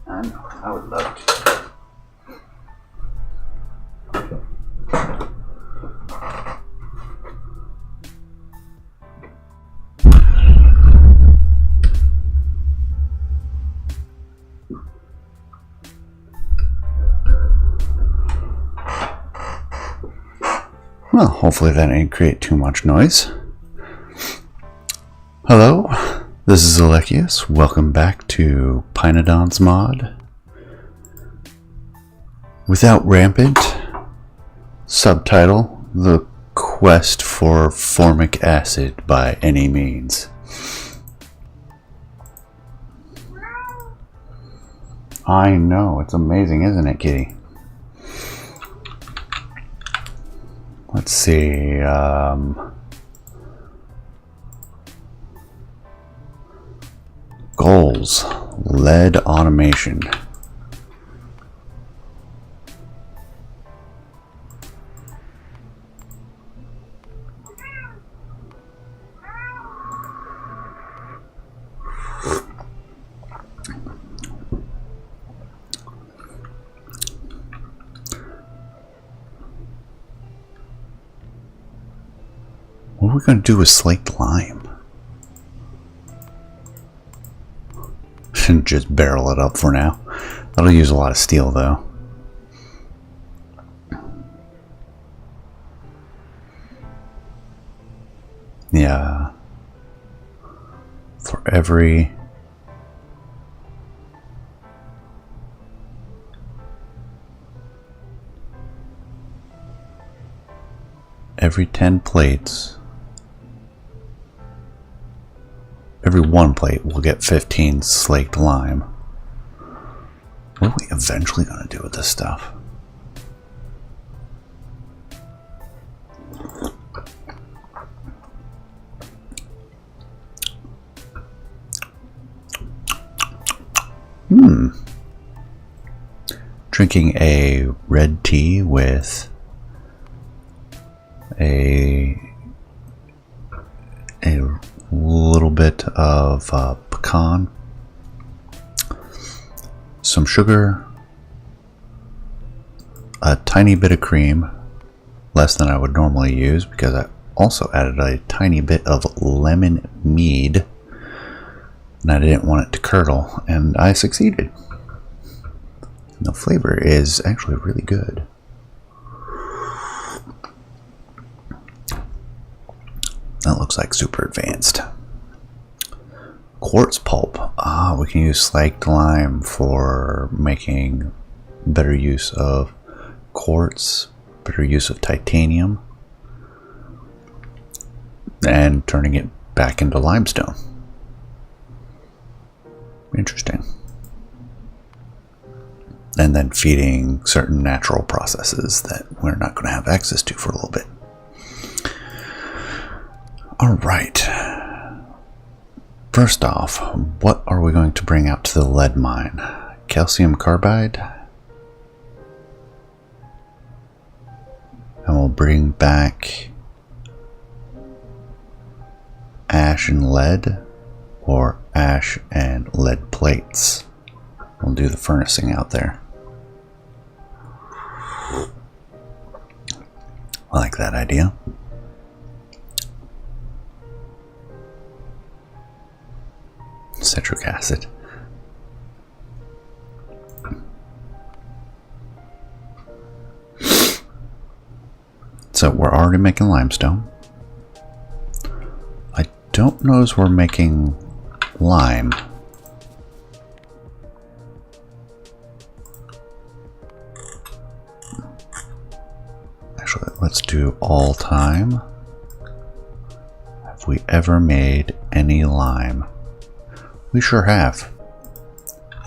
And I would love to. Well, hopefully that didn't create too much noise. Hello, this is Alekius. Welcome back to Pinodon's mod. Without Rampant. Subtitle: The Quest for Formic Acid by Any Means. I know, it's amazing, isn't it, kitty? Let's see, goals. Lead automation. What are we going to do with slaked lime? Shouldn't just barrel it up for now. That'll use a lot of steel though. Yeah. For every every 10 plates, every 1 plate will get 15 slaked lime. What are we eventually going to do with this stuff? Drinking a red tea with a little bit of pecan, some sugar, a tiny bit of cream, less than I would normally use because I also added a tiny bit of lemon mead and I didn't want it to curdle, and I succeeded. And the flavor is actually really good. That looks like super advanced. Quartz pulp. We can use slaked lime for making better use of quartz, better use of titanium, and turning it back into limestone. Interesting. And then feeding certain natural processes that we're not going to have access to for a little bit. Alright. First off, what are we going to bring out to the lead mine? Calcium carbide. And we'll bring back ash and lead, or ash and lead plates. We'll do the furnacing out there. I like that idea. Citric acid. So we're already making limestone. I don't know as we're making lime. Actually, let's do all time. Have we ever made any lime? We sure have.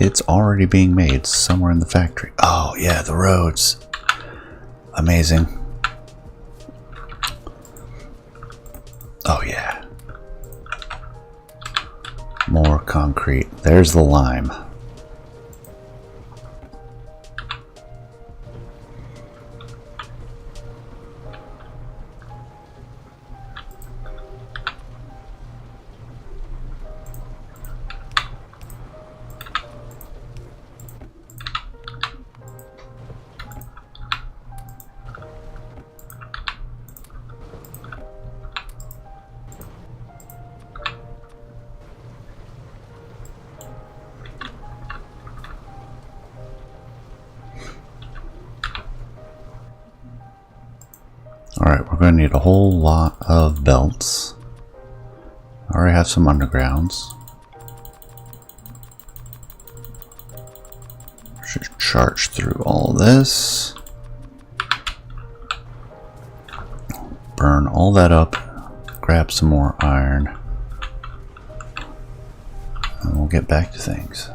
It's already being made somewhere in the factory. Oh yeah, the roads. Amazing. Oh yeah. More concrete. There's the lime. Alright, we're going to need a whole lot of belts. I already have some undergrounds. Should charge through all this. Burn all that up. Grab some more iron. And we'll get back to things.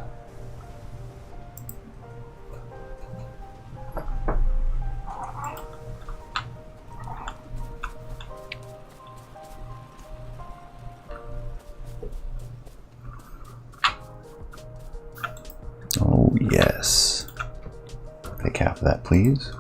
Oh, yes. Take half of that, please.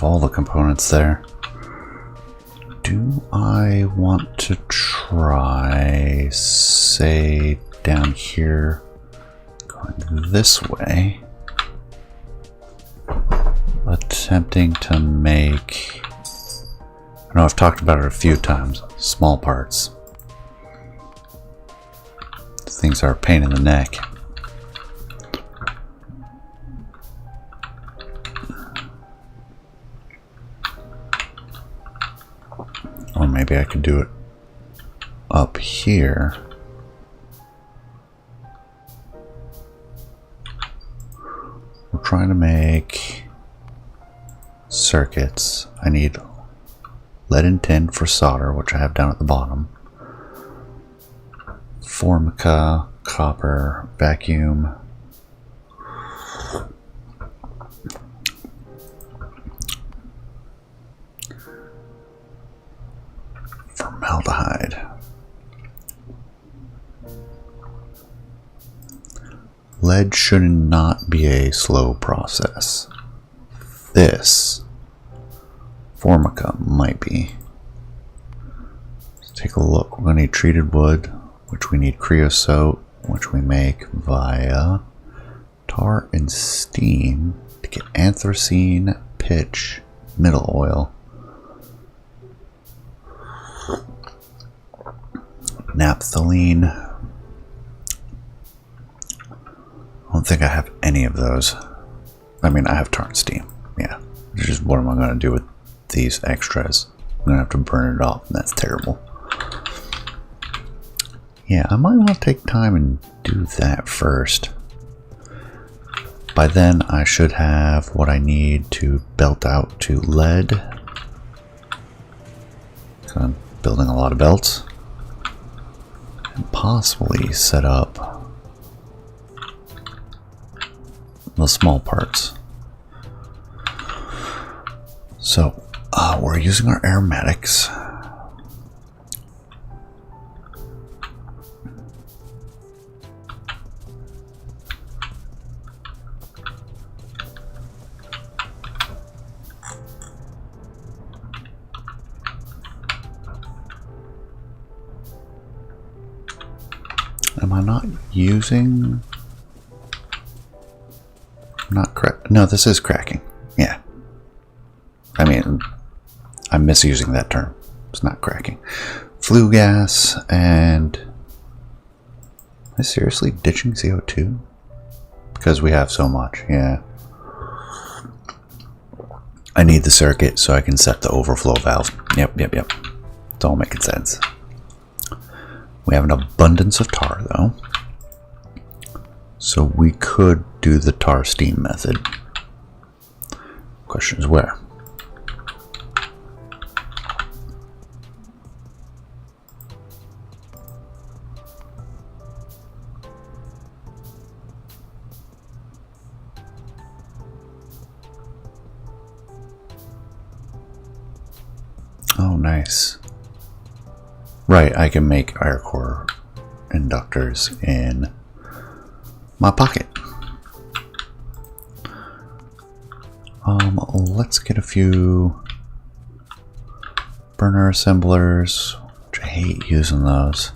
All the components there. Do I want to try, say, down here, going this way, attempting to make, I know I've talked about it a few times, small parts. Things are a pain in the neck. Or maybe I could do it up here. We're trying to make circuits. I need lead and tin for solder, which I have down at the bottom. Formica, copper, vacuum. Formaldehyde. Lead should not be a slow process. This Formica might be. Let's take a look. We're going to need treated wood, which we need creosote, which we make via tar and steam to get anthracene, pitch, middle oil. Naphthalene. I don't think I have any of those. I mean, I have tar and steam. Yeah. It's just what am I going to do with these extras? I'm going to have to burn it off, and that's terrible. Yeah, I might want to take time and do that first. By then, I should have what I need to belt out to lead. So I'm building a lot of belts. And possibly set up the small parts. So we're using our aromatics. Am I not using? Not crack. No, this is cracking. Yeah. I mean, I'm misusing that term. It's not cracking. Flue gas and. Am I seriously ditching CO2? Because we have so much. Yeah. I need the circuit so I can set the overflow valve. Yep. It's all making sense. We have an abundance of tar though. So we could do the tar steam method. Question is where? Oh, nice. Right, I can make iron core inductors in my pocket. Let's get a few burner assemblers, which I hate using those.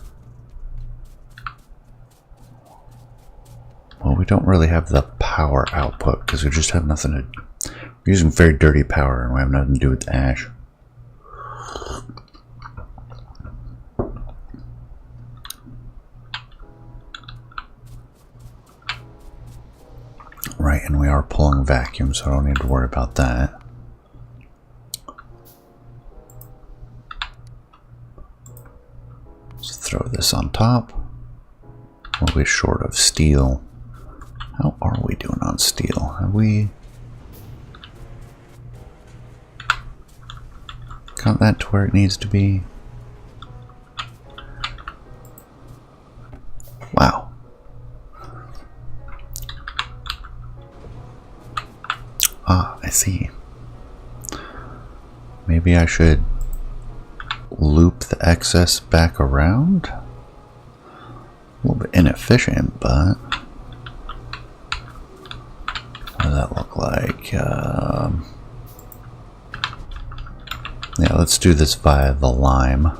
Well, we don't really have the power output because we just have nothing to... We're using very dirty power and we have nothing to do with the ash. Right, and we are pulling vacuum, so I don't need to worry about that. Let's throw this on top. Well, we're short of steel. How are we doing on steel? Have we got that to where it needs to be? Wow. Ah, I see. Maybe I should loop the excess back around? A little bit inefficient, but what does that look like? Yeah, let's do this via the lime.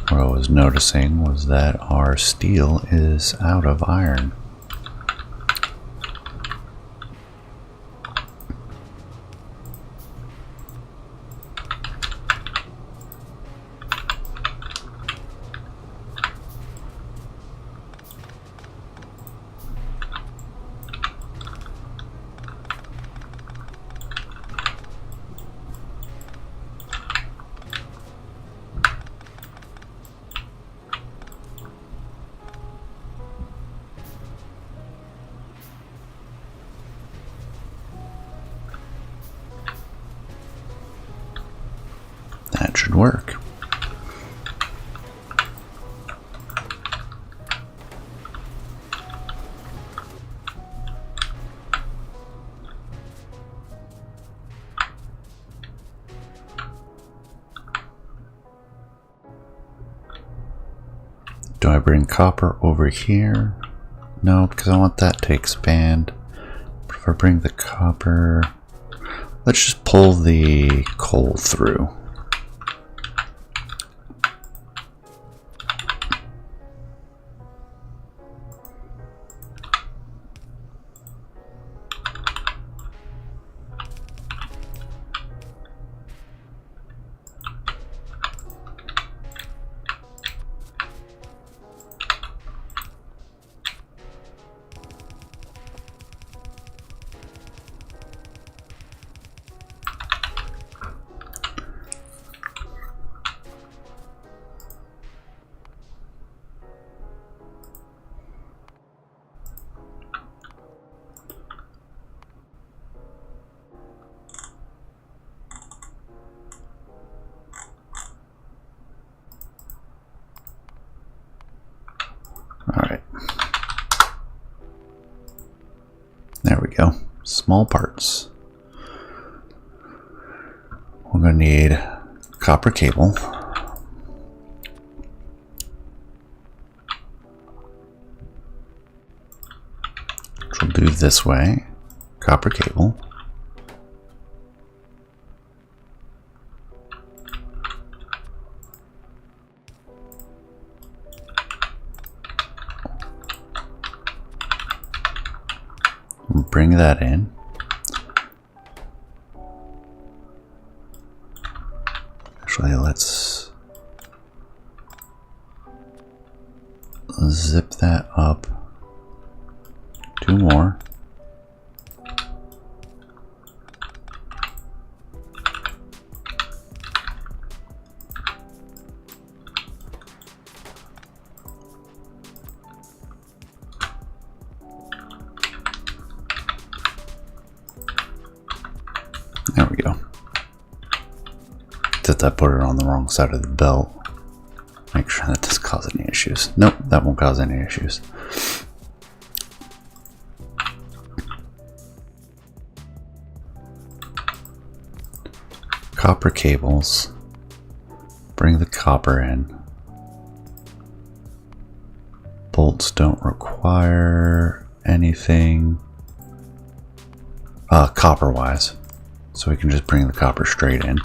What I was noticing was that our steel is out of iron. That should work. Do I bring copper over here? No, because I want that to expand. But if I bring the copper, let's just pull the coal through. Alright. There we go. Small parts. We're going to need copper cable. Which we'll do this way. Copper cable. Bring that in. Actually, let's zip that up. 2 more. There we go. Except I put it on the wrong side of the belt. Make sure that doesn't cause any issues. Nope, that won't cause any issues. copper cables. Bring the copper in. Bolts don't require anything copper wise, so we can just bring the copper straight in.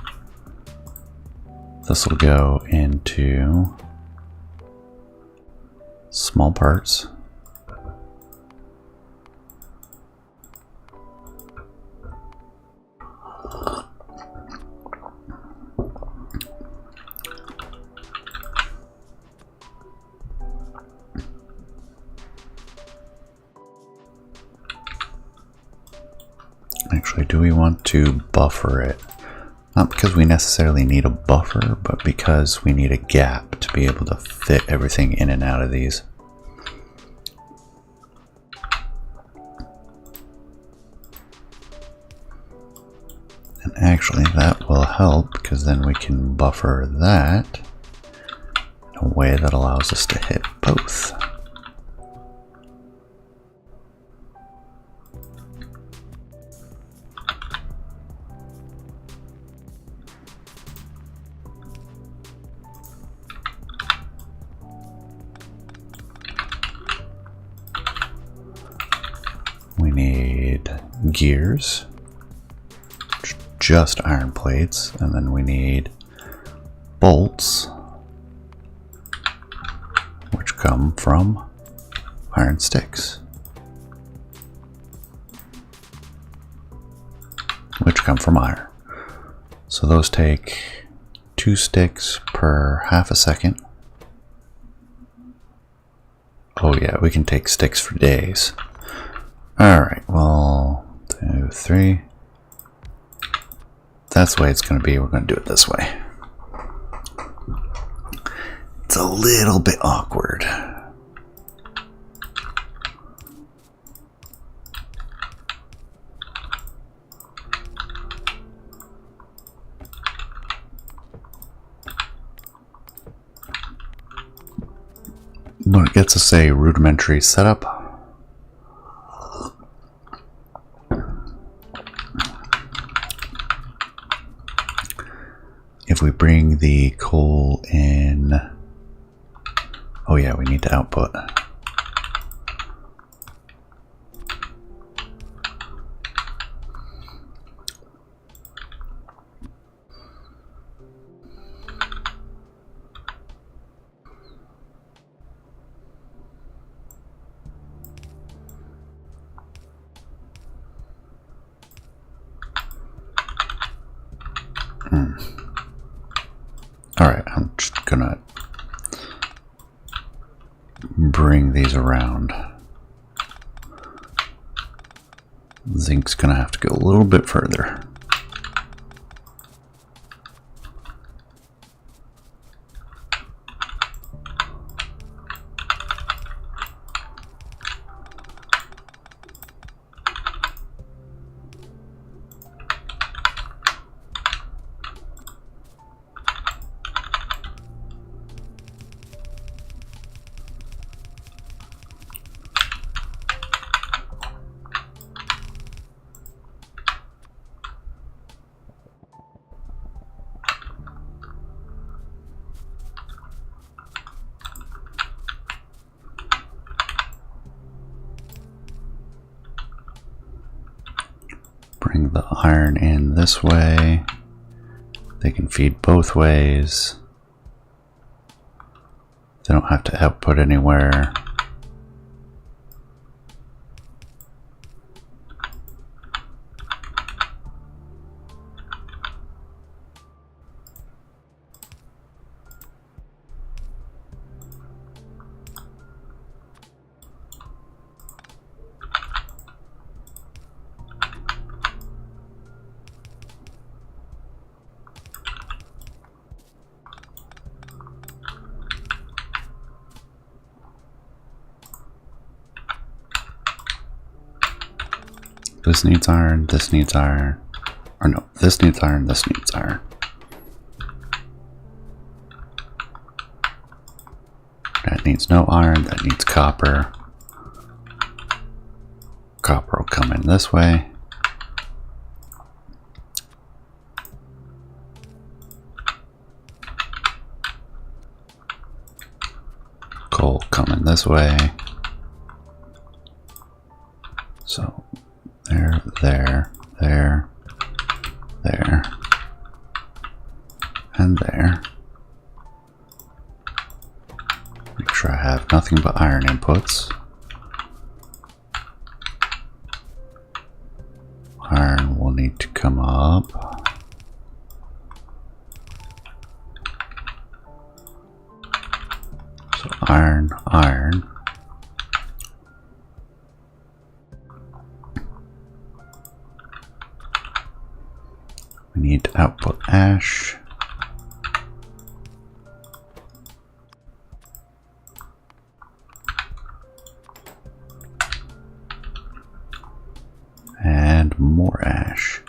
This will go into small parts. Actually, do we want to buffer it? Not because we necessarily need a buffer, but because we need a gap to be able to fit everything in and out of these. And actually that will help, because then we can buffer that in a way that allows us to hit both. We need gears, just iron plates, and then we need bolts, which come from iron sticks, which come from iron. So those take 2 sticks per half a second. Oh yeah, we can take sticks for days. Alright, well, 2, 3. That's the way it's going to be. We're going to do it this way. It's a little bit awkward. But it gets us a rudimentary setup. If we bring the coal in, oh yeah, we need to output. Alright, I'm just gonna bring these around. Zinc's gonna have to go a little bit further. Bring the iron in this way. They can feed both ways. They don't have to output anywhere. This needs iron, this needs iron. Or no, this needs iron, this needs iron. That needs no iron, that needs copper. Copper will come in this way. this way. So there, there, there, there, and there. Make sure I have nothing but iron inputs. Iron will need to come up. So iron, iron. We need to output ash. And more ash.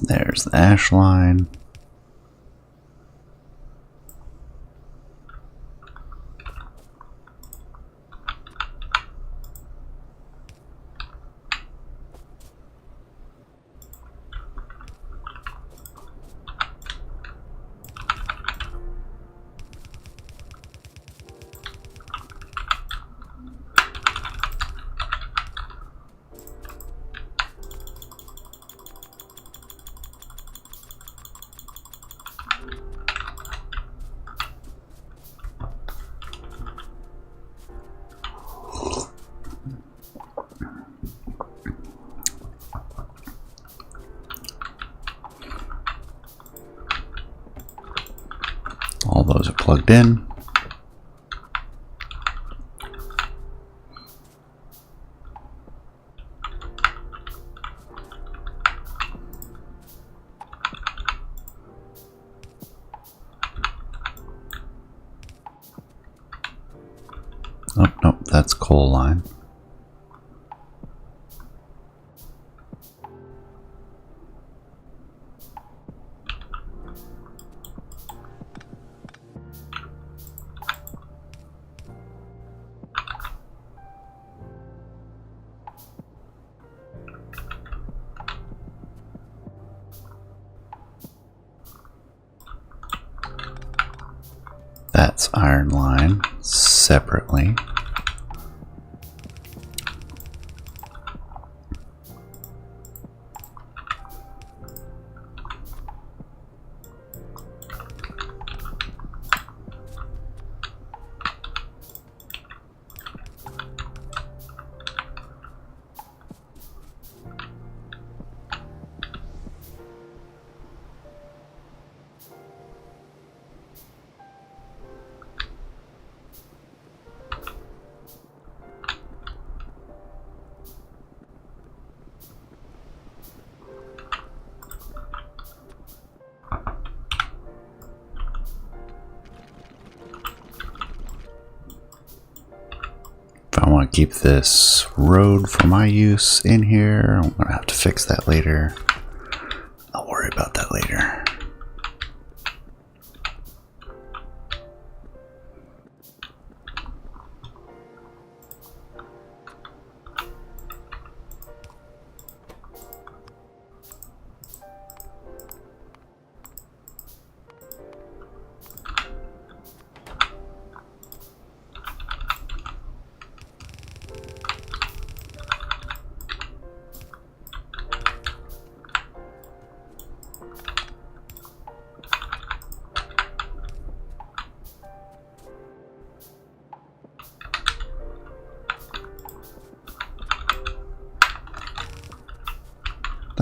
There's the ash line. All those are plugged in. Oh, nope, that's coal line. That's iron line separately. I want to keep this road for my use in here. I'm going to have to fix that later. I'll worry about that later.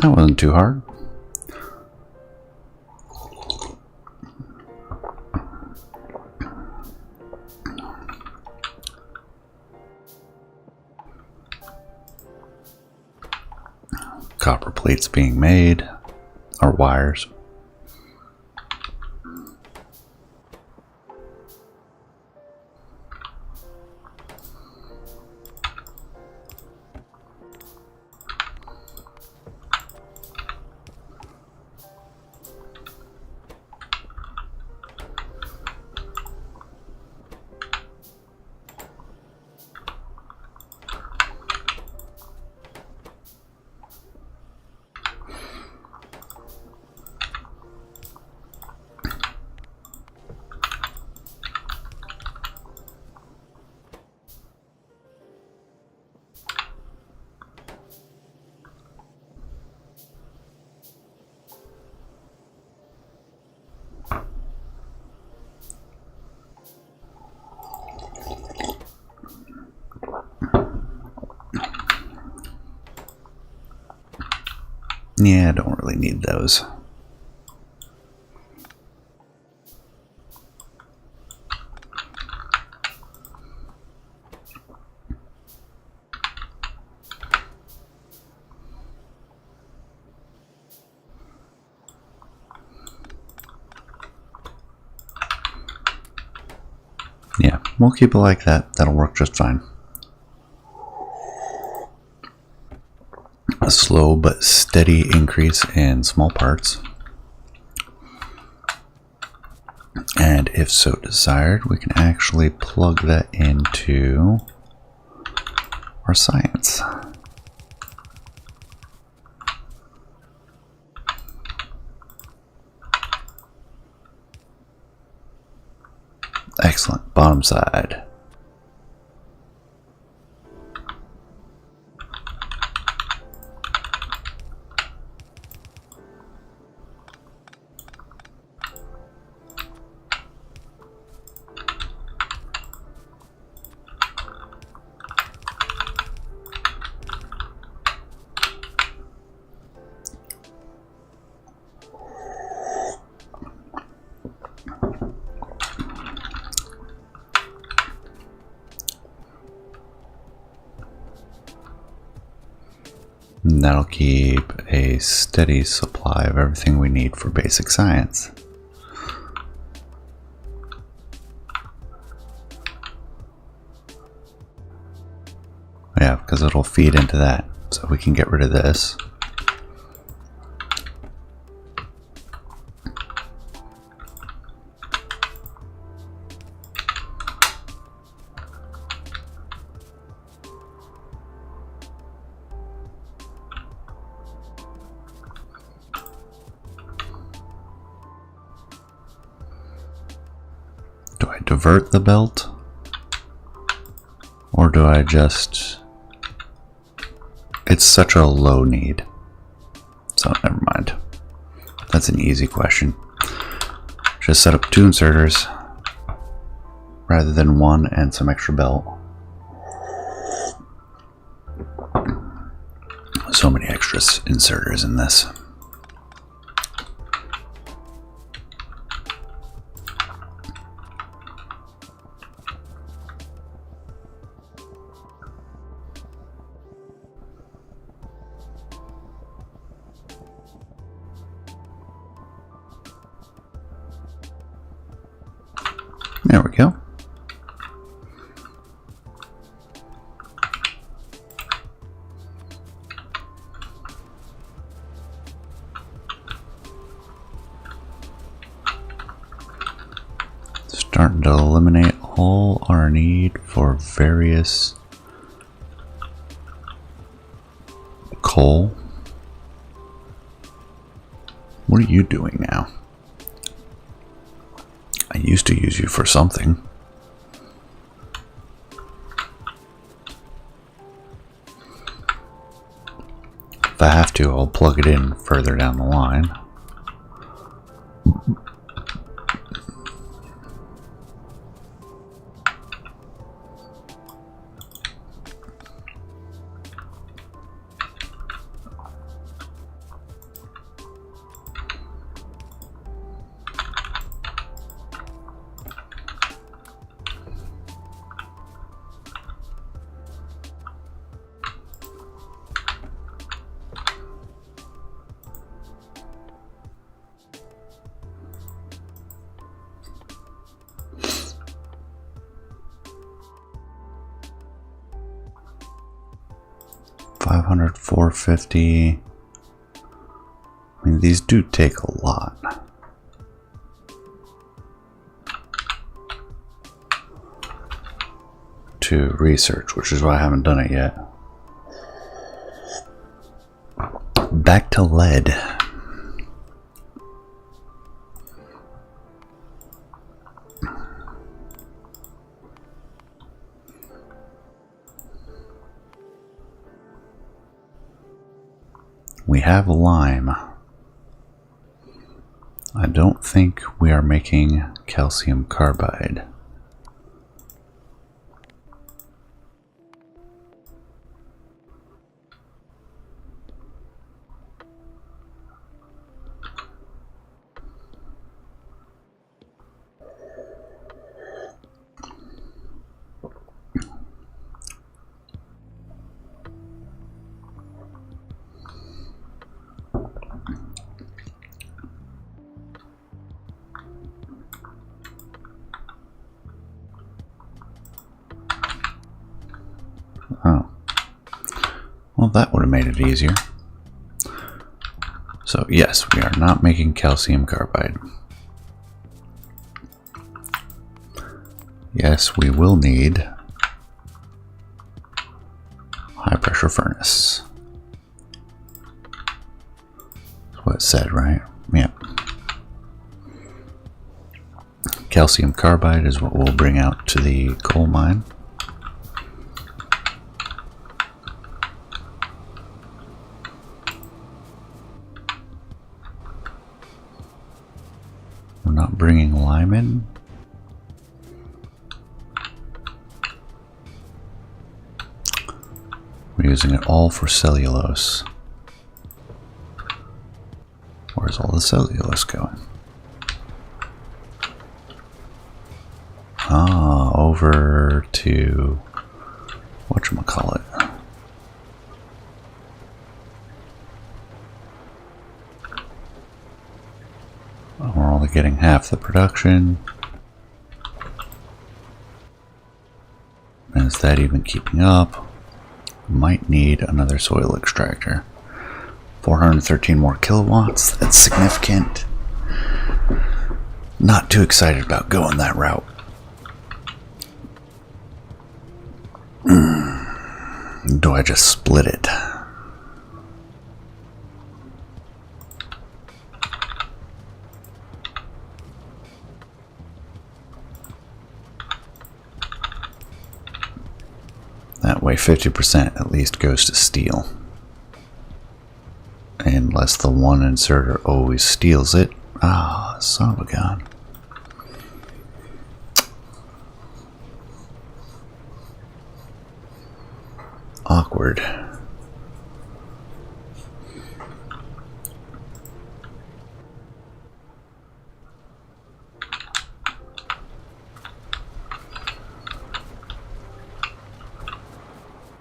That wasn't too hard. Copper plates being made, or wires. Yeah, I don't really need those. Yeah, we'll keep it like that. That'll work just fine. A slow but steady increase in small parts. And if so desired, we can actually plug that into our science. Excellent. Bottom side. And that'll keep a steady supply of everything we need for basic science. Yeah, because it'll feed into that. So we can get rid of this. Do I divert the belt? Or do I just... It's such a low need. So never mind. That's an easy question. Just set up 2 inserters rather than 1 and some extra belt. So many extra inserters in this. There we go. Starting to eliminate all our need for various coal. What are you doing now? I used to use you for something. If I have to, I'll plug it in further down the line. 500, 450. I mean, these do take a lot. To research, which is why I haven't done it yet. Back to lead. We have lime. I don't think we are making calcium carbide. Oh. Well, that would have made it easier. So, yes, we are not making calcium carbide. Yes, we will need high pressure furnace. That's what it said, right? Yep. Calcium carbide is what we'll bring out to the coal mine. We're not bringing lime in. We're using it all for cellulose. Where's all the cellulose going? Ah, over to whatchamacallit. We're only getting half the production. And is that even keeping up? Might need another soil extractor. 413 more kilowatts. That's significant. Not too excited about going that route. Do I just split it? That way 50% at least goes to steel. Unless the one inserter always steals it. Ah, son of a gun. Awkward.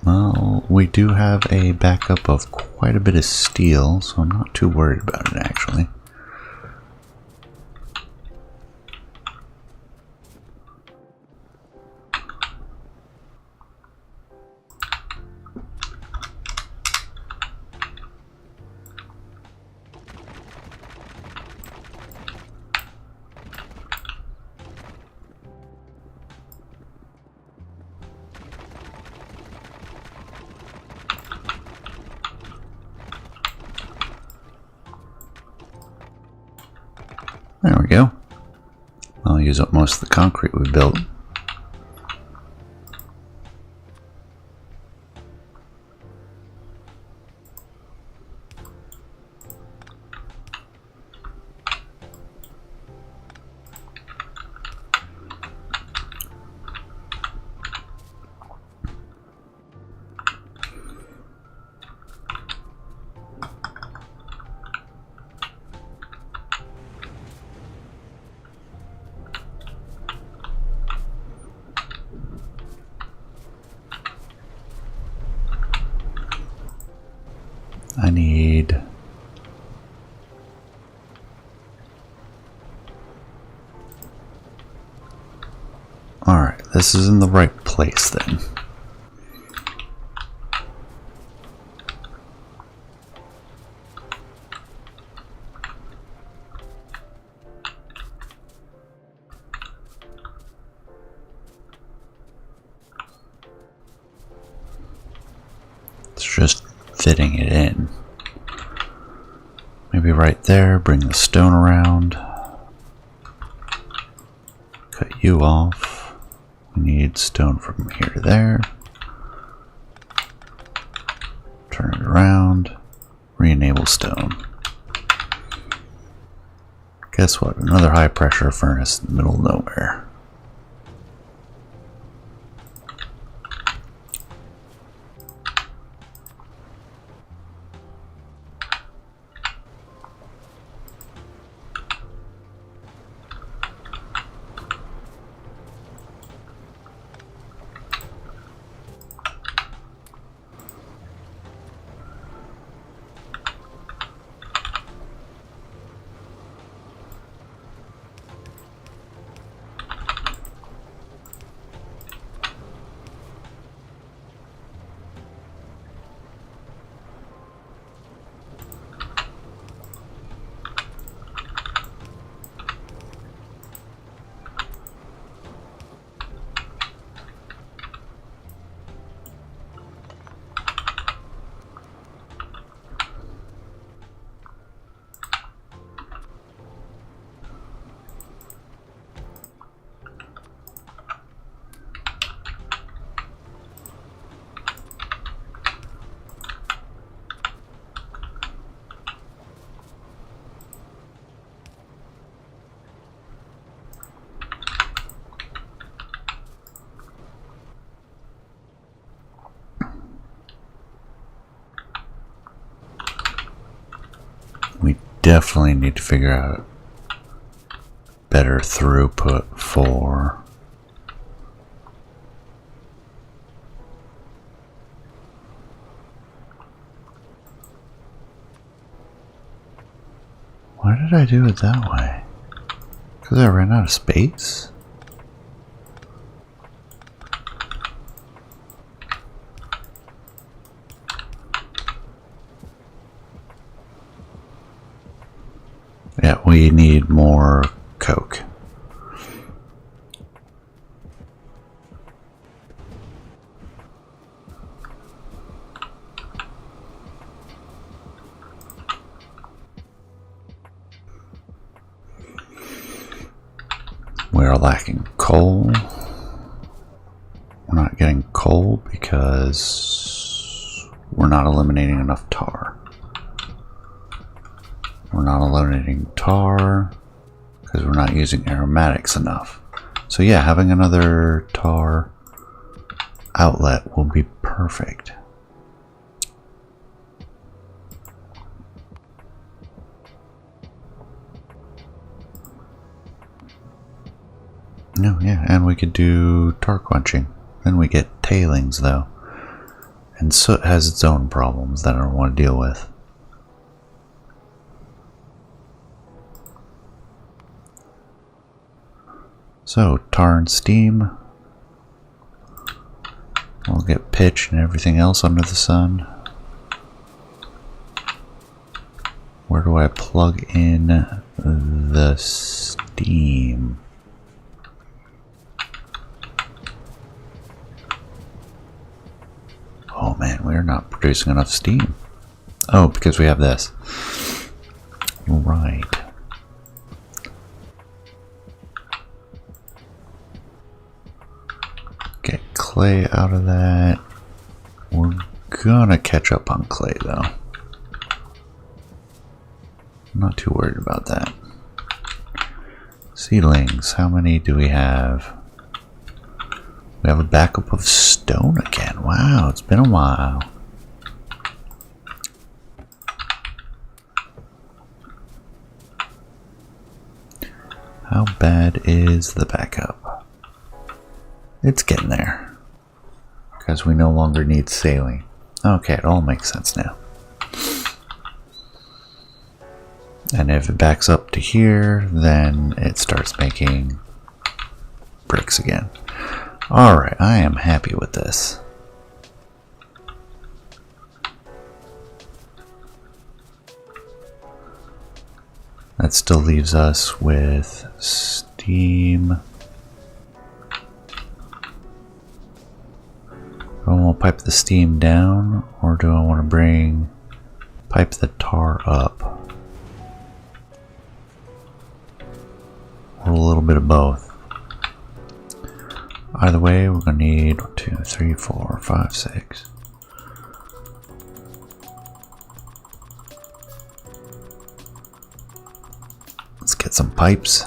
Well, we do have a backup of quite a bit of steel, so I'm not too worried about it actually. There we go. I'll use up most of the concrete we built. I need... Alright, this is in the right place then. It's just fitting it in. Maybe right there, bring the stone around. Cut you off. We need stone from here to there. Turn it around. Re-enable stone. Guess what? Another high pressure furnace in the middle of nowhere. We definitely need to figure out better throughput for why did I do it that way? Because I ran out of space? Yeah, we need more coke. We are lacking coal. We're not getting coal because we're not eliminating enough tar. We're not eliminating tar because we're not using aromatics enough. So yeah, having another tar outlet will be perfect. No, yeah, and we could do tar quenching. Then we get tailings though. And soot has its own problems that I don't want to deal with. So, tar and steam. We'll get pitch and everything else under the sun. Where do I plug in the steam? Oh man, we're not producing enough steam. Oh, because we have this. Right. Get clay out of that. We're gonna catch up on clay though. I'm not too worried about that. Seedlings, how many do we have? We have a backup of stone again. Wow, it's been a while. How bad is the backup? It's getting there. Because we no longer need sailing. Okay, it all makes sense now. And if it backs up to here, then it starts making bricks again. Alright, I am happy with this. That still leaves us with steam. I we'll pipe the steam down, or do I want to pipe the tar up? Or a little bit of both. Either way, we're going to need 1, 2, 3, 4, 5, 6. Let's get some pipes.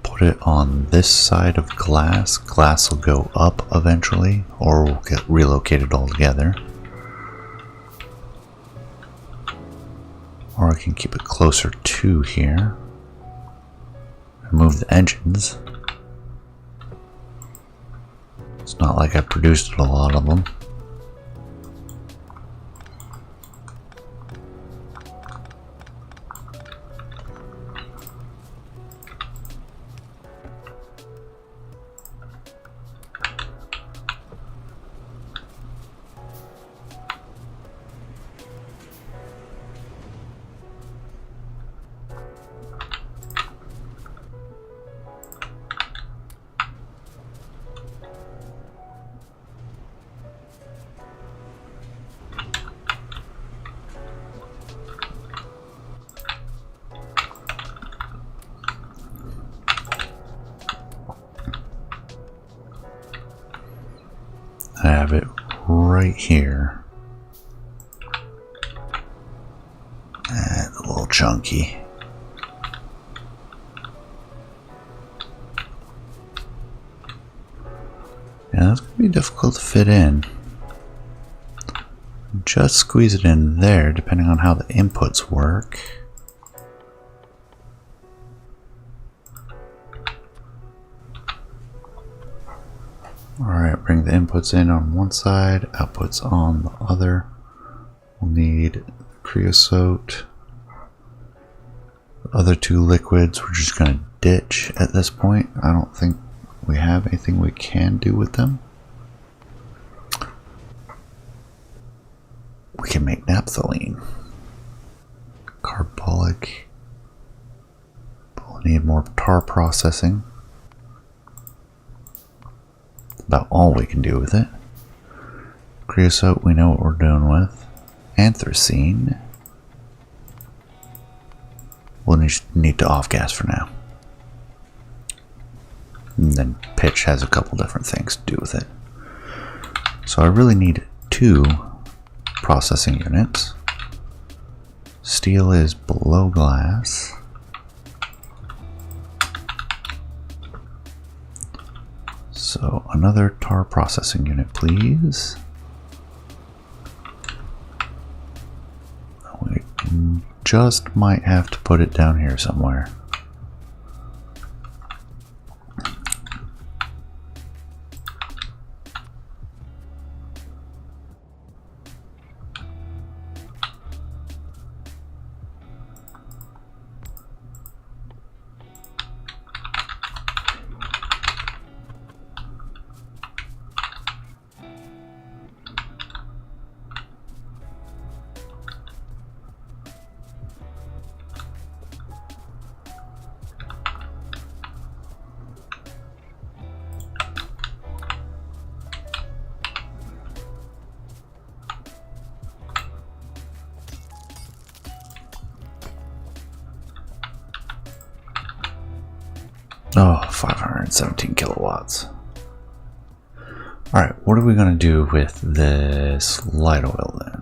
Put it on this side of glass. Glass will go up eventually, or will get relocated altogether. Or I can keep it closer to here. Remove the engines. It's not like I produced a lot of them. I have it right here. And a little chunky. Yeah, that's going to be difficult to fit in. Just squeeze it in there, depending on how the inputs work. Alright, bring the inputs in on one side, outputs on the other. We'll need creosote. The other two liquids we're just going to ditch at this point. I don't think we have anything we can do with them. We can make naphthalene. Carbolic. But we'll need more tar processing. About all we can do with it. Creosote, we know what we're doing with. Anthracene. We'll need to off gas for now. And then pitch has a couple different things to do with it. So I really need 2 processing units. Steel is below glass. So another tar processing unit, please. We just might have to put it down here somewhere. Oh, 517 kilowatts. Alright, what are we going to do with this light oil then?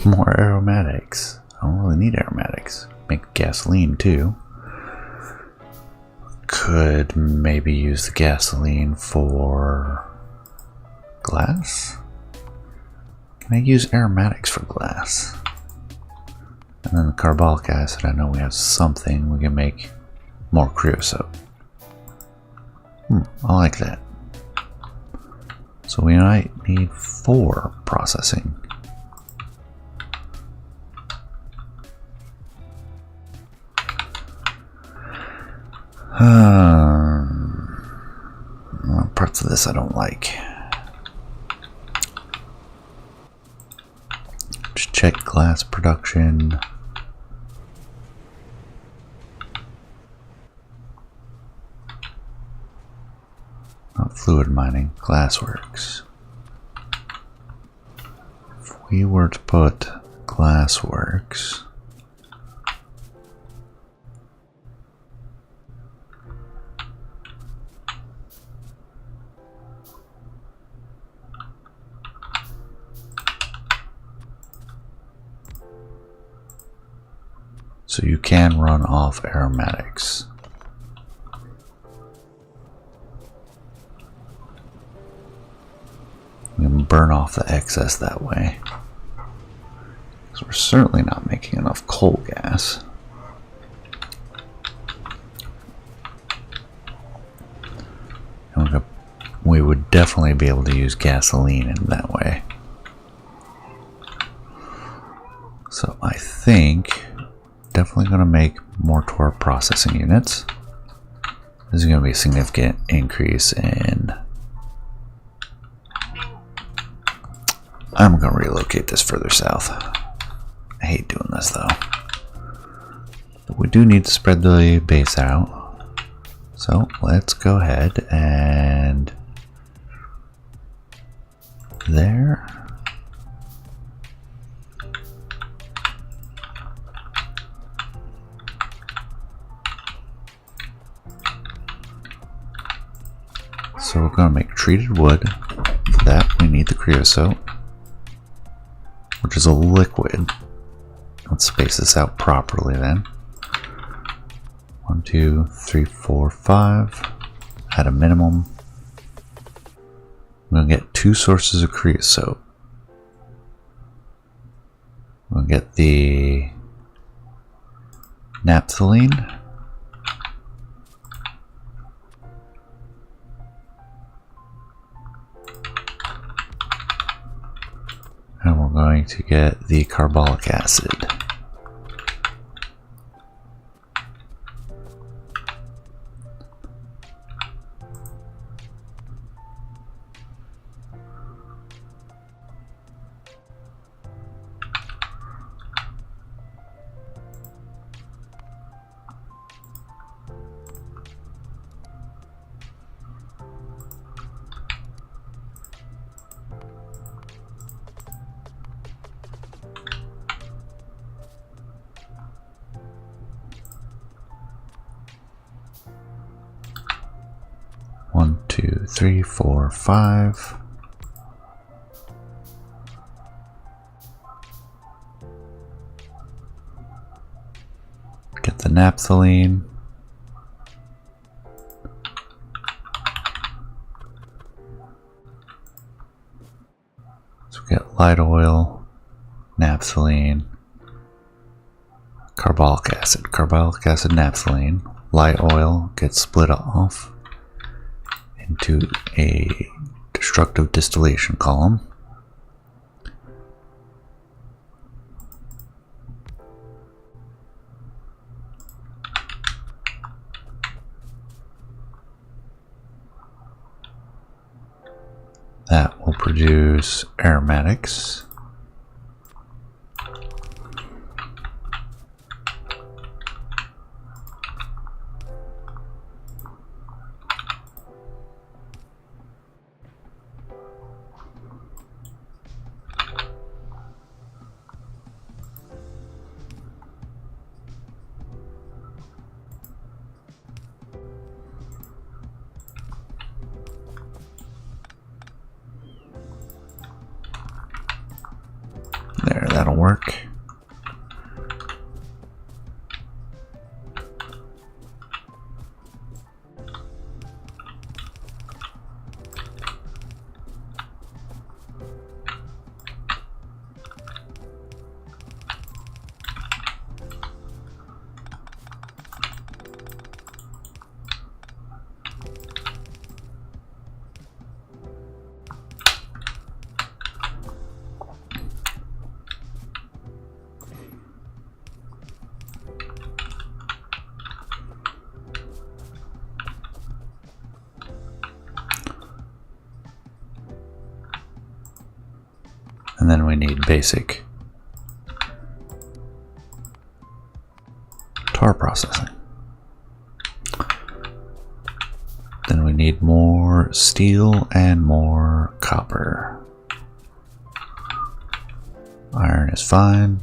More aromatics. I don't really need aromatics. Make gasoline too. Could maybe use the gasoline for glass? Can I use aromatics for glass? And then the carbolic acid, I know we have something. We can make more creosote. I like that. So we might need 4 processing. Parts of this I don't like. Just check glass production. Not fluid mining, glassworks. If we were to put glassworks, so you can run off aromatics. We can burn off the excess that way. So we're certainly not making enough coal gas. And we would definitely be able to use gasoline in that way. So I think definitely going to make more torque processing units. This is going to be a significant increase in... I'm going to relocate this further south. I hate doing this though. But we do need to spread the base out. So let's go ahead and there. So we're going to make treated wood. For that we need the creosote, which is a liquid. Let's space this out properly then. 1, 2, 3, 4, 5 at a minimum. I'm going to get 2 sources of creosote. We'll get the naphthalene. And we're going to get the carbolic acid. One, 2, 3, 4, 5. Get the naphthalene. So we get light oil, naphthalene, carbolic acid, naphthalene. Light oil gets split off into a destructive distillation column. That will produce aromatics. There, that'll work. And then we need basic tar processing. Then we need more steel and more copper. Iron is fine.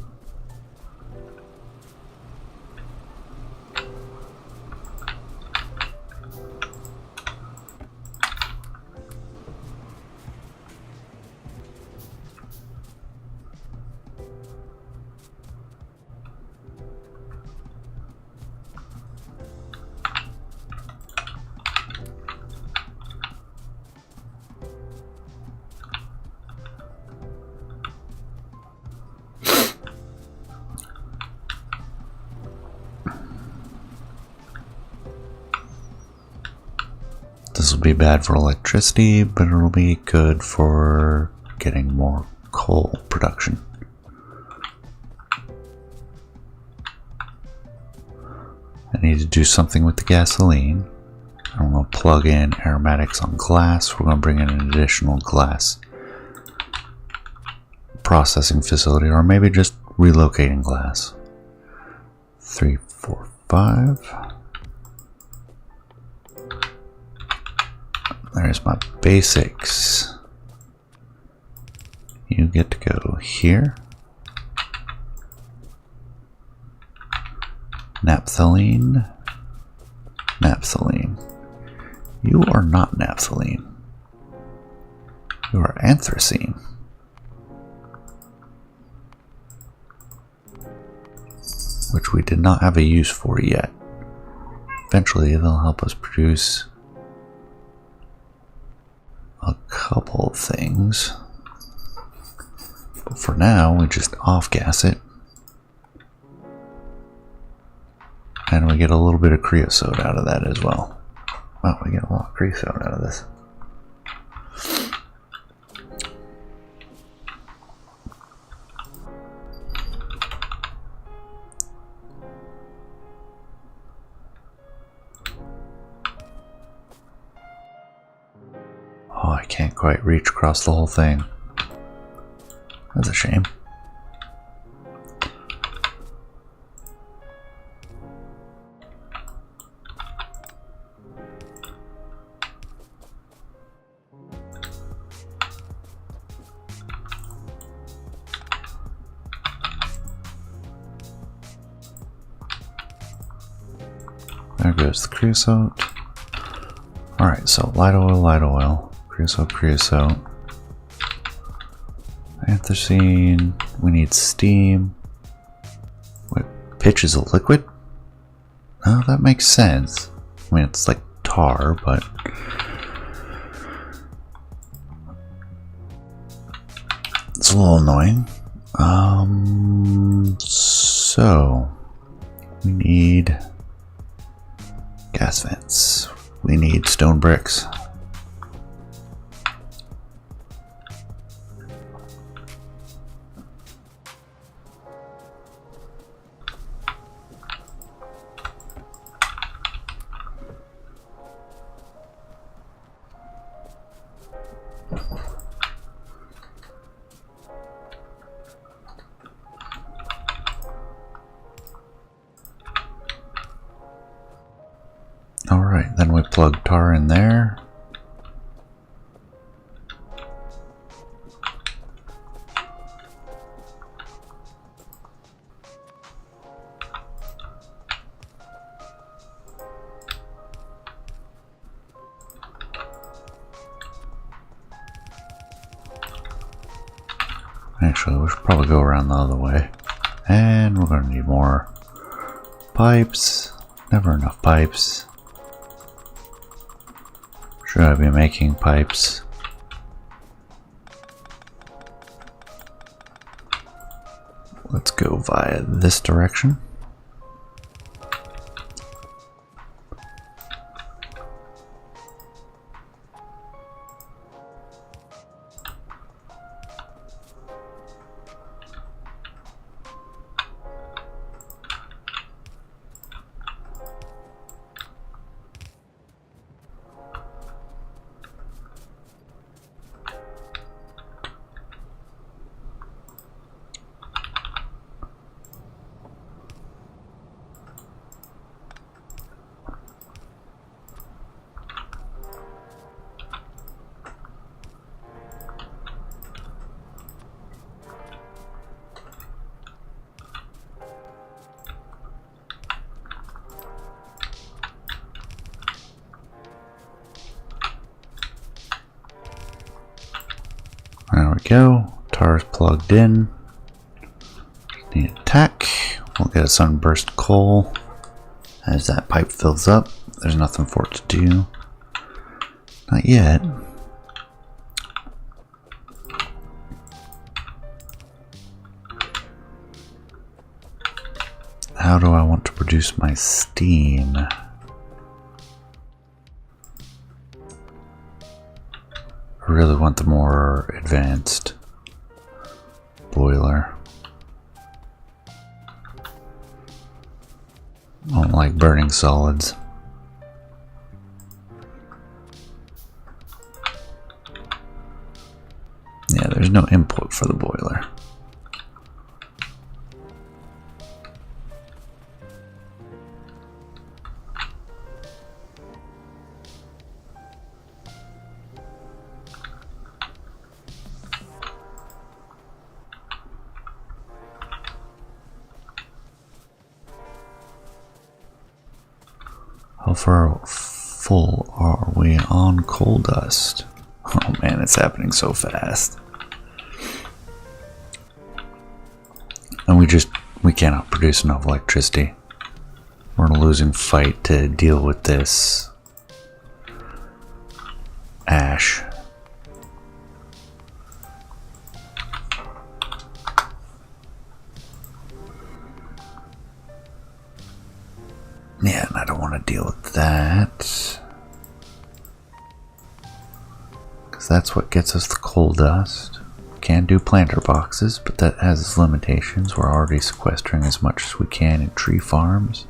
This will be bad for electricity, but it'll be good for getting more coal production. I need to do something with the gasoline. I'm going to plug in aromatics on glass. We're going to bring in an additional glass processing facility, or maybe just relocating glass. 3, 4, 5. There's my basics. You get to go here. Naphthalene. Naphthalene. You are not naphthalene. You are anthracene. Which we did not have a use for yet. Eventually they'll help us produce a couple of things. But for now, we just off-gas it. And we get a little bit of creosote out of that as well. Wow, we get a lot of creosote out of this. Oh, I can't quite reach across the whole thing. That's a shame. There goes the creosote. Alright, so light oil, creosote, creosote. Anthracene, we need steam. Wait, pitch is a liquid? Oh, that makes sense. I mean, it's like tar, but... it's a little annoying. So... we need... gas vents. We need stone bricks. Alright, then we plug tar in there. Actually, we should probably go around the other way. And we're going to need more pipes. Never enough pipes. Should I be making pipes? Let's go via this direction. go. Tar is plugged in. Need a tack. We'll get a sunburst coal. As that pipe fills up, there's nothing for it to do. Not yet. How do I want to produce my steam? I really want the more advanced boiler. I don't like burning solids. Yeah, there's no input for the boiler. How far full are we on coal dust? Oh man, it's happening so fast. And we cannot produce enough electricity. We're in a losing fight to deal with this ash. Yeah, and I don't want to deal with that. Because that's what gets us the coal dust. Can do planter boxes, but that has its limitations. We're already sequestering as much as we can in tree farms.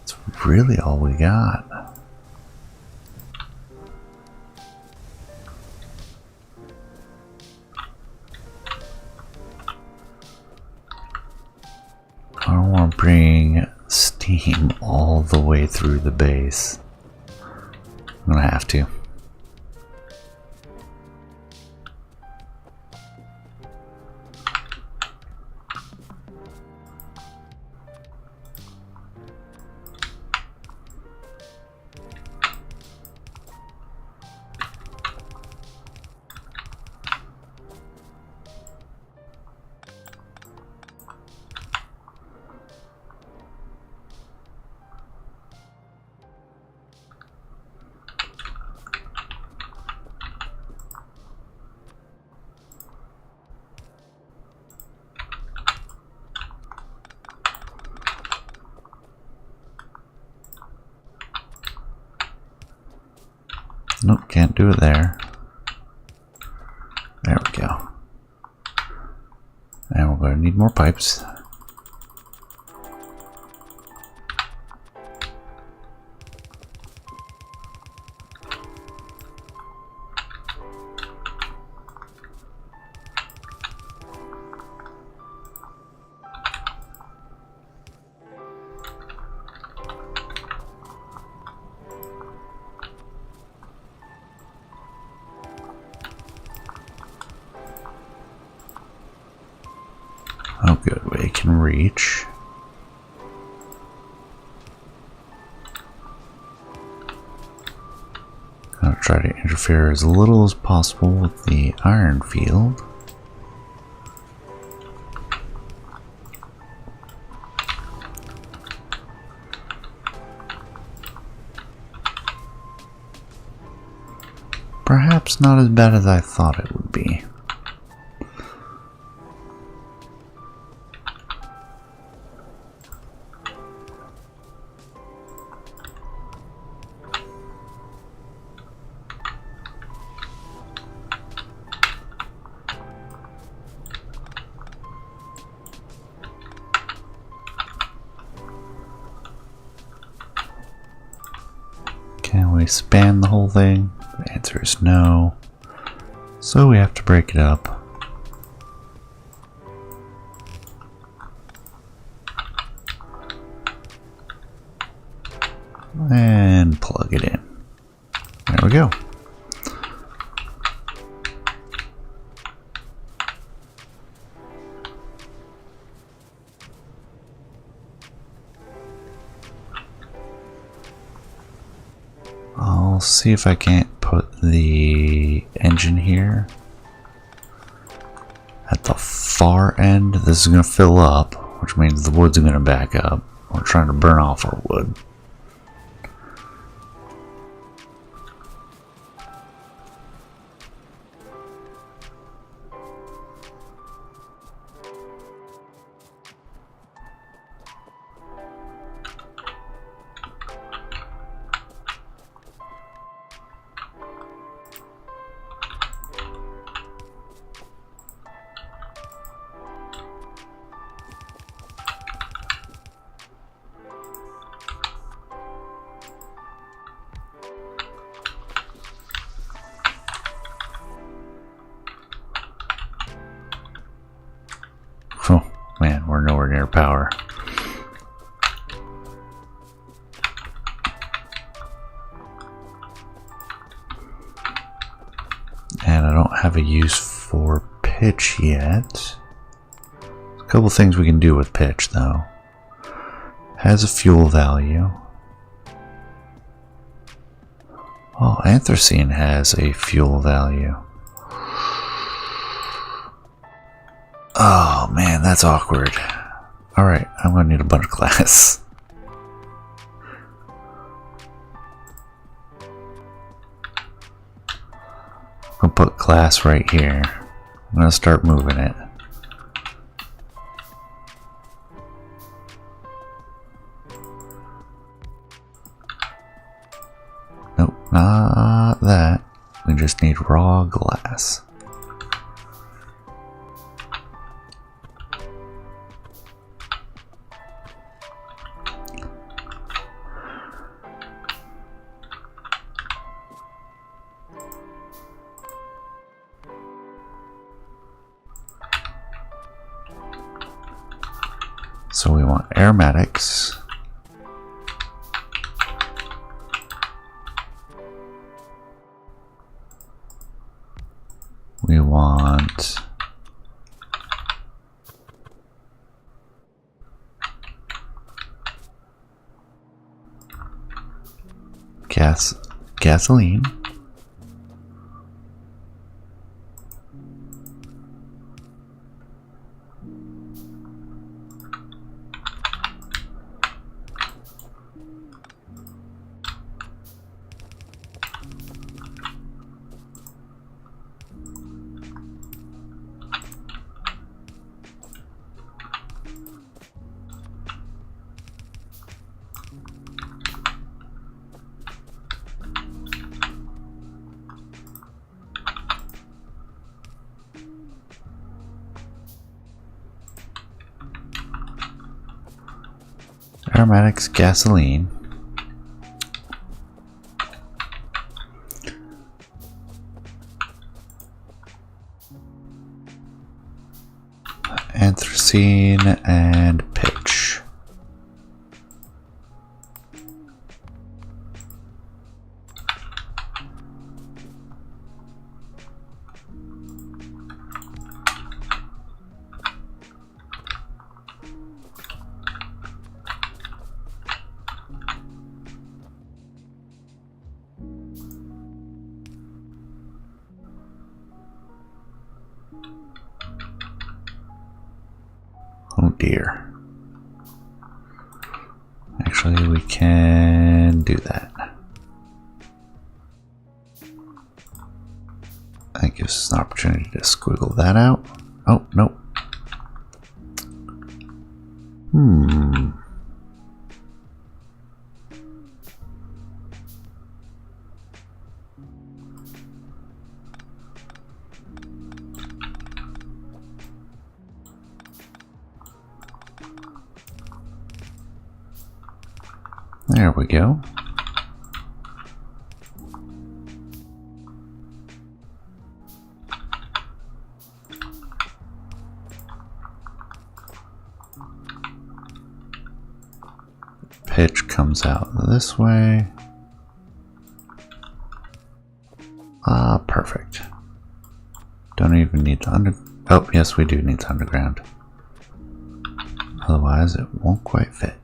It's really all we got. I don't want to bring steam all the way through the base. I'm gonna have to. Nope, can't do it there. There we go. And we're going to need more pipes. Oh good, we can reach. Gonna try to interfere as little as possible with the iron field. Perhaps not as bad as I thought it would be. Can we span the whole thing? The answer is no. So we have to break it up. And plug it in. There we go. I'll see if I can't put the engine here. the far end, this is going to fill up, which means the wood's going to back up. We're trying to burn off our wood. Oh man, we're nowhere near power. And I don't have a use for pitch yet. A couple things we can do with pitch though. Has a fuel value. Oh, anthracene has a fuel value. Oh man, that's awkward. Alright, I'm gonna need a bunch of glass. I'm gonna put glass right here. I'm gonna start moving it. Nope, not that. We just need raw glass. So we want aromatics. We want gasoline. Aromatics, gasoline. Anthracene and pitch. Oh dear. Actually, we can do that. That gives us an opportunity to squiggle that out. Oh, nope. There we go. Pitch comes out this way. Ah, perfect. Don't even need the oh, yes, we do need the underground. Otherwise, it won't quite fit.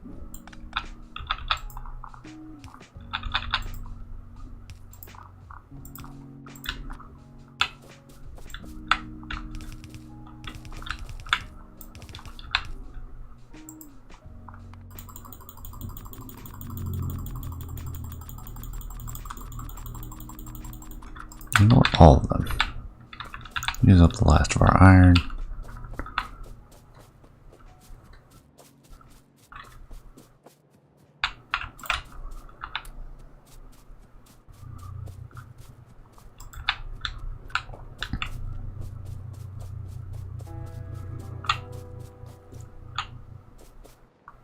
all of them. Use up the last of our iron.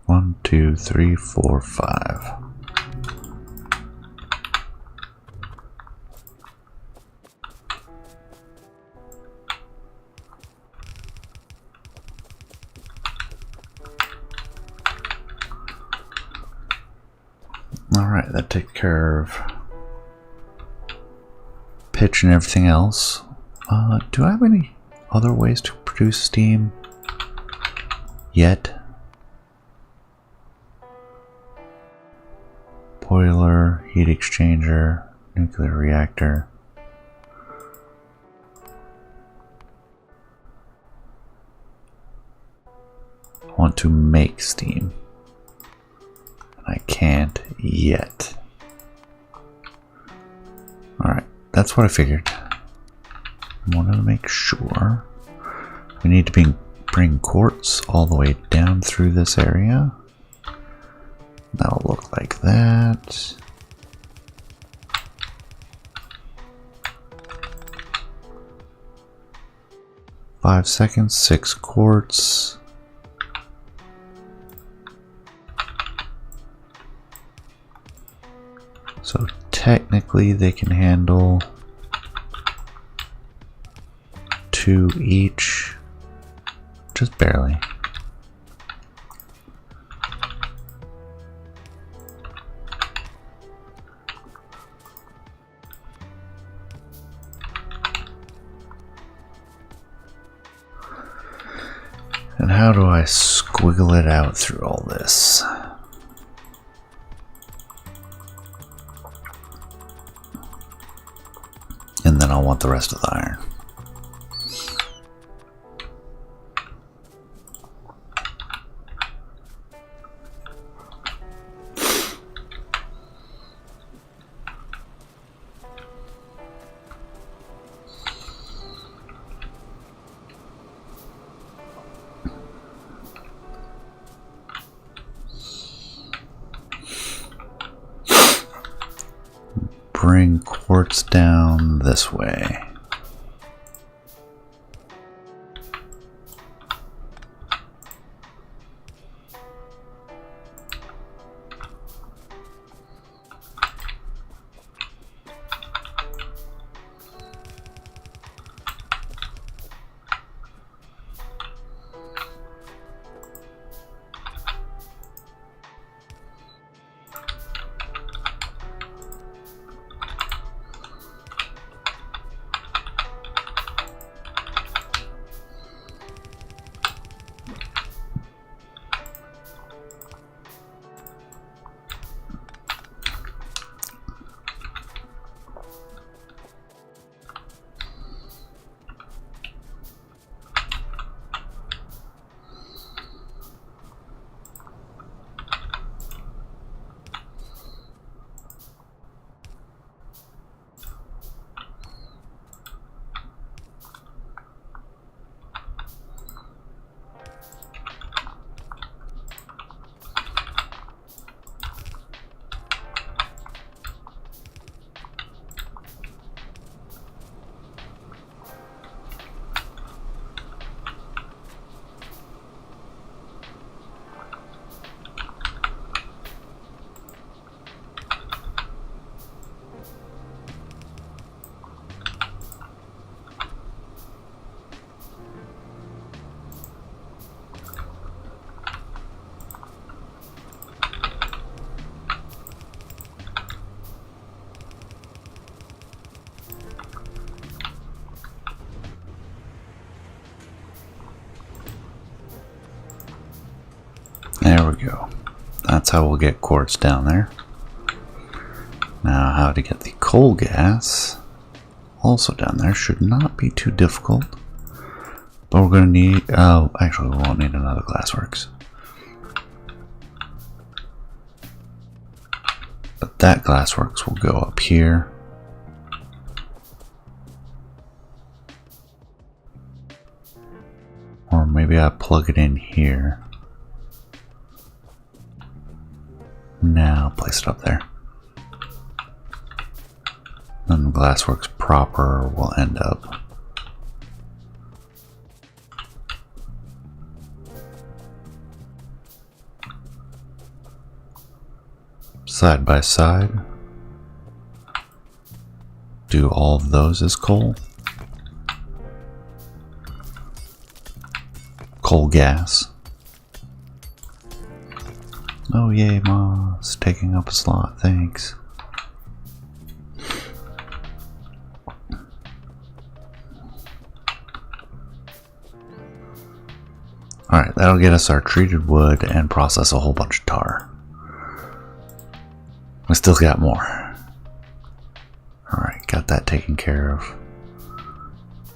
One, two, three, four, five. Alright, that takes care of pitch and everything else. Do I have any other ways to produce steam yet? Boiler, heat exchanger, nuclear reactor. I want to make steam. I can't yet. Alright, that's what I figured. I wanted to make sure. We need to bring quartz all the way down through this area. That'll look like that. Five seconds, 6 quartz. So technically they can handle 2 each, just barely. And how do I squiggle it out through all this? And then I'll want the rest of the iron. Bring quartz down this way. There we go. That's how we'll get quartz down there. Now how to get the coal gas also down there should not be too difficult. But we're going to need, actually we won't need another glassworks. But that glassworks will go up here. Maybe I plug it in here. Now place it up there. Then the glassworks proper will end up. Side by side. Do all of those as coal. Coal gas. Oh yay, moss taking up a slot, thanks. Alright, that'll get us our treated wood and process a whole bunch of tar. We still got more. Alright, got that taken care of.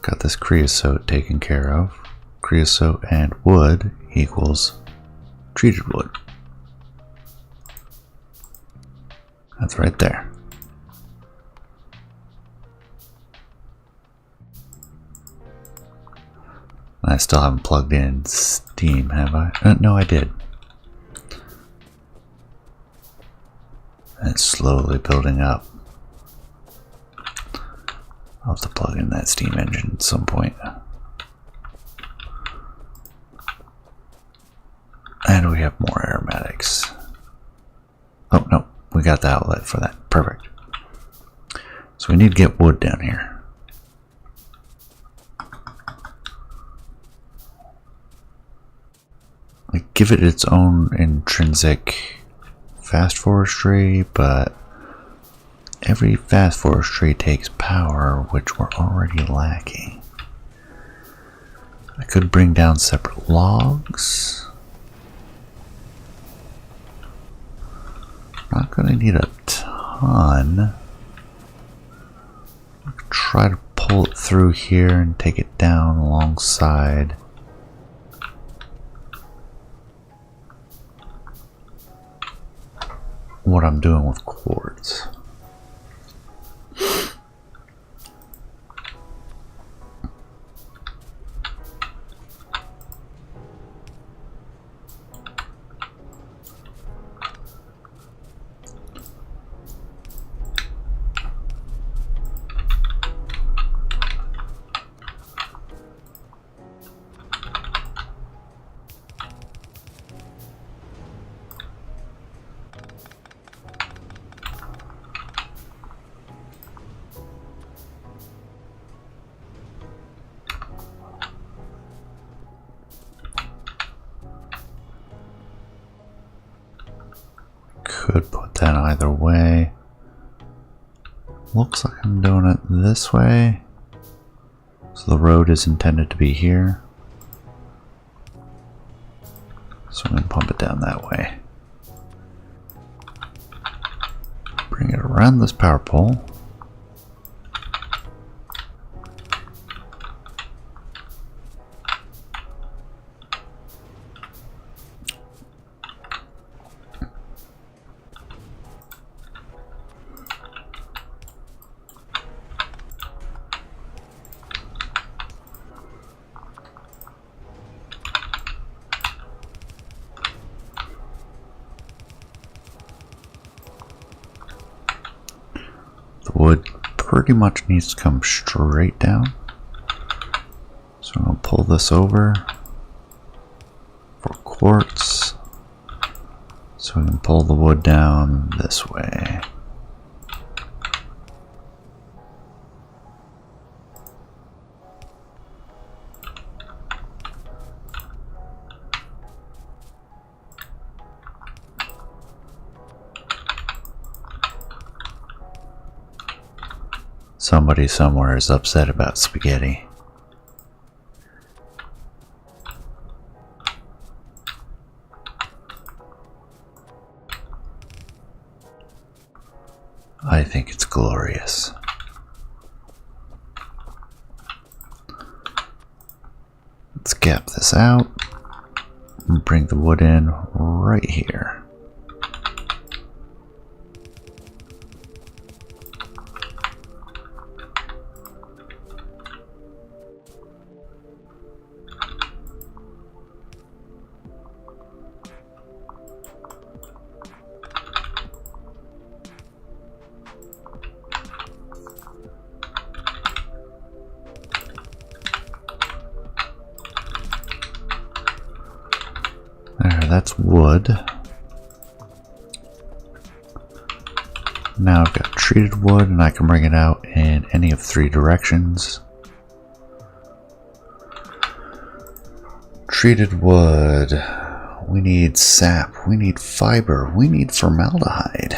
Got this creosote taken care of. Creosote and wood equals treated wood. That's right there. I still haven't plugged in steam, have I? No, I did. It's slowly building up. I'll have to plug in that steam engine at some point. And we have more aromatics. Oh, no, we got the outlet for that. Perfect. So we need to get wood down here. Like, give it its own intrinsic fast forestry, but every fast forestry takes power, which we're already lacking. I could bring down separate logs. Not gonna need a ton. I could try to pull it through here and take it down alongside. What I'm doing with quartz. Could put that either way. Looks like I'm doing it this way. So the road is intended to be here. So I'm going to pump it down that way. Bring it around this power pole. Wood pretty much needs to come straight down. So I'm going to pull this over for quartz. So we can pull the wood down this way. Somebody somewhere is upset about spaghetti. I think it's glorious. Let's gap this out and bring the wood in right here. There, that's wood. Now I've got treated wood and I can bring it out in any of 3 directions. Treated wood. We need sap. We need fiber. We need formaldehyde.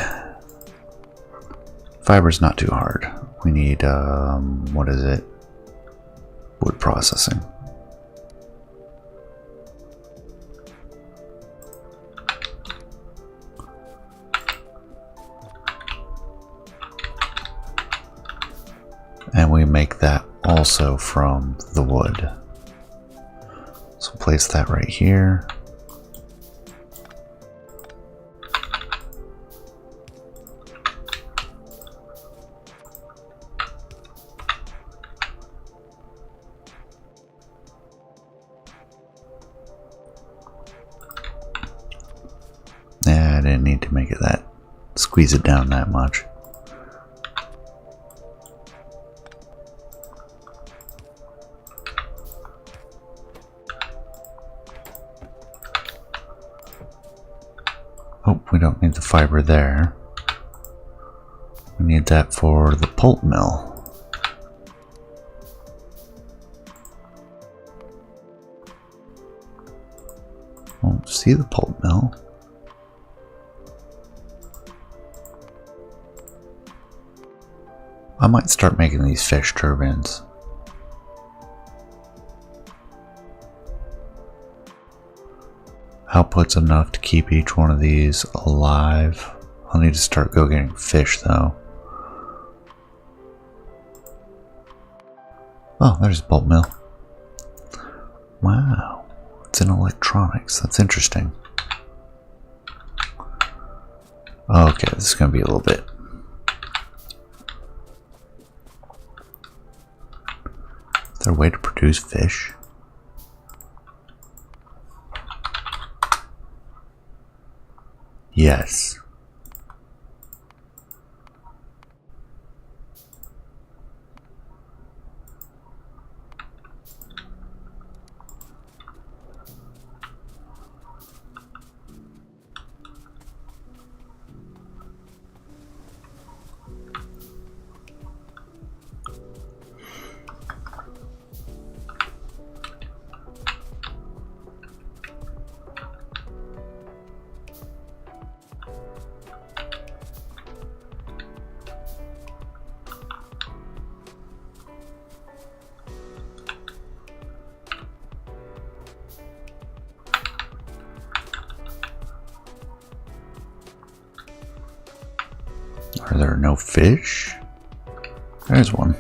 Fiber's not too hard. We need, what is it? Wood processing. And we make that also from the wood. So place that right here. I didn't need to make it that, squeeze it down that much. Oh, we don't need the fiber there. We need that for the pulp mill. Won't see the pulp mill. I might start making these fish turbines. Output's enough to keep each one of these alive. I'll need to start getting fish though. Oh, there's a pulp mill. Wow, it's in electronics. That's interesting. Okay, this is going to be a little bit. Is there a way to produce fish? Yes. Are there no fish? There's one.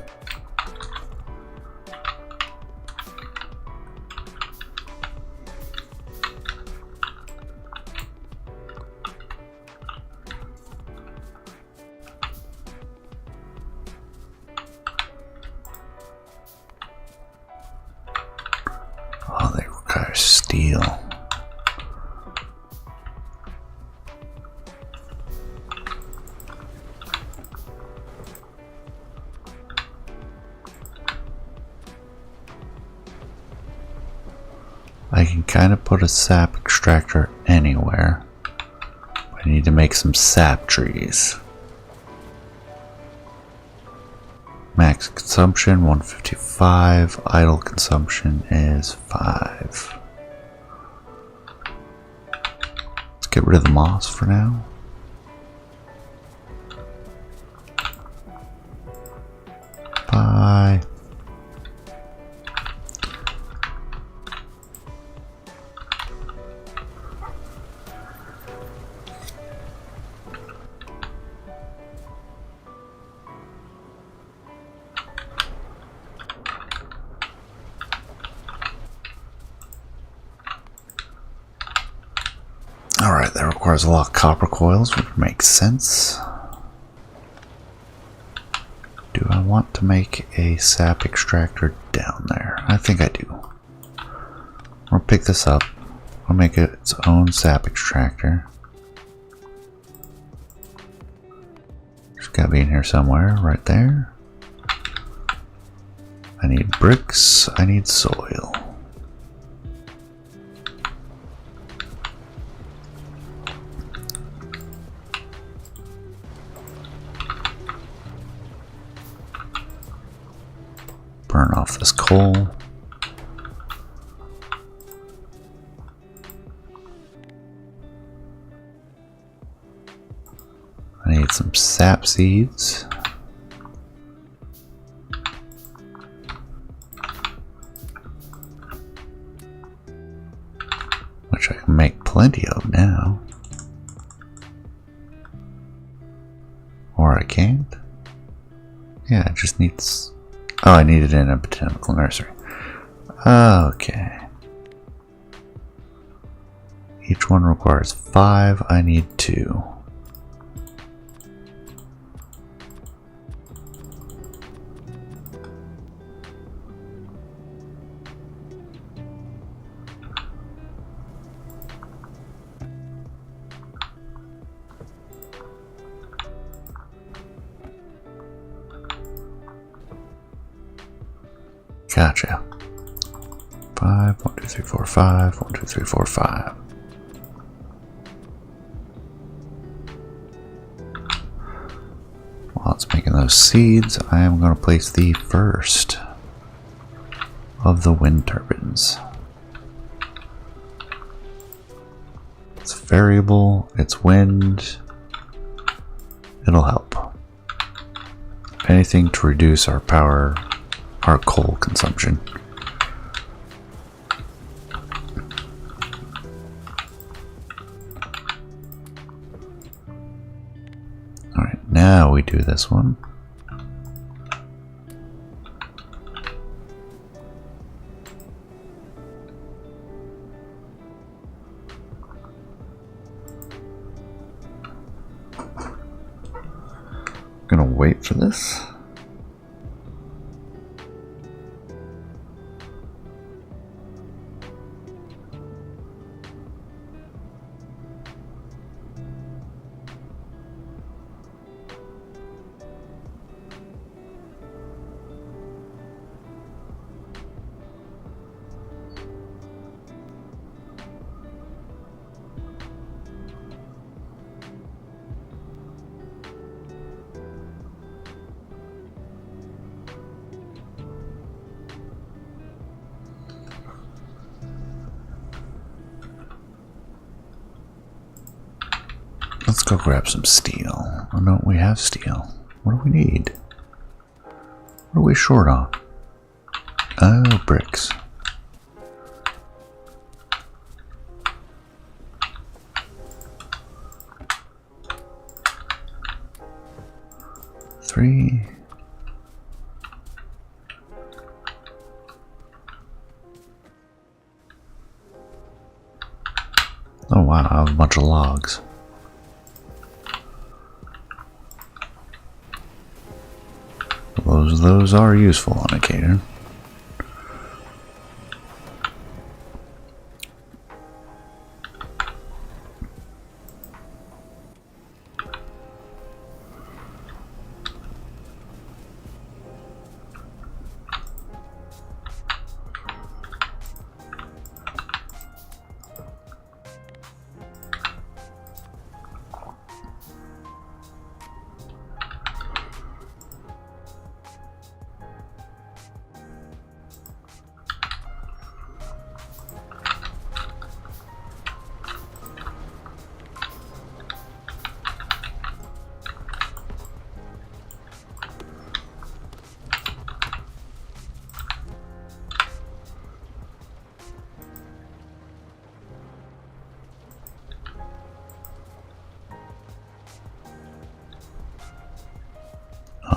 Oh, they require steel. I can kind of put a sap extractor anywhere. I need to make some sap trees. Max consumption 155, idle consumption is 5. Let's get rid of the moss for now. Bye. Alright, that requires a lot of copper coils, which makes sense. Do I want to make a sap extractor down there? I think I do. I'll pick this up. I'll make it its own sap extractor. It's gotta be in here somewhere, right there. I need bricks, I need soil. burn off this coal. I need some sap seeds. Which I can make plenty of now. Or I can't. Yeah, it just needs... Oh, I need it in a botanical nursery. Okay. Each one requires 5. I need 2. Gotcha. 5, 1, 2, 3, 4, 5, 1, 2, 3, 4, 5. While it's making those seeds, I am going to place the first of the wind turbines. It's variable, it's wind, it'll help. Anything to reduce our power, our coal consumption. Alright, now we do this one. Gonna wait for this. Let's go grab some steel. Oh no, we have steel. What do we need? What are we short on? Oh, bricks. Three. Oh wow, I have a bunch of logs. Those are useful on occasion.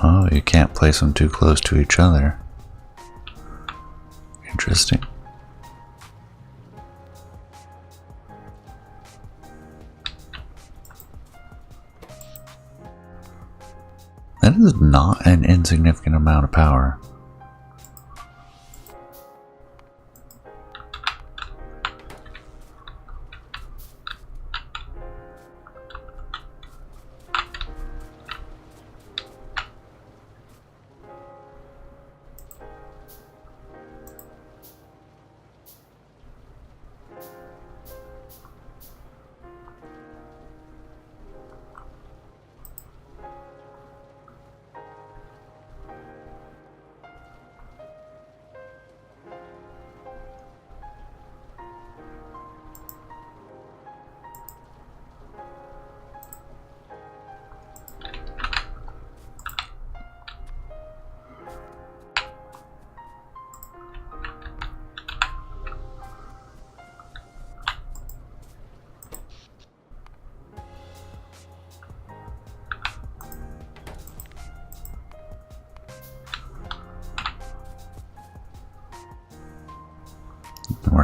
Oh, you can't place them too close to each other. Interesting. That is not an insignificant amount of power.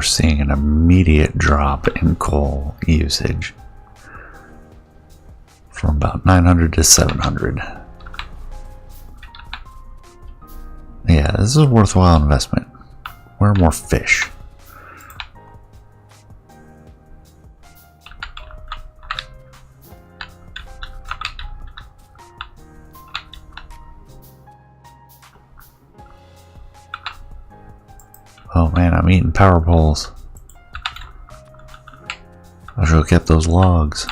seeing an immediate drop in coal usage from about 900 to 700. Yeah, this is a worthwhile investment. Where are more fish? Oh man, I'm eating power poles. I should have kept those logs.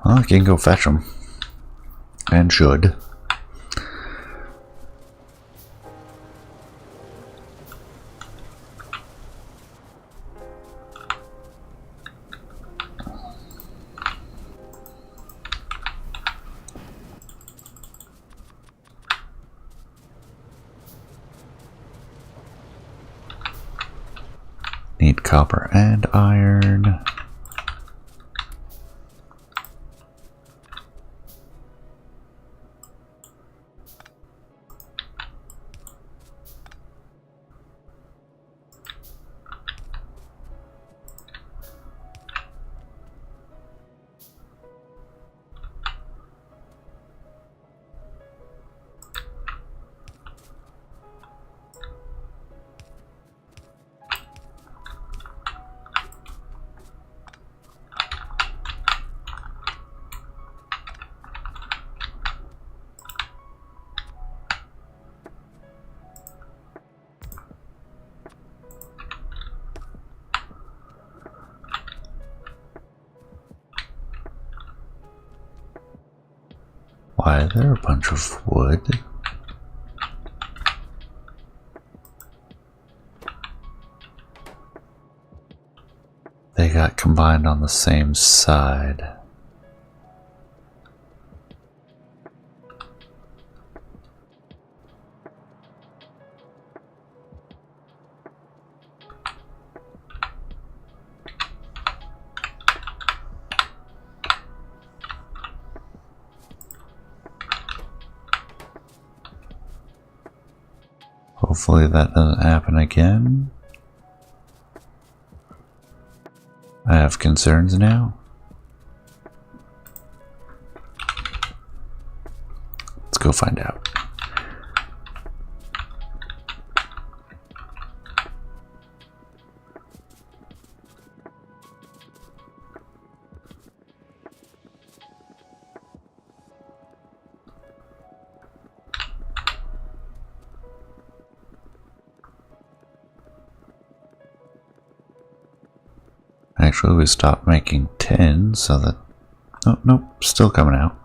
Well, I can go fetch them. And should. Need copper and iron. Why is there a bunch of wood? They got combined on the same side. Hopefully that doesn't happen again. I have concerns now. Let's go find out. Actually, we stopped making tin so that... Oh, nope, still coming out.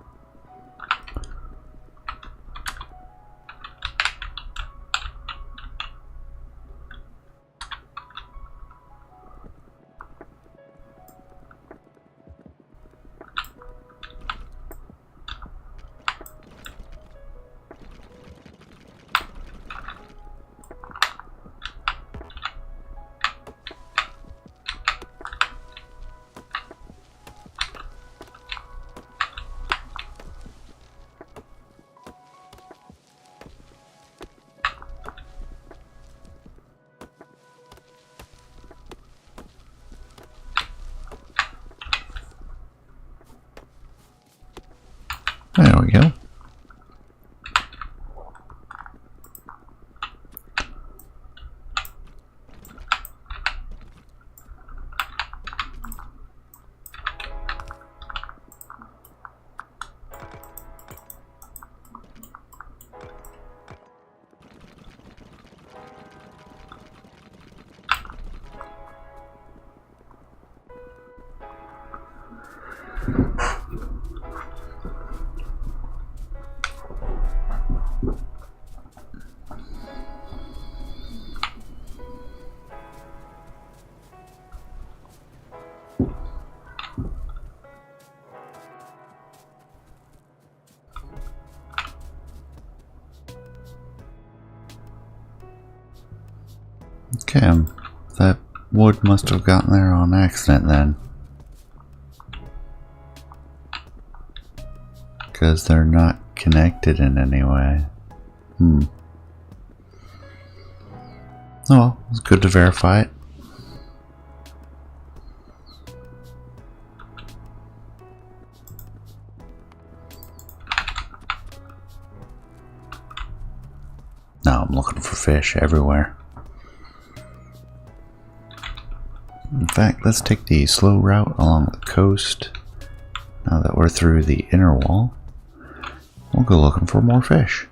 There we go. Okay, that wood must have gotten there on accident then. because they're not connected in any way. Oh well, it's good to verify it. Now I'm looking for fish everywhere. In fact, let's take the slow route along the coast. Now that we're through the inner wall, we'll go looking for more fish.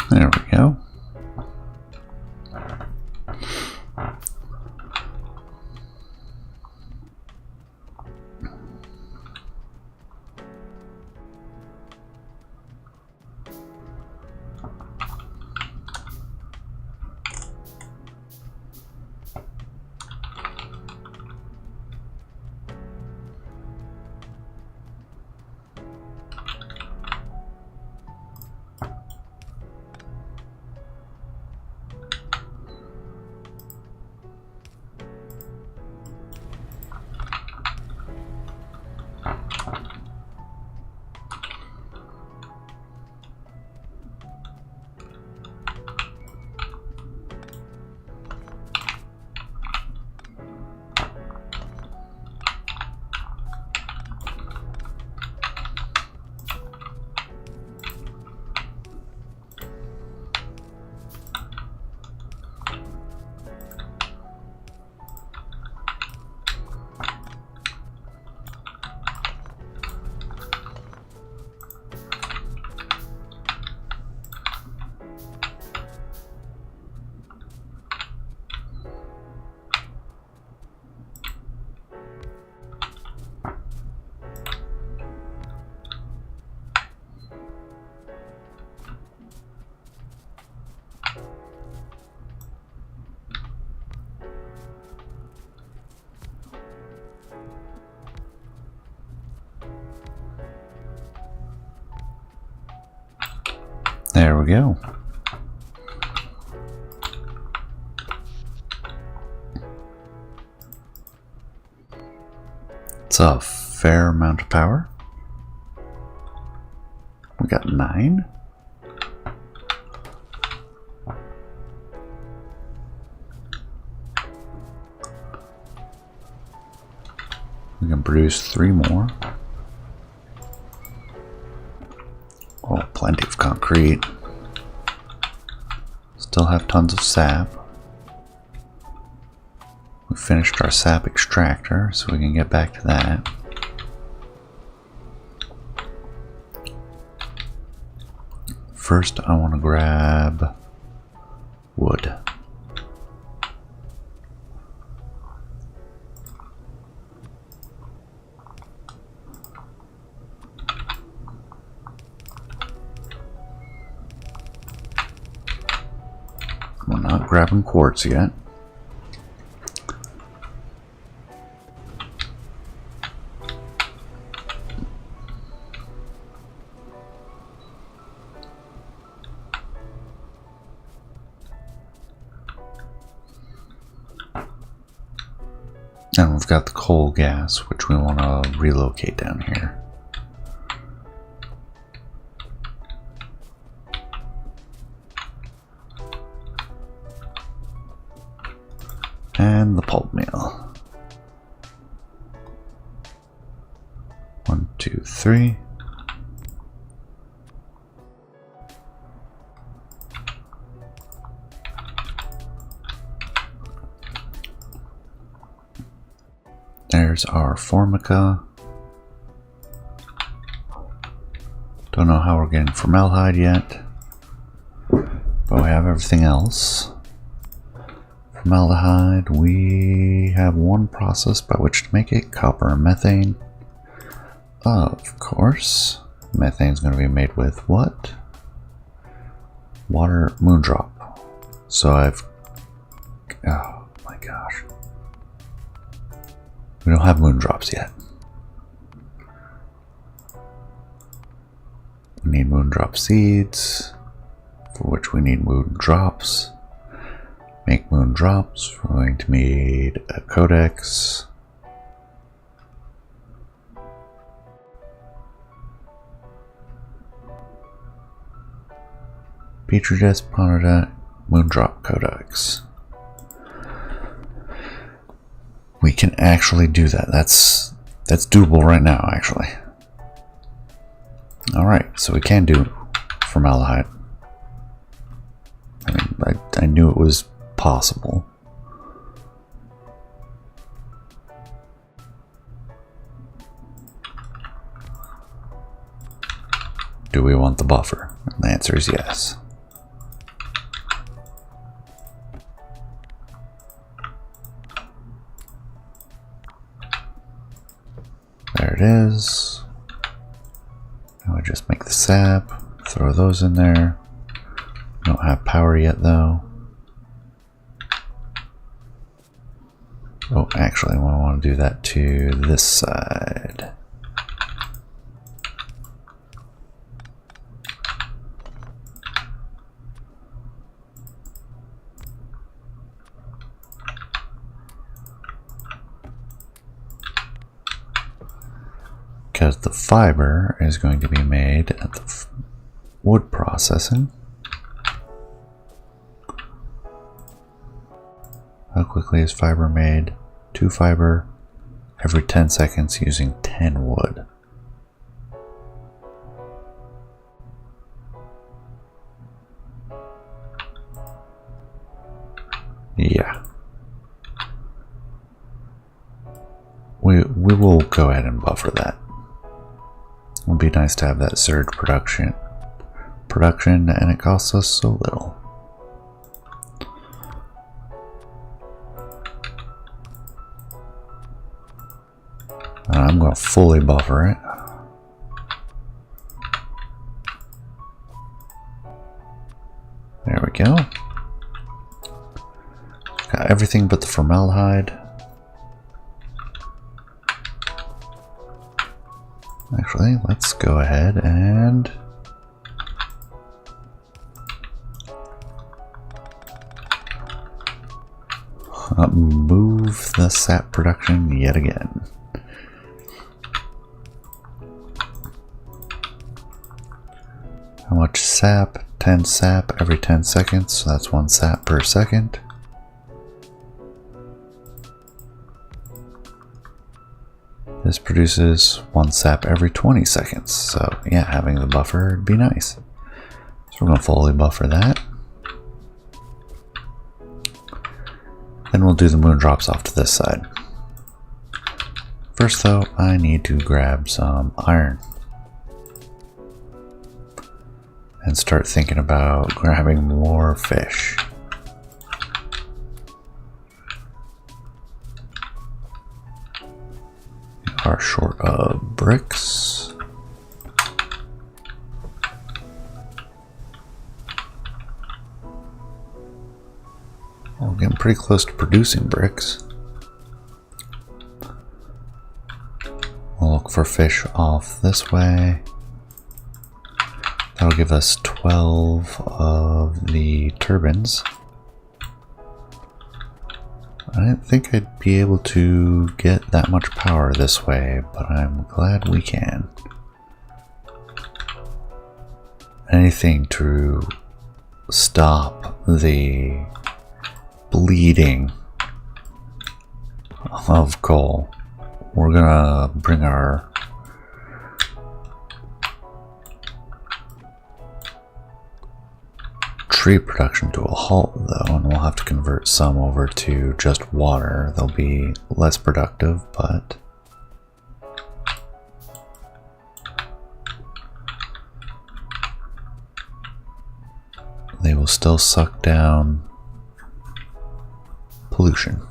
There we go. we go. It's a fair amount of power. We got 9. We can produce 3 more. Oh, plenty of concrete. Still have tons of sap. We finished our sap extractor, so we can get back to that. First, I want to grab wood. We're not grabbing quartz yet. And we've got the coal gas, which we want to relocate down here. And the pulp mill. 1, 2, 3. There's our Formica. Don't know how we're getting formaldehyde yet, but we have everything else. Formaldehyde, we have one process by which to make it, copper and methane. Of course, methane's going to be made with what? Water, moondrop. So oh my gosh. We don't have moondrops yet. We need moondrop seeds, for which we need moondrops. Make moondrops, we're going to need a codex. Petri disk, moondrop codex. We can actually do that. That's doable right now, actually. Alright, so we can do formaldehyde. I mean, I knew it was possible. Do we want the buffer? And the answer is yes. There it is. Now I just make the sap, throw those in there. We don't have power yet though. Oh, actually, I want to do that to this side. Because the fiber is going to be made at the wood processing. How quickly is fiber made? 2 fiber every 10 seconds using 10 wood. Yeah. We will go ahead and buffer that. It would be nice to have that surge production, and it costs us so little. And I'm going to fully buffer it. There we go. Got everything but the formaldehyde. Actually, let's go ahead and move the sap production yet again. How much sap? 10 sap every 10 seconds, so that's 1 sap per second. This produces 1 sap every 20 seconds, so yeah, having the buffer would be nice. So we're going to fully buffer that. Then we'll do the moondrops off to this side. First though, I need to grab some iron. And start thinking about grabbing more fish. We are short of bricks. We're getting pretty close to producing bricks. We'll look for fish off this way. That'll give us 12 of the turbines. I didn't think I'd be able to get that much power this way, but I'm glad we can. Anything to stop the bleeding of coal. We're gonna bring our tree production to a halt though, and we'll have to convert some over to just water. They'll be less productive, but they will still suck down pollution.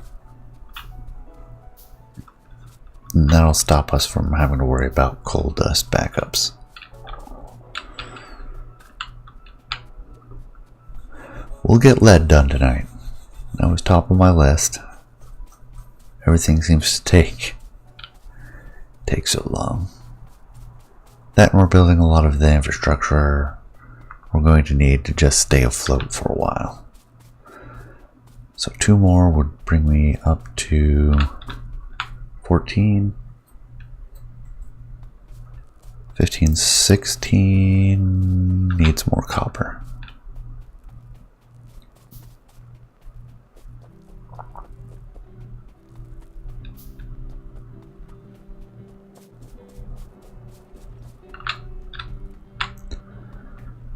And that'll stop us from having to worry about coal dust backups. We'll get lead done tonight. That was top of my list. Everything seems to take so long. That and we're building a lot of the infrastructure we're going to need to just stay afloat for a while. So 2 more would bring me up to 14, 15, 16, needs more copper.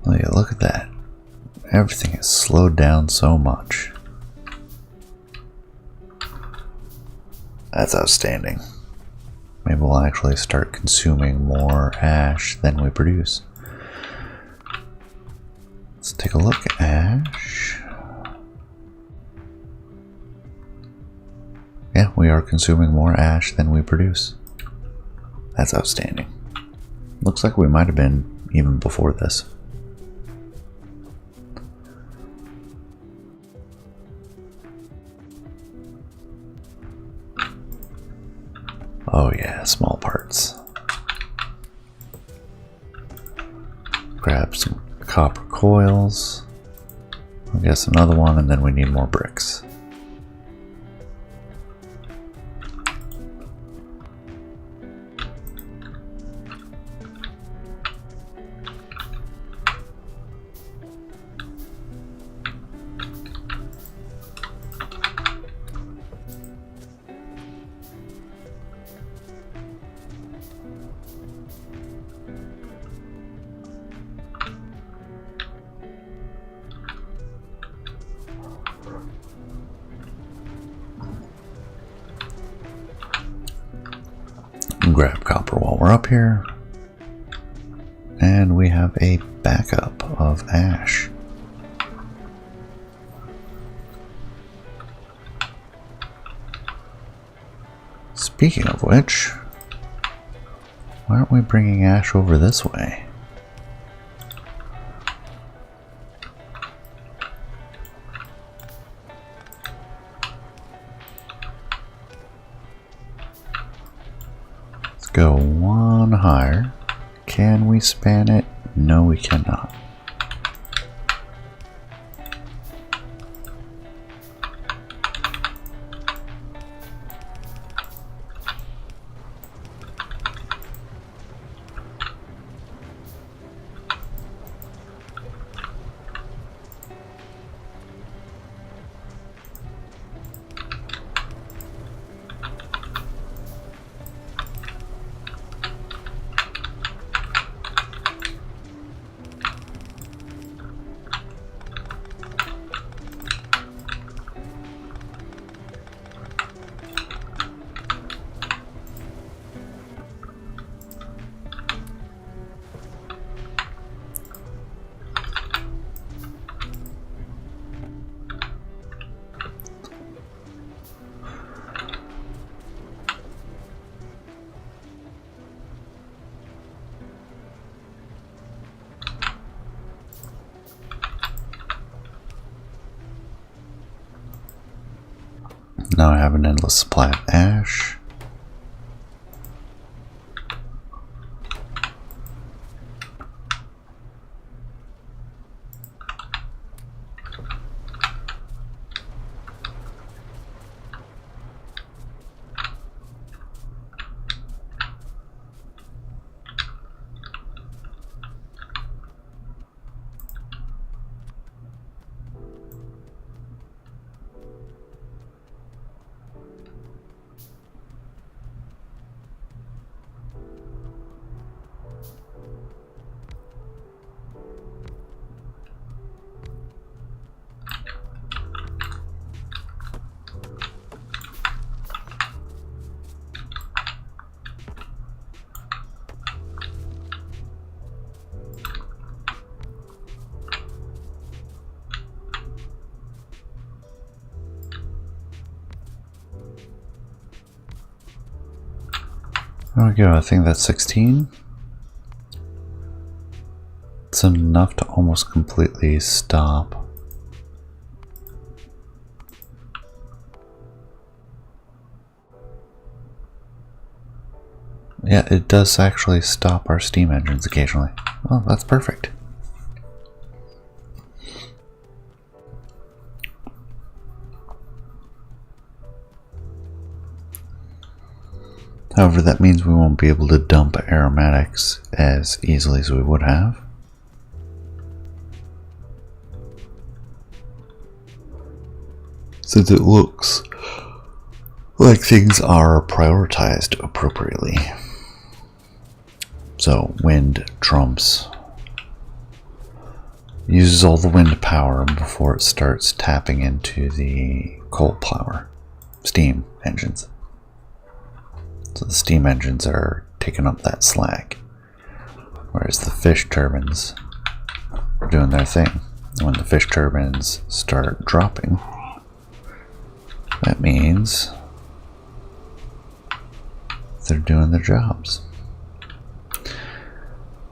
Oh yeah, look at that. Everything has slowed down so much. That's outstanding. Maybe we'll actually start consuming more ash than we produce. Let's take a look at ash. Yeah, we are consuming more ash than we produce. That's outstanding. Looks like we might have been even before this. Oh yeah, small parts. Grab some copper coils. I guess another one, and then we need more bricks. Grab copper while we're up here, and we have a backup of ash. Speaking of which, why aren't we bringing ash over this way? Go one higher. Can we span it? No, we cannot. Now I have an endless supply of ash. There we go, I think that's 16. It's enough to almost completely stop. Yeah, it does actually stop our steam engines occasionally. Well, that's perfect. However, that means we won't be able to dump aromatics as easily as we would have. Since it looks like things are prioritized appropriately. So, wind trumps. Uses all the wind power before it starts tapping into the coal power, steam engines. So the steam engines are taking up that slack, whereas the fish turbines are doing their thing. And when the fish turbines start dropping, that means they're doing their jobs.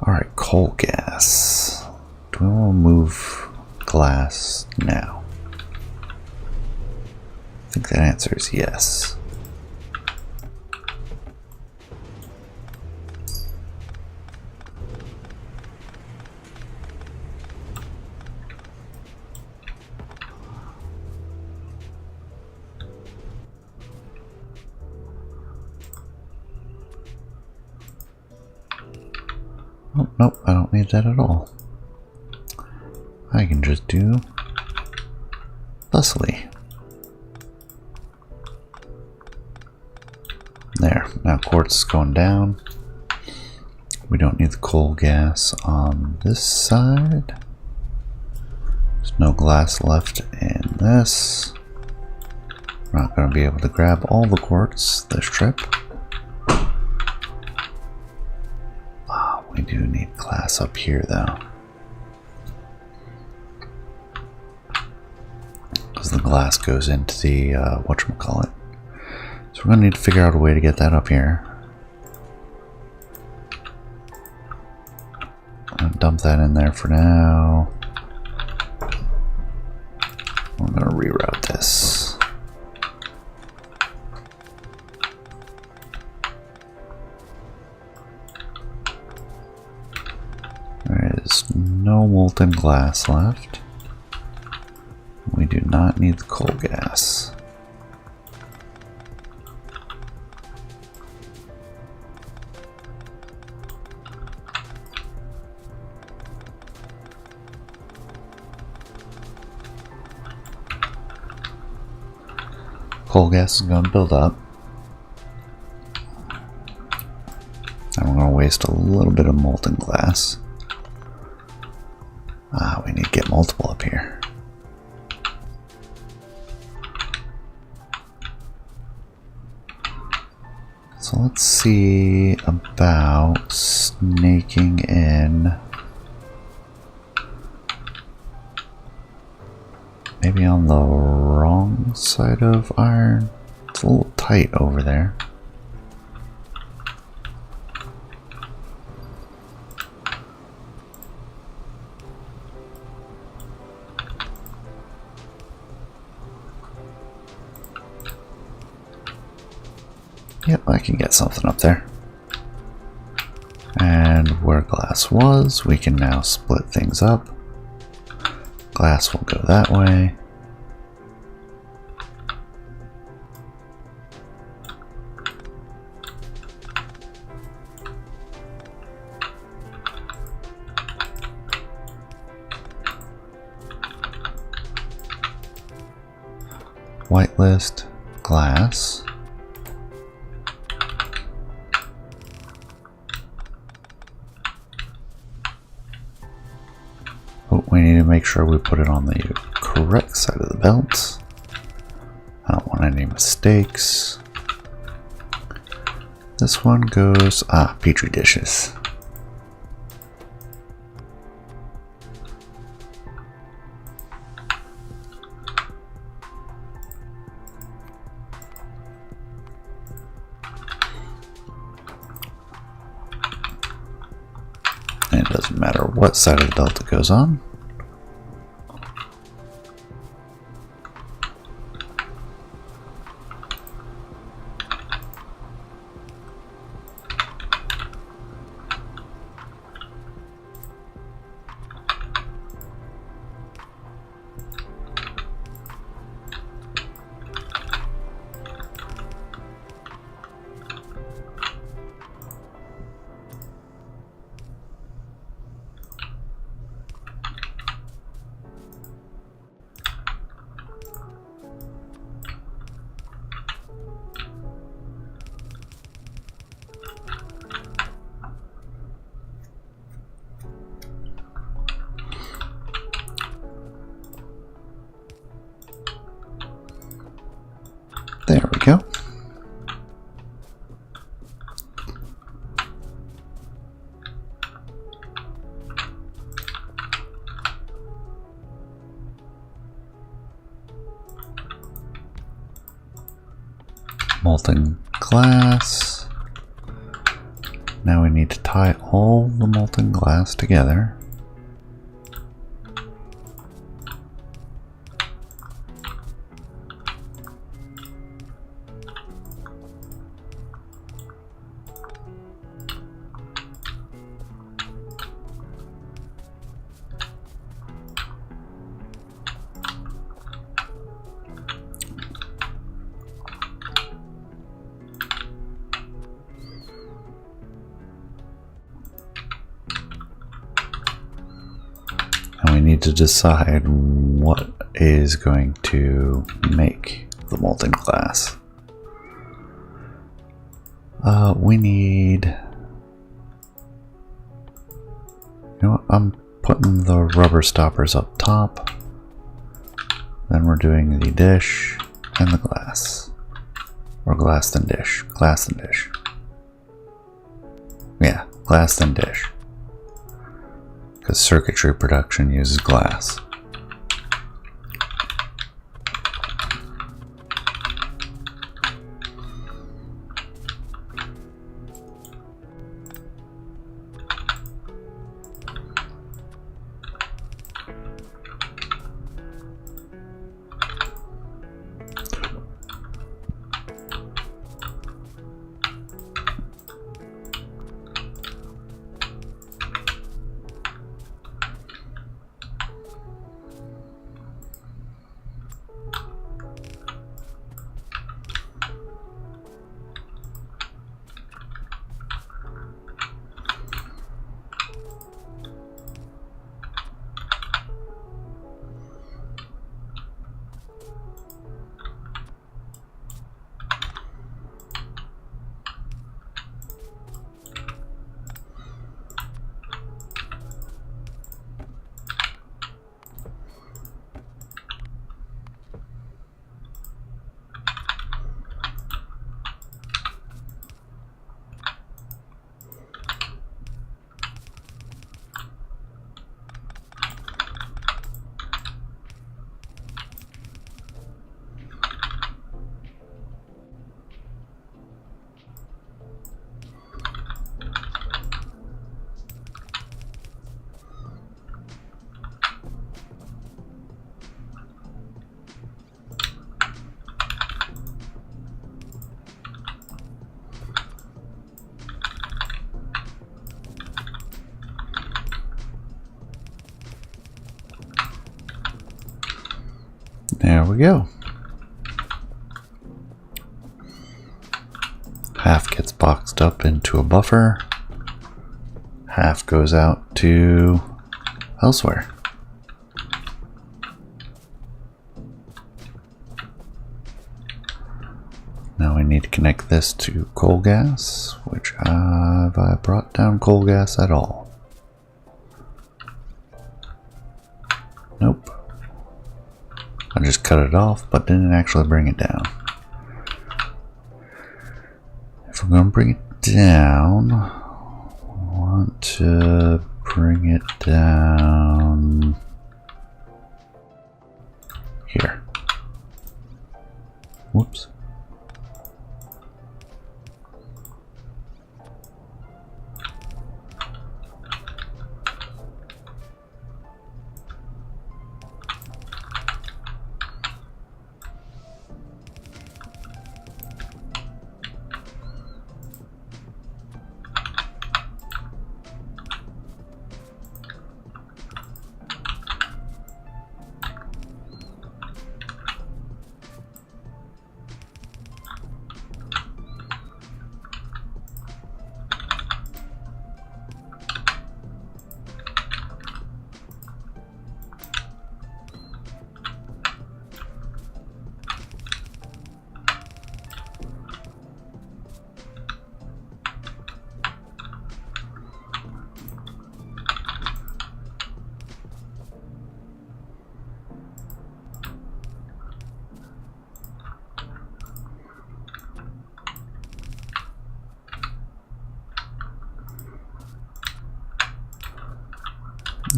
Alright, coal gas. Do we want to move glass now? I think that answer is yes. Oh, nope, I don't need that at all. I can just do thusly. There, now quartz is going down. We don't need the coal gas on this side. There's no glass left in this. We're not going to be able to grab all the quartz this trip. We do need glass up here though, because the glass goes into the whatchamacallit. So we're going to need to figure out a way to get that up here. I'm going to dump that in there for now. I'm going to reroute this. There is no molten glass left. We do not need the coal gas. Coal gas is going to build up. And we're going to waste a little bit of molten glass. We need to get multiple up here. So let's see about snaking in maybe on the wrong side of iron. It's a little tight over there. Yep, I can get something up there. And where glass was, we can now split things up. Glass will go that way. Whitelist, glass. Oh, we need to make sure we put it on the correct side of the belt. I don't want any mistakes. This one goes, petri dishes. And it doesn't matter what side of the belt it goes on. There we go. Molten glass. Now we need to tie all the molten glass together. And we need to decide what is going to make the molten glass. We need... You know what? I'm putting the rubber stoppers up top. Then we're doing the dish and the glass. Or glass then dish. Glass then dish. Yeah, glass then dish. Because circuitry production uses glass. There we go. Half gets boxed up into a buffer. Half goes out to elsewhere. Now we need to connect this to coal gas, which have I brought down coal gas at all? Nope. I just cut it off, but didn't actually bring it down. If I'm going to bring it down, I want to bring it down here. Whoops.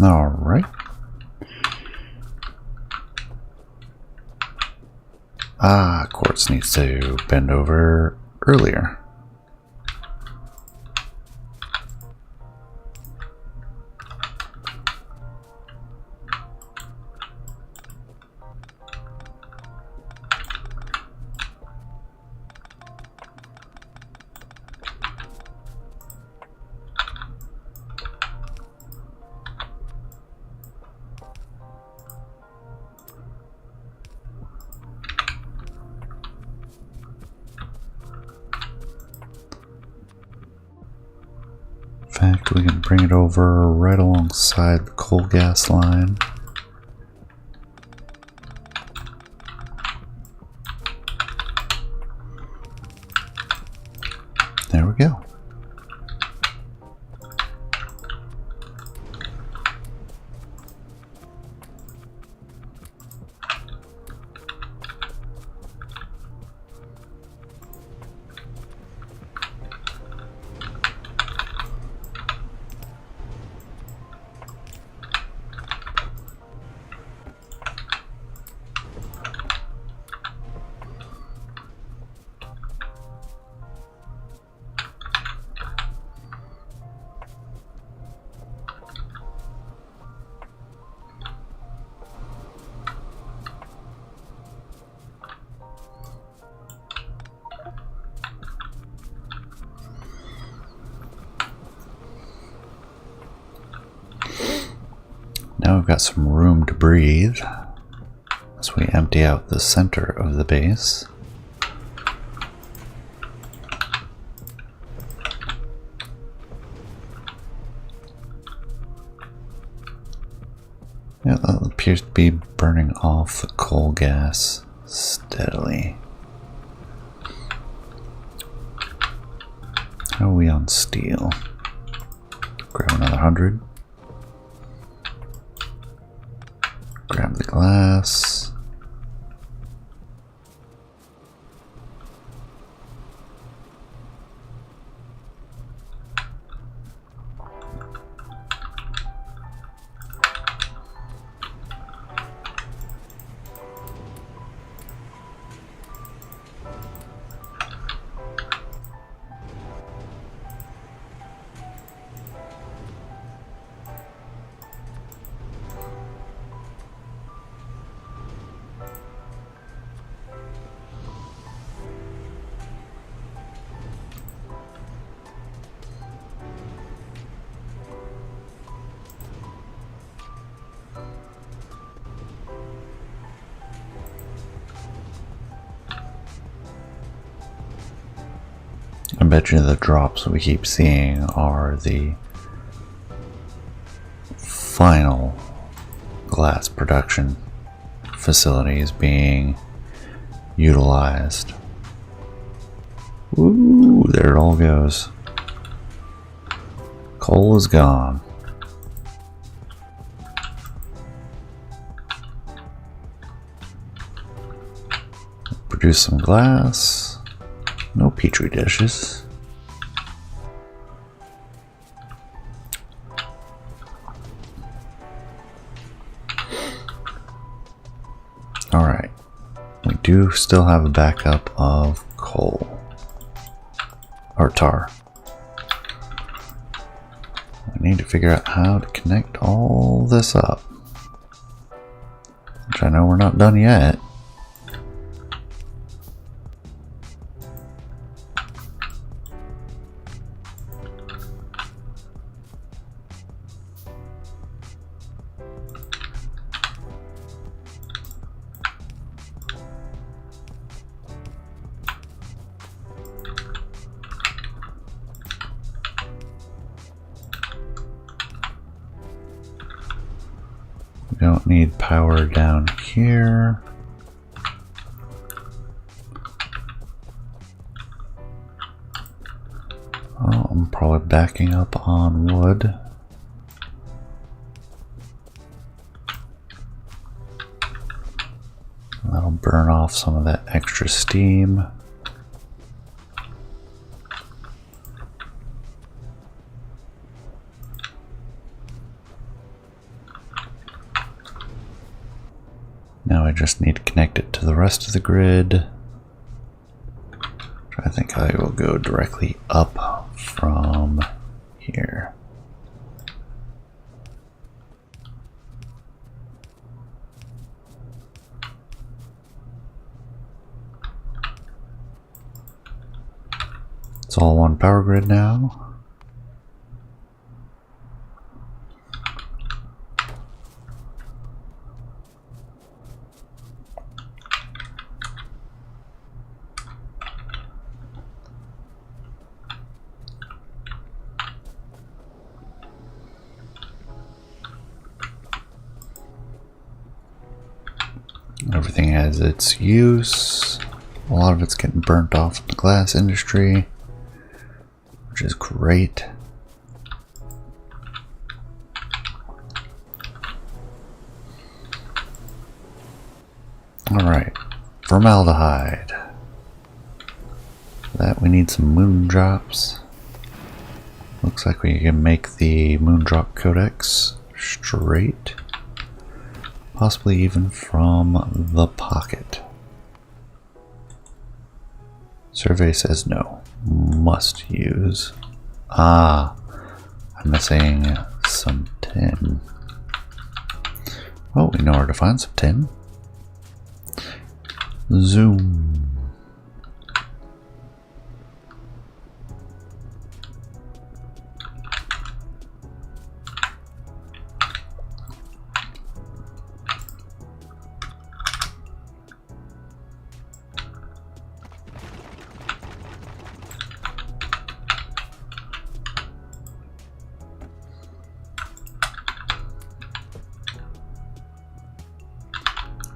All right. Quartz needs to bend over earlier. In fact, we can bring it over right alongside the coal gas line. There we go. Now we've got some room to breathe as we empty out the center of the base. Yeah, that appears to be burning off the coal gas steadily. How are we on steel? Grab another 100. Grab the glass. bet you the drops we keep seeing are the final glass production facilities being utilized. Ooh, there it all goes. Coal is gone. Produce some glass. No petri dishes. Alright. We do still have a backup of coal. Or tar. We need to figure out how to connect all this up. Which I know we're not done yet. We don't need power down here. Oh, I'm probably backing up on wood. That'll burn off some of that extra steam. Now I just need to connect it to the rest of the grid. I think I will go directly up from here. It's all one power grid now. Everything has its use. A lot of it's getting burnt off in the glass industry, which is great. Alright, formaldehyde. For that we need some moondrops. Looks like we can make the moondrop codex straight. Possibly even from the pocket. Survey says no. Must use. Ah, I'm missing some tin. Oh, we know where to find some tin. Zoom.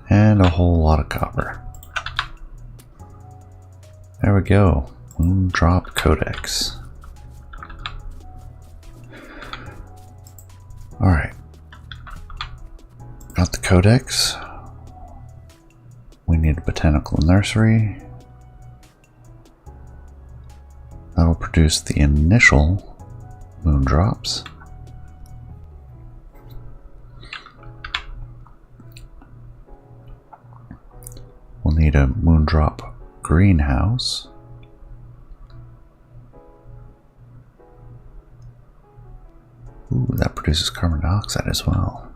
And a whole lot of copper. There we go. Moondrop codex. Alright. Got the codex. We need a botanical nursery. That'll produce the initial moondrops. We'll need a moondrop greenhouse. Ooh, that produces carbon dioxide as well.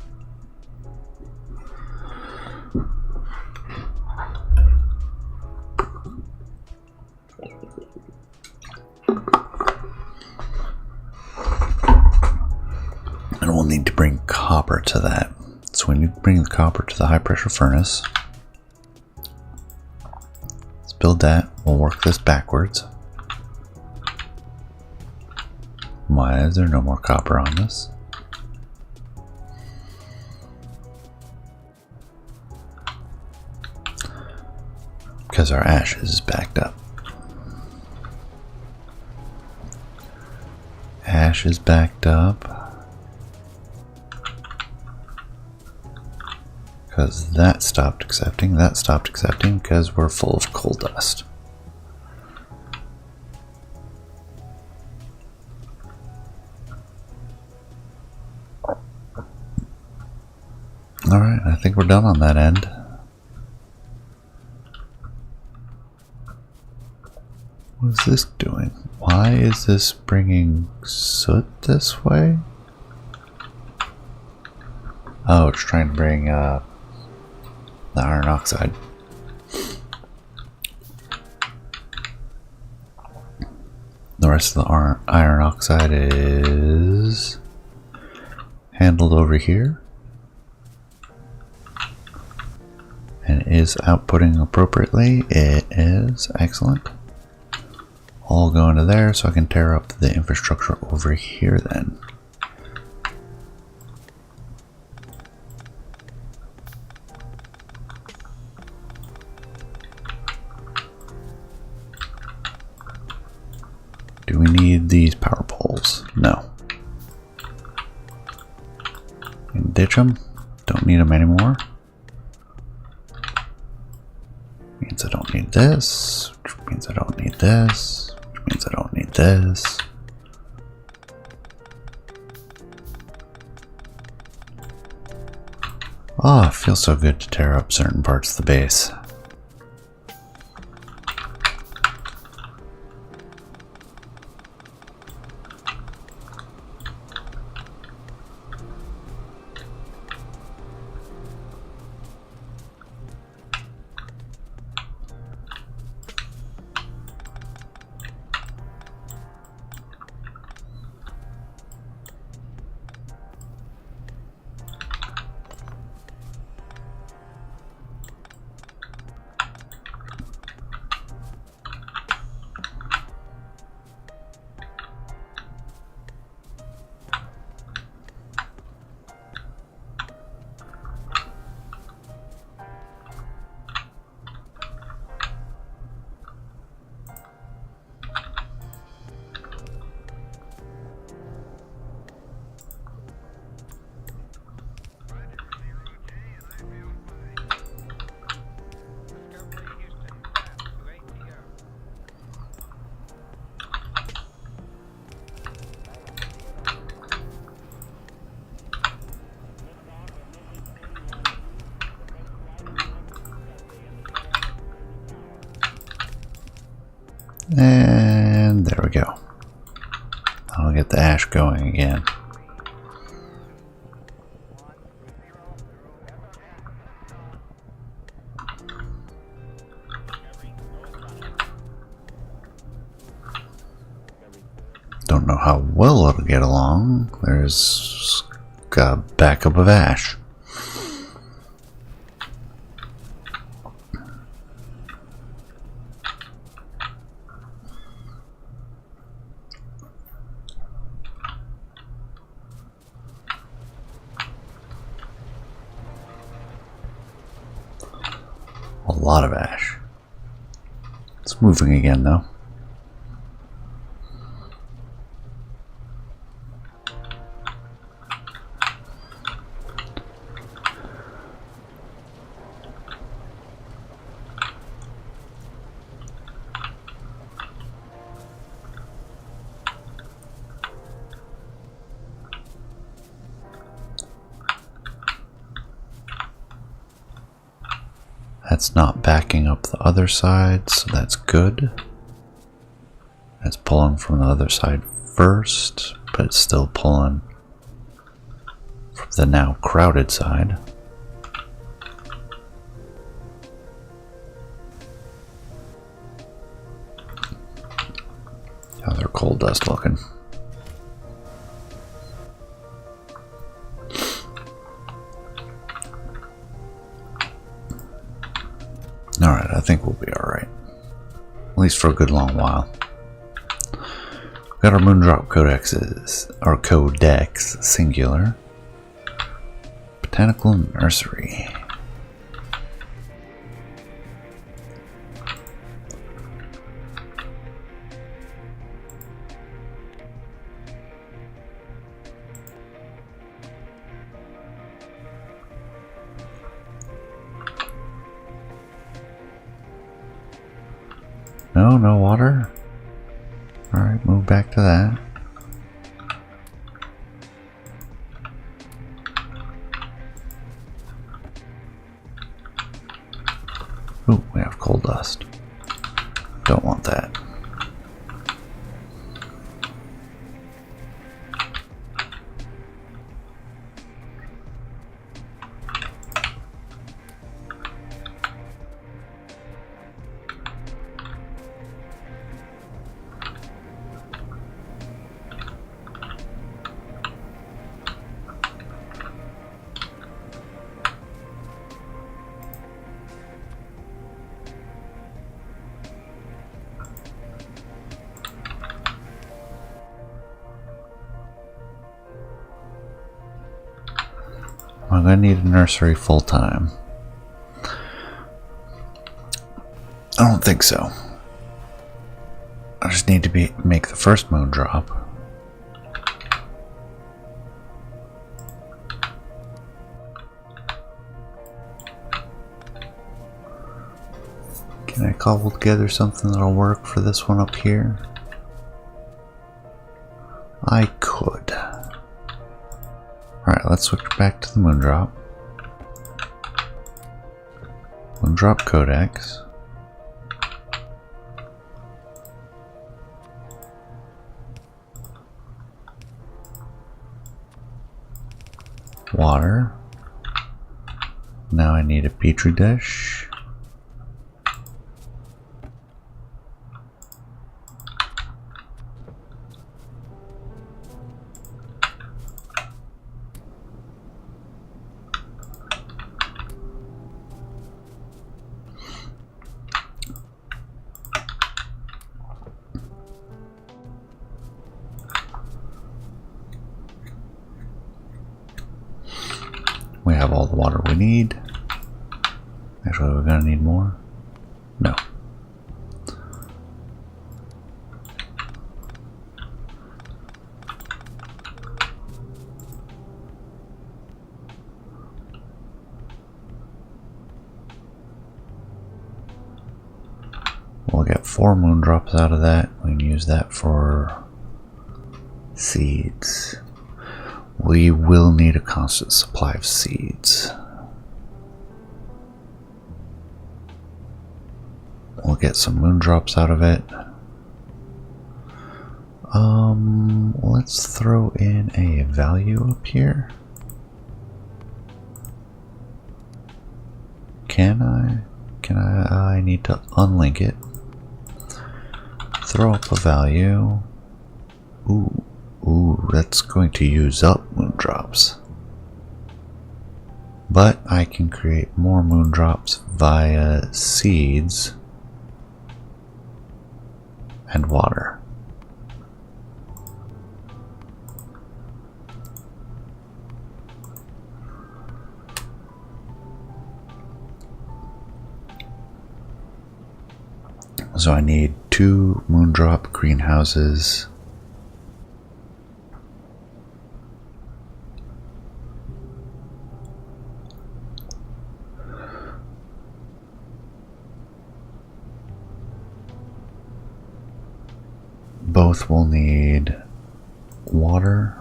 And we'll need to bring copper to that. So we need to bring the copper to the high pressure furnace. Build that. We'll work this backwards. Why is there no more copper on this? Because our ash is backed up. Ash is backed up. Because that stopped accepting. That stopped accepting because we're full of coal dust. Alright, I think we're done on that end. What is this doing? Why is this bringing soot this way? Oh, it's trying to bring the iron oxide. The rest of the iron oxide is handled over here and is outputting appropriately. It is excellent. All go into there so I can tear up the infrastructure over here then. Do we need these power poles? No. And ditch them. Don't need them anymore. Means I don't need this. Which means I don't need this. Which means I don't need this. Oh, it feels so good to tear up certain parts of the base. And there we go. I'll get the ash going again. Don't know how well it'll get along. There's a backup of ash. A lot of ash. It's moving again though. That's not backing up the other side, so that's good. It's pulling from the other side first, but it's still pulling from the now crowded side. How's our coal dust looking? Alright, I think we'll be alright. At least for a good long while. We've got our moondrop codexes, or codex, singular. Botanical nursery. No, no water? Alright, move back to that. Ooh, we have coal dust. Don't want that. I'm gonna need a nursery full time. I don't think so. I just need to make the first moondrop. Can I cobble together something that'll work for this one up here? I could. Alright, let's switch back to the moondrop. Moondrop codex. Water. Now I need a petri dish. We have all the water we need. Actually, we're gonna need more. No. We'll get 4 moondrops out of that. We can use that for seeds. We will need a constant supply of seeds. We'll get some moondrops out of it. Let's throw in a value up here. Can I need to unlink it. Throw up a value. Ooh, that's going to use up moondrops. But I can create more moondrops via seeds and water. So I need 2 moondrop greenhouses. Both will need water.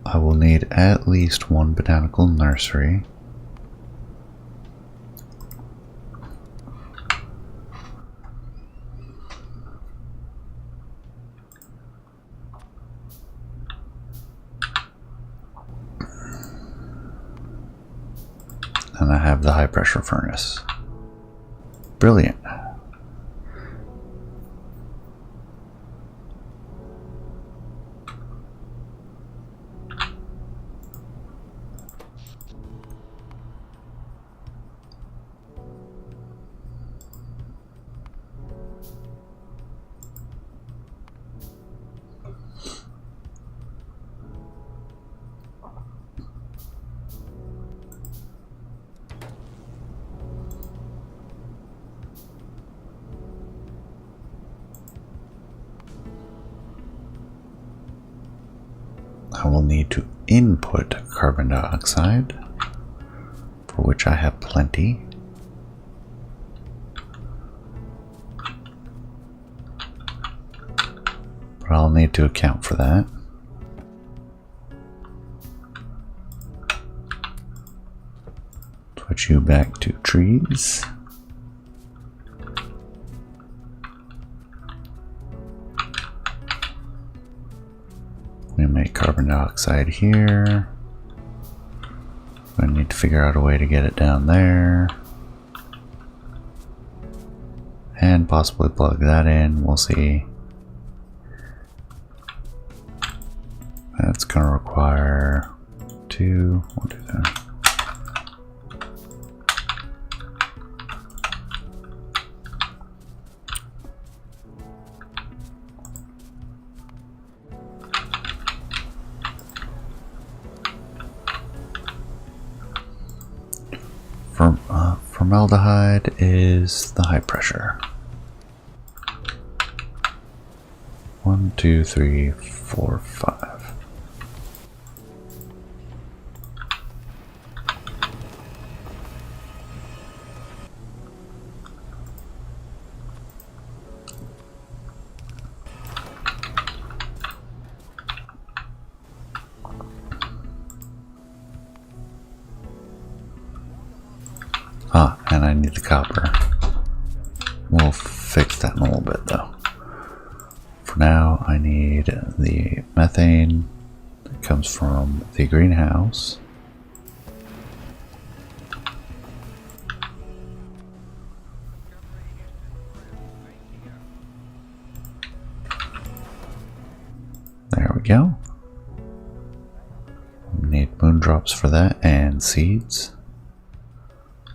I will need at least 1 botanical nursery. And I have the high pressure furnace. Brilliant. I will need to input carbon dioxide, for which I have plenty. But I'll need to account for that. Switch you back to trees. We make carbon dioxide here. I need to figure out a way to get it down there. And possibly plug that in, we'll see. That's going to require 2, we'll do that. Formaldehyde is the high pressure. 1, 2, 3, 4, 5. And I need the copper. We'll fix that in a little bit though. For now, I need the methane that comes from the greenhouse. There we go. We need moondrops for that and seeds.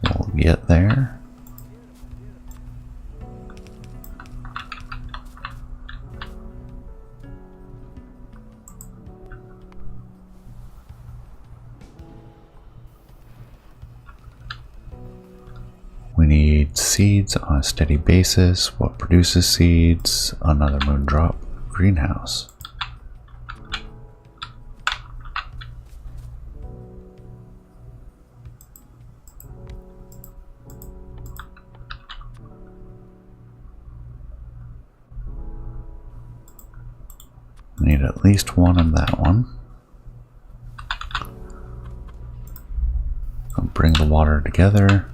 We'll get there. We need seeds on a steady basis. What produces seeds? Another moondrop greenhouse. Need at least one of that one. I'll bring the water together.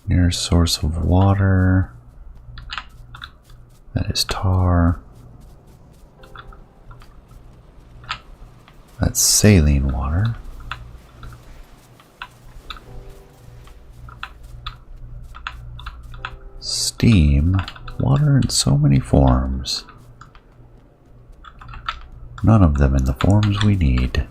Nearest source of water. That is tar. That's saline water. Steam. Water in so many forms. None of them in the forms we need.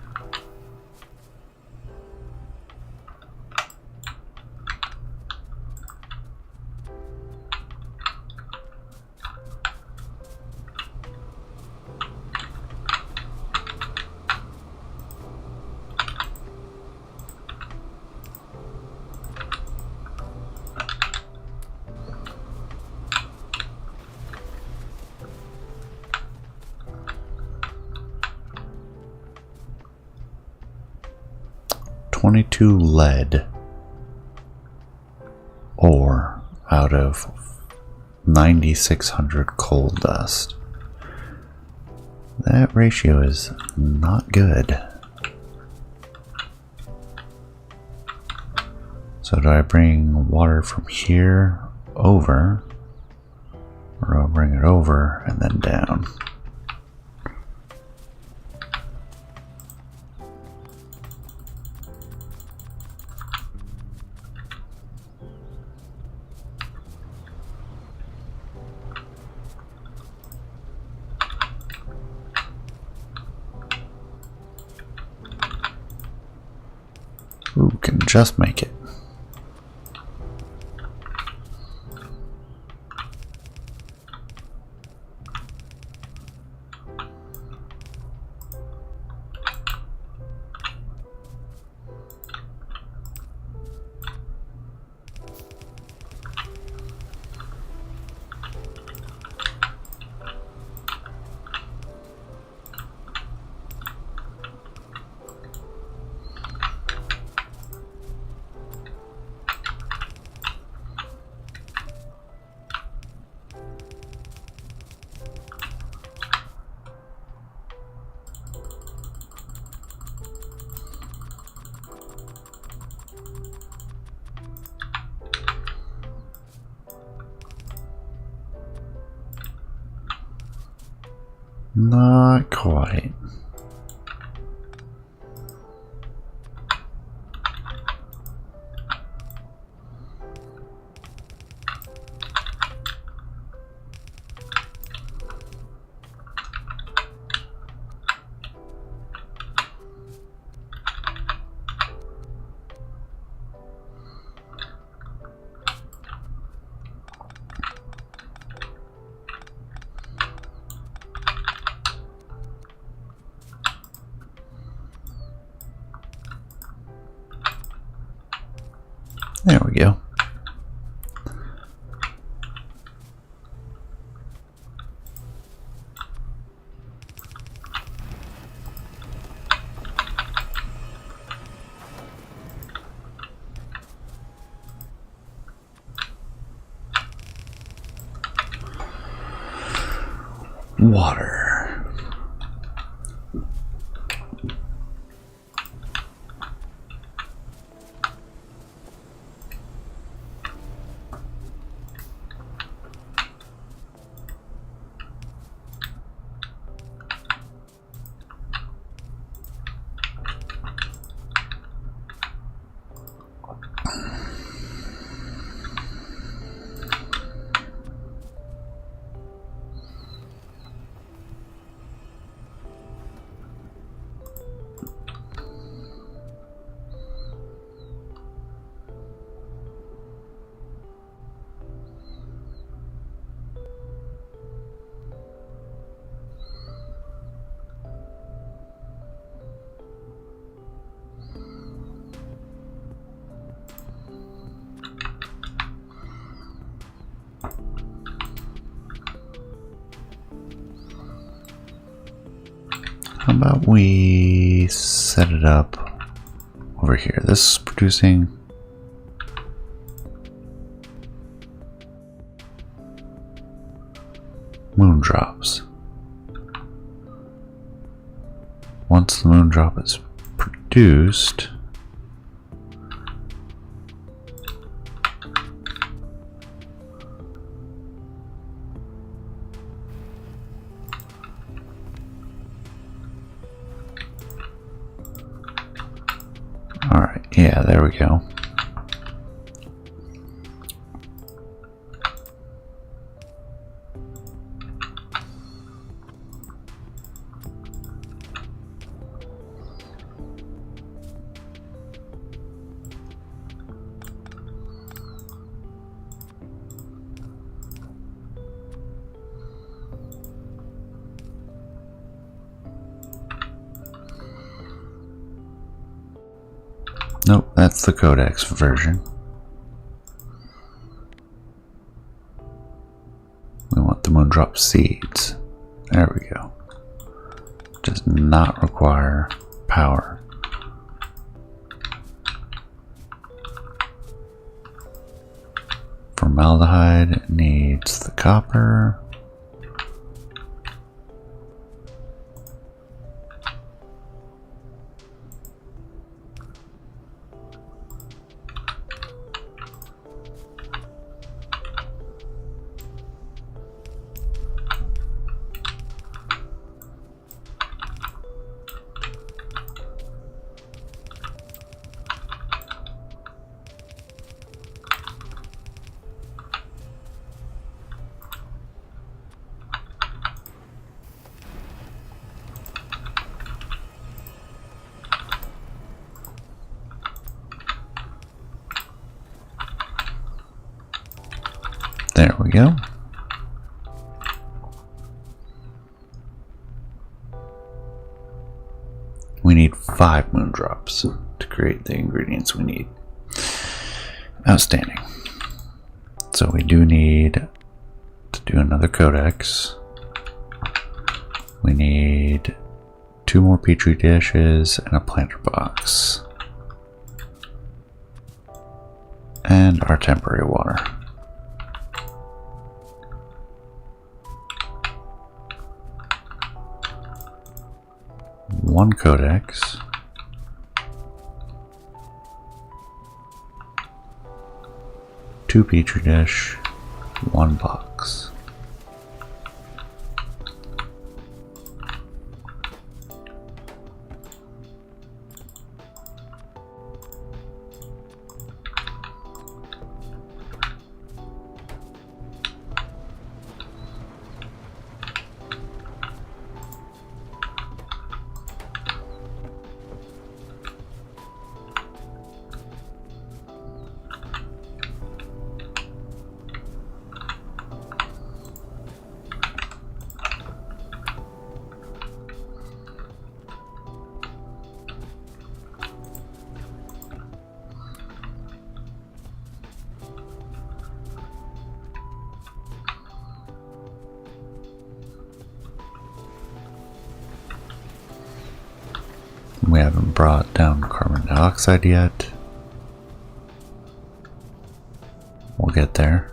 .22 lead ore out of 9,600 coal dust. That ratio is not good. So do I bring water from here over, or do I bring it over and then down? Ooh, can just make it. Not quite. There we go. Water. How about we set it up over here? This is producing moondrops. Once the moondrop is produced, alright, yeah, there we go. Nope, that's the codex version. We want the moondrop seeds. There we go. Does not require power. Formaldehyde needs the copper. There we go. We need 5 moondrops to create the ingredients we need. Outstanding. So we do need to do another codex. We need 2 more petri dishes and a planter box. And our temporary water. One codex, 2 petri dish, 1 box. We haven't brought down carbon dioxide yet. We'll get there.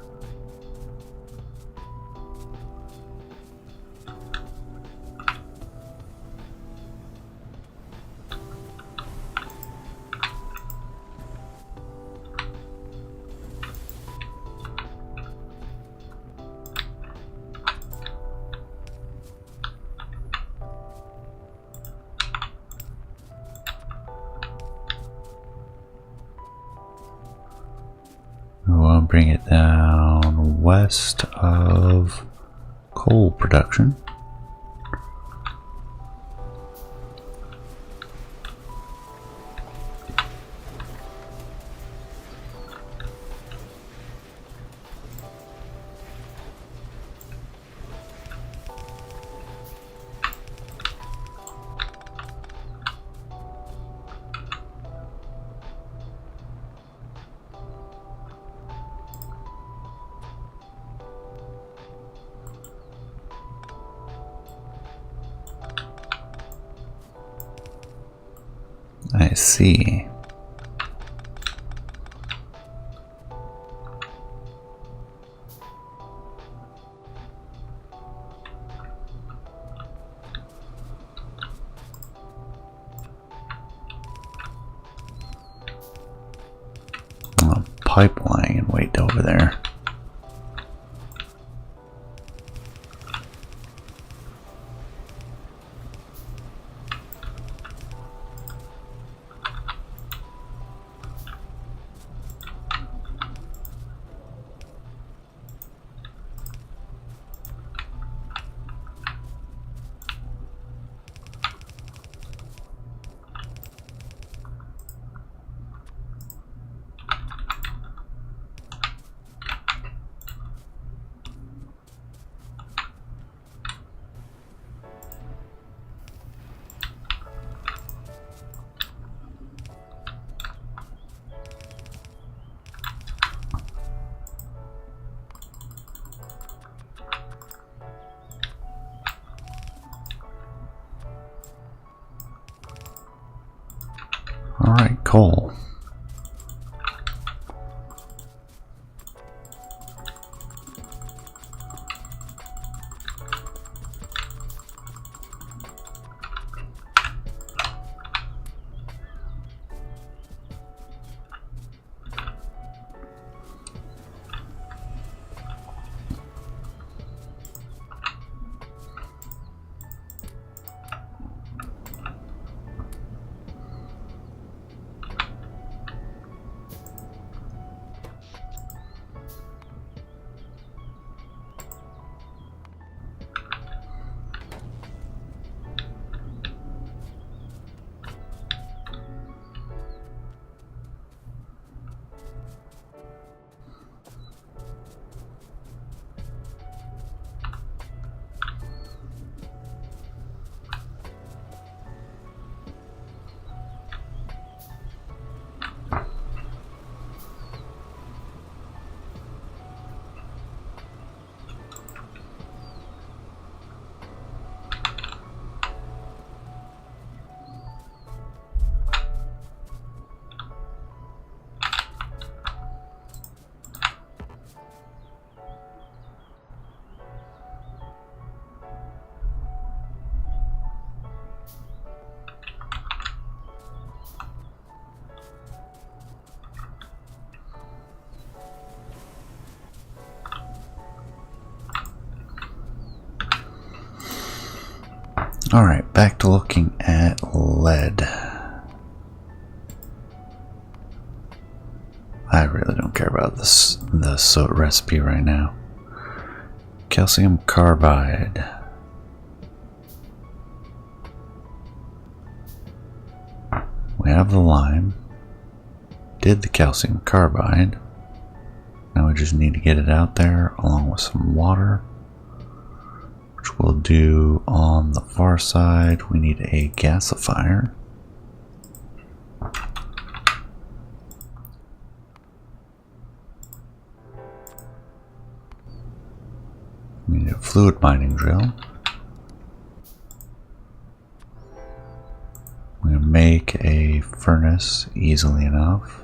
We'll bring it down west of coal production. I see. A pipeline and wait over there. All right, coal. Alright, back to looking at lead. I really don't care about this, the soot recipe right now. Calcium carbide. We have the lime. Did the calcium carbide. Now we just need to get it out there along with some water, which we'll do on the far side. We need a gasifier. We need a fluid mining drill. We're going to make a furnace easily enough.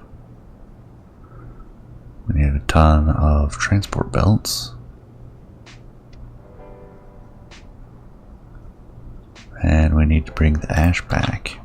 We need a ton of transport belts. And we need to bring the ash back.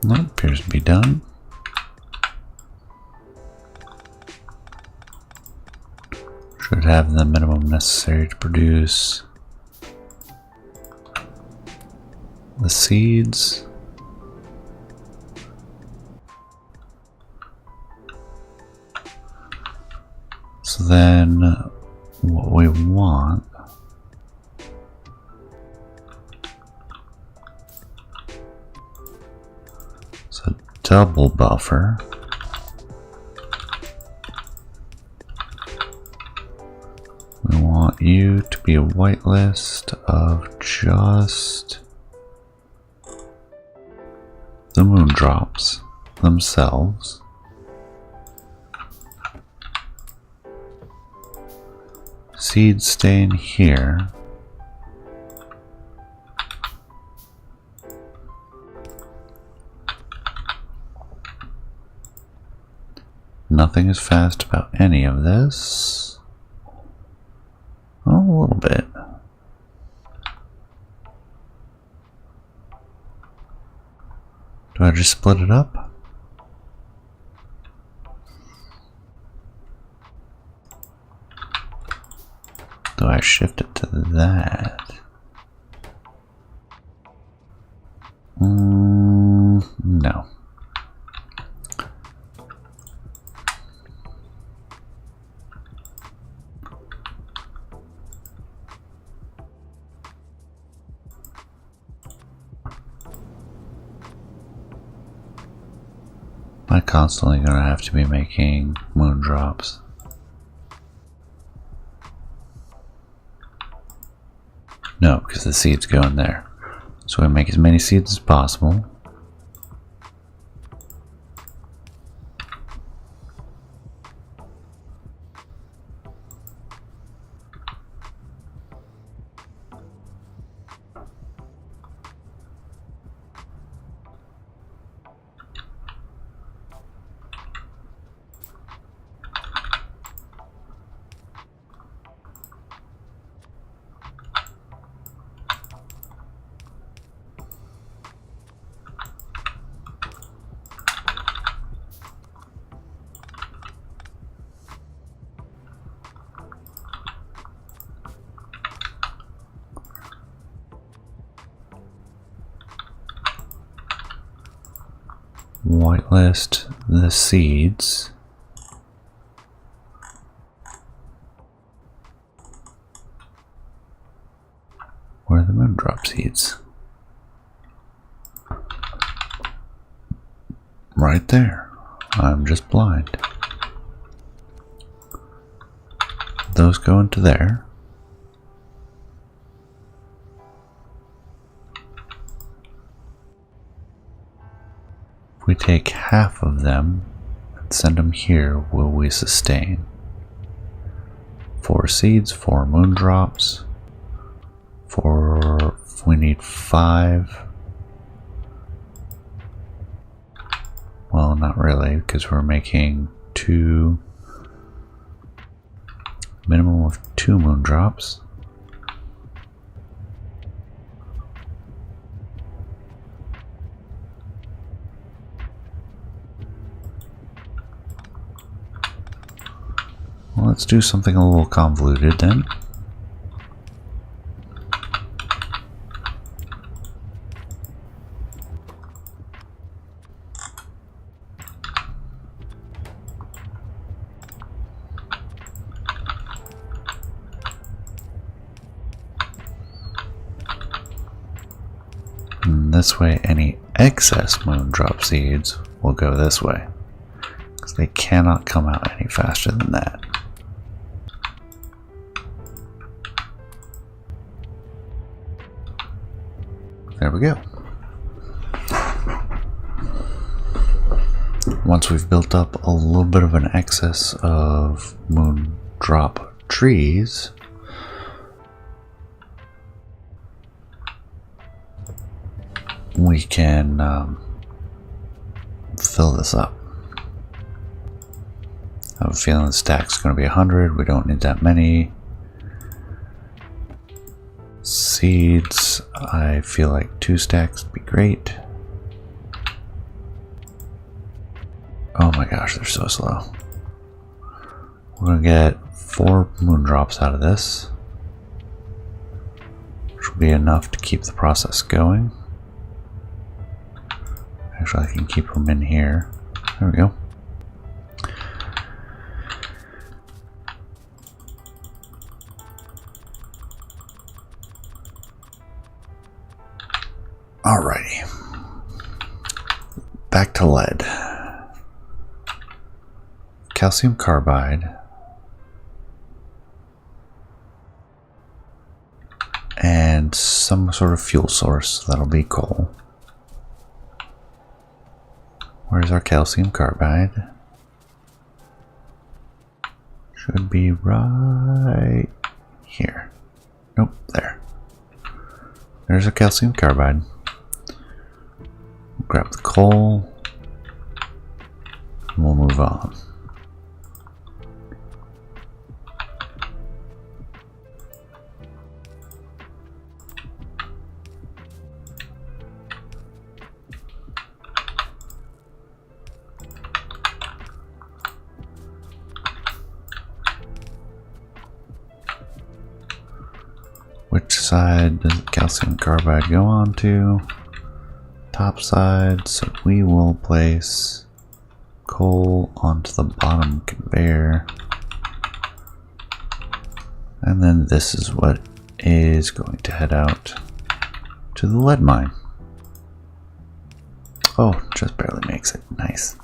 That appears to be done. Should have the minimum necessary to produce the seeds. So then what we want is a double buffer. We want you to be a whitelist of just the moondrops themselves. Seeds stay in here. Nothing is fast about any of this. Oh, a little bit. Do I just split it up? Do I shift it to that? No. I'm constantly gonna have to be making moondrops. No, because the seeds go in there. So we make as many seeds as possible. Whitelist the seeds. Where are the moondrop seeds? Right there. I'm just blind. Those go into there. we take half of them and send them here, will we sustain? 4 seeds, 4 moondrops, we need 5. Well, not really, because we're making 2, minimum of 2 moondrops. Well, let's do something a little convoluted then. And this way, any excess moondrop seeds will go this way, because they cannot come out any faster than that. There we go. Once we've built up a little bit of an excess of moondrop trees, we can fill this up. I have a feeling the stack's going to be 100. We don't need that many. Seeds, I feel like 2 stacks would be great. Oh my gosh, they're so slow. We're going to get 4 moondrops out of this, which will be enough to keep the process going. Actually, I can keep them in here. There we go. Alrighty, back to lead. Calcium carbide and some sort of fuel source. That'll be coal. Where's our calcium carbide? Should be right here. Nope, there. There's a calcium carbide. Grab the coal, and we'll move on. Which side does the calcium carbide go on to? Top side, so we will place coal onto the bottom conveyor, and then this is what is going to head out to the lead mine. Oh, just barely makes it. Nice.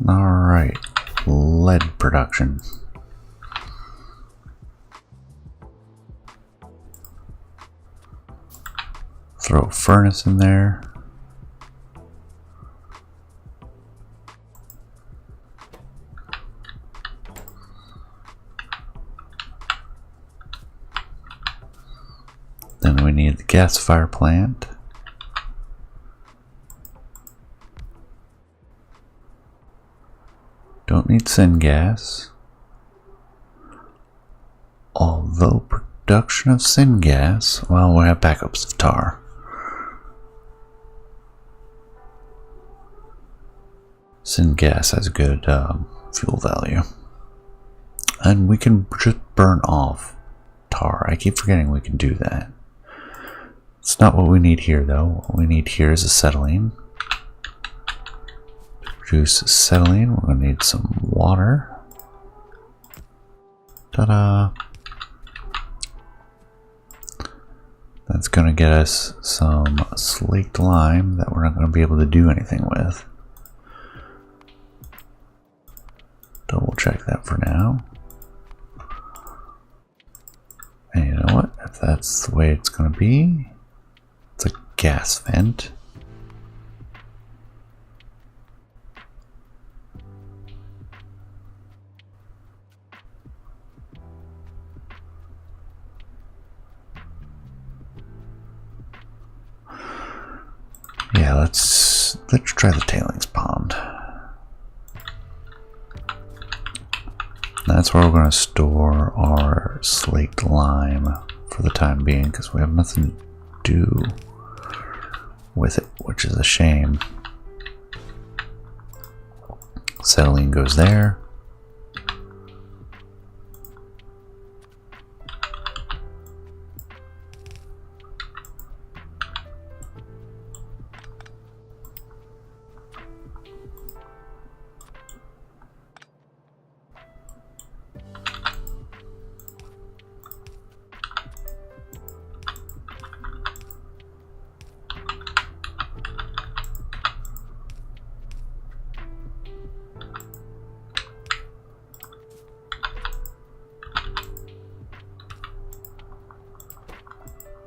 Alright, lead production. Throw a furnace in there. Then we need the gasifier plant. Don't need syngas. Although production of syngas, well, we'll have backups of tar. Syngas has good fuel value. And we can just burn off tar. I keep forgetting we can do that. It's not what we need here, though. What we need here is acetylene. To produce acetylene, we're going to need some water. Ta-da! That's going to get us some slaked lime that we're not going to be able to do anything with. Double check that for now. And you know what? If that's the way it's going to be, it's a gas vent. Yeah, let's try the tailings pond. That's where we're going to store our slaked lime for the time being, because we have nothing to do with it, which is a shame. Acetylene goes there.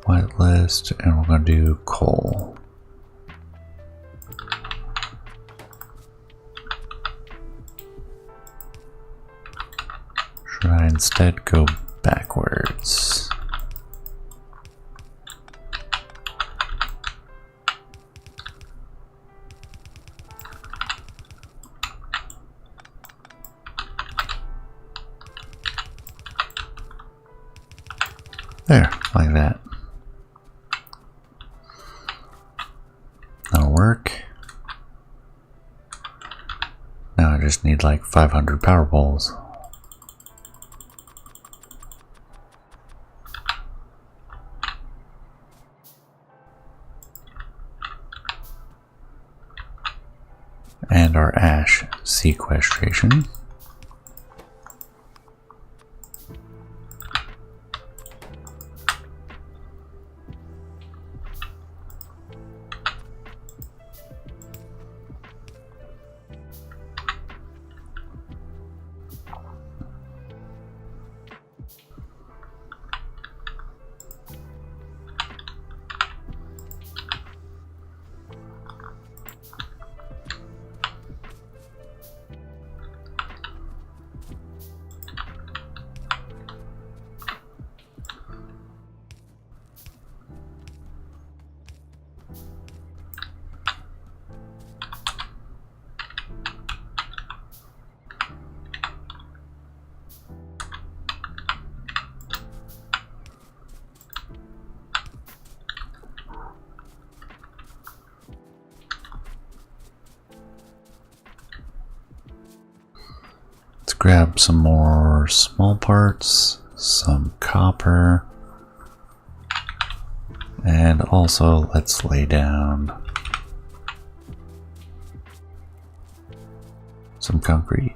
Whitelist, and we're going to do coal. Should I instead go backwards? There, like that. That'll work. Now I just need like 500 power poles. And our ash sequestration. Grab some more small parts, some copper, and also let's lay down some concrete.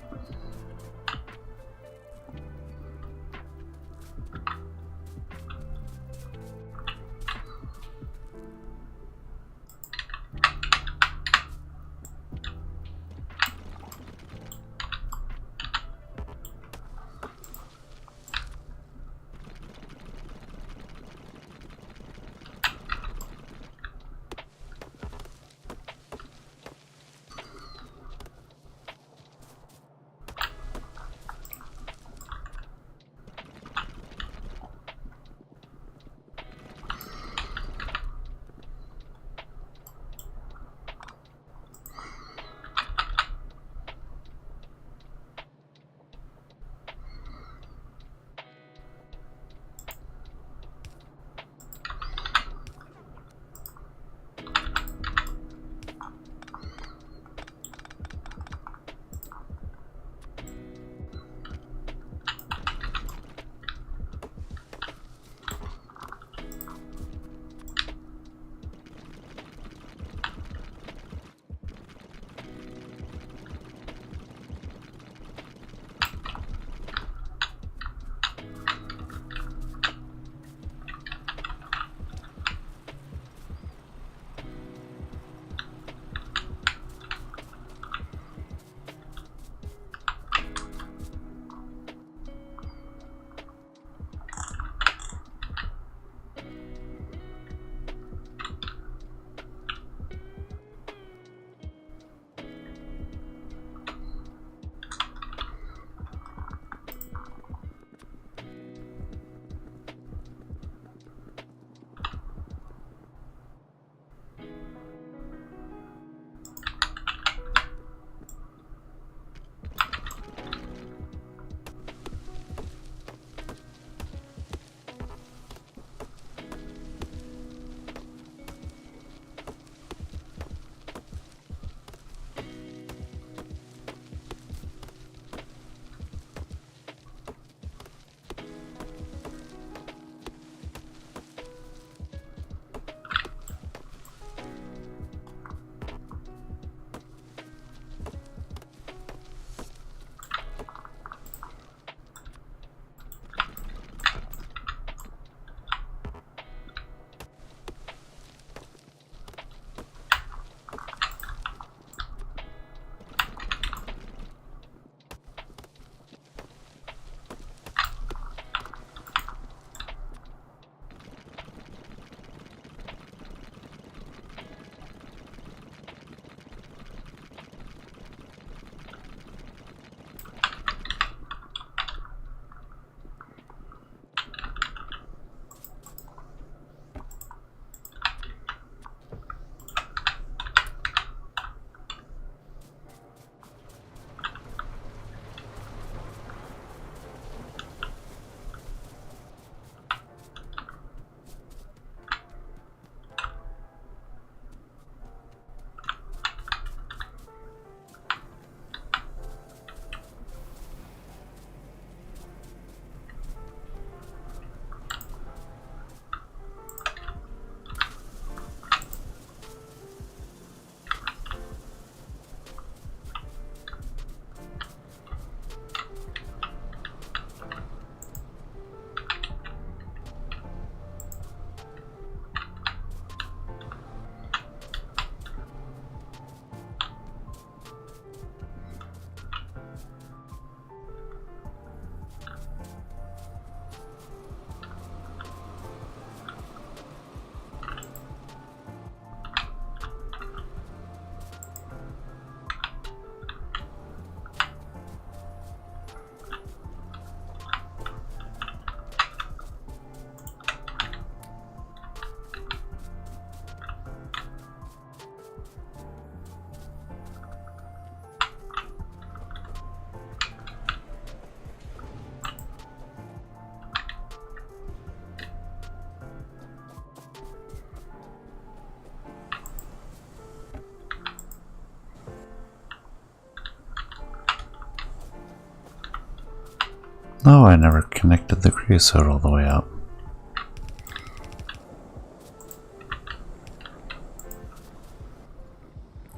Oh, I never connected the creosote all the way up.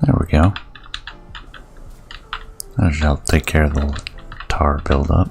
There we go. That should help take care of the tar buildup.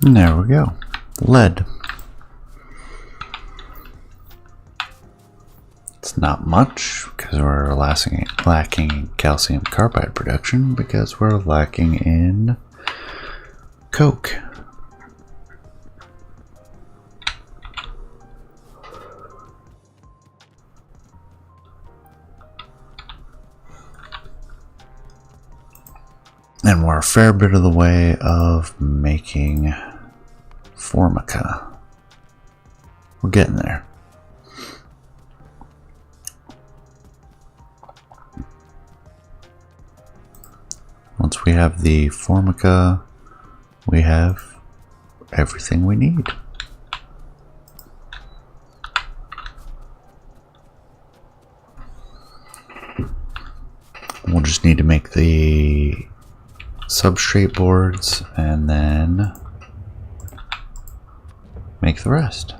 And there we go. Lead. It's not much because we're lacking in calcium carbide production because we're lacking in coke. And we're a fair bit of the way of making Formica. We're getting there. Once we have the Formica, we have everything we need. We'll just need to make the substrate boards and then make the rest.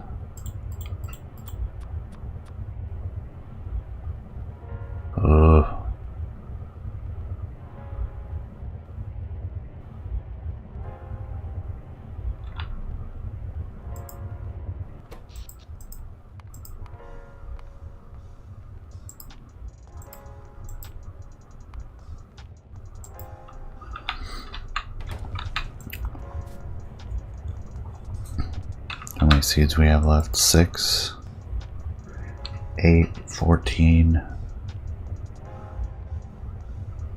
How many seeds we have left? 6, 8, 14.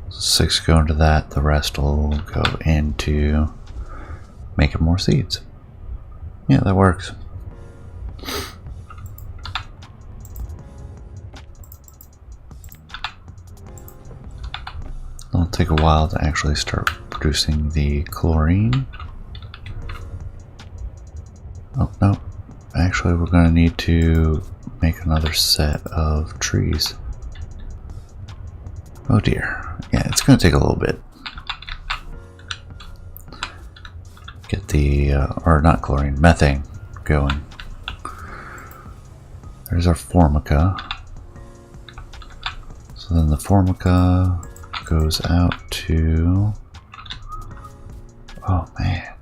6 go into that, the rest will go into making more seeds. Yeah, that works. It'll take a while to actually start producing the chlorine. Oh, no. Actually, we're going to need to make another set of trees. Oh dear. Yeah, it's going to take a little bit. Get the, or not chlorine, methane going. There's our Formica. So then the Formica goes out to... Oh man.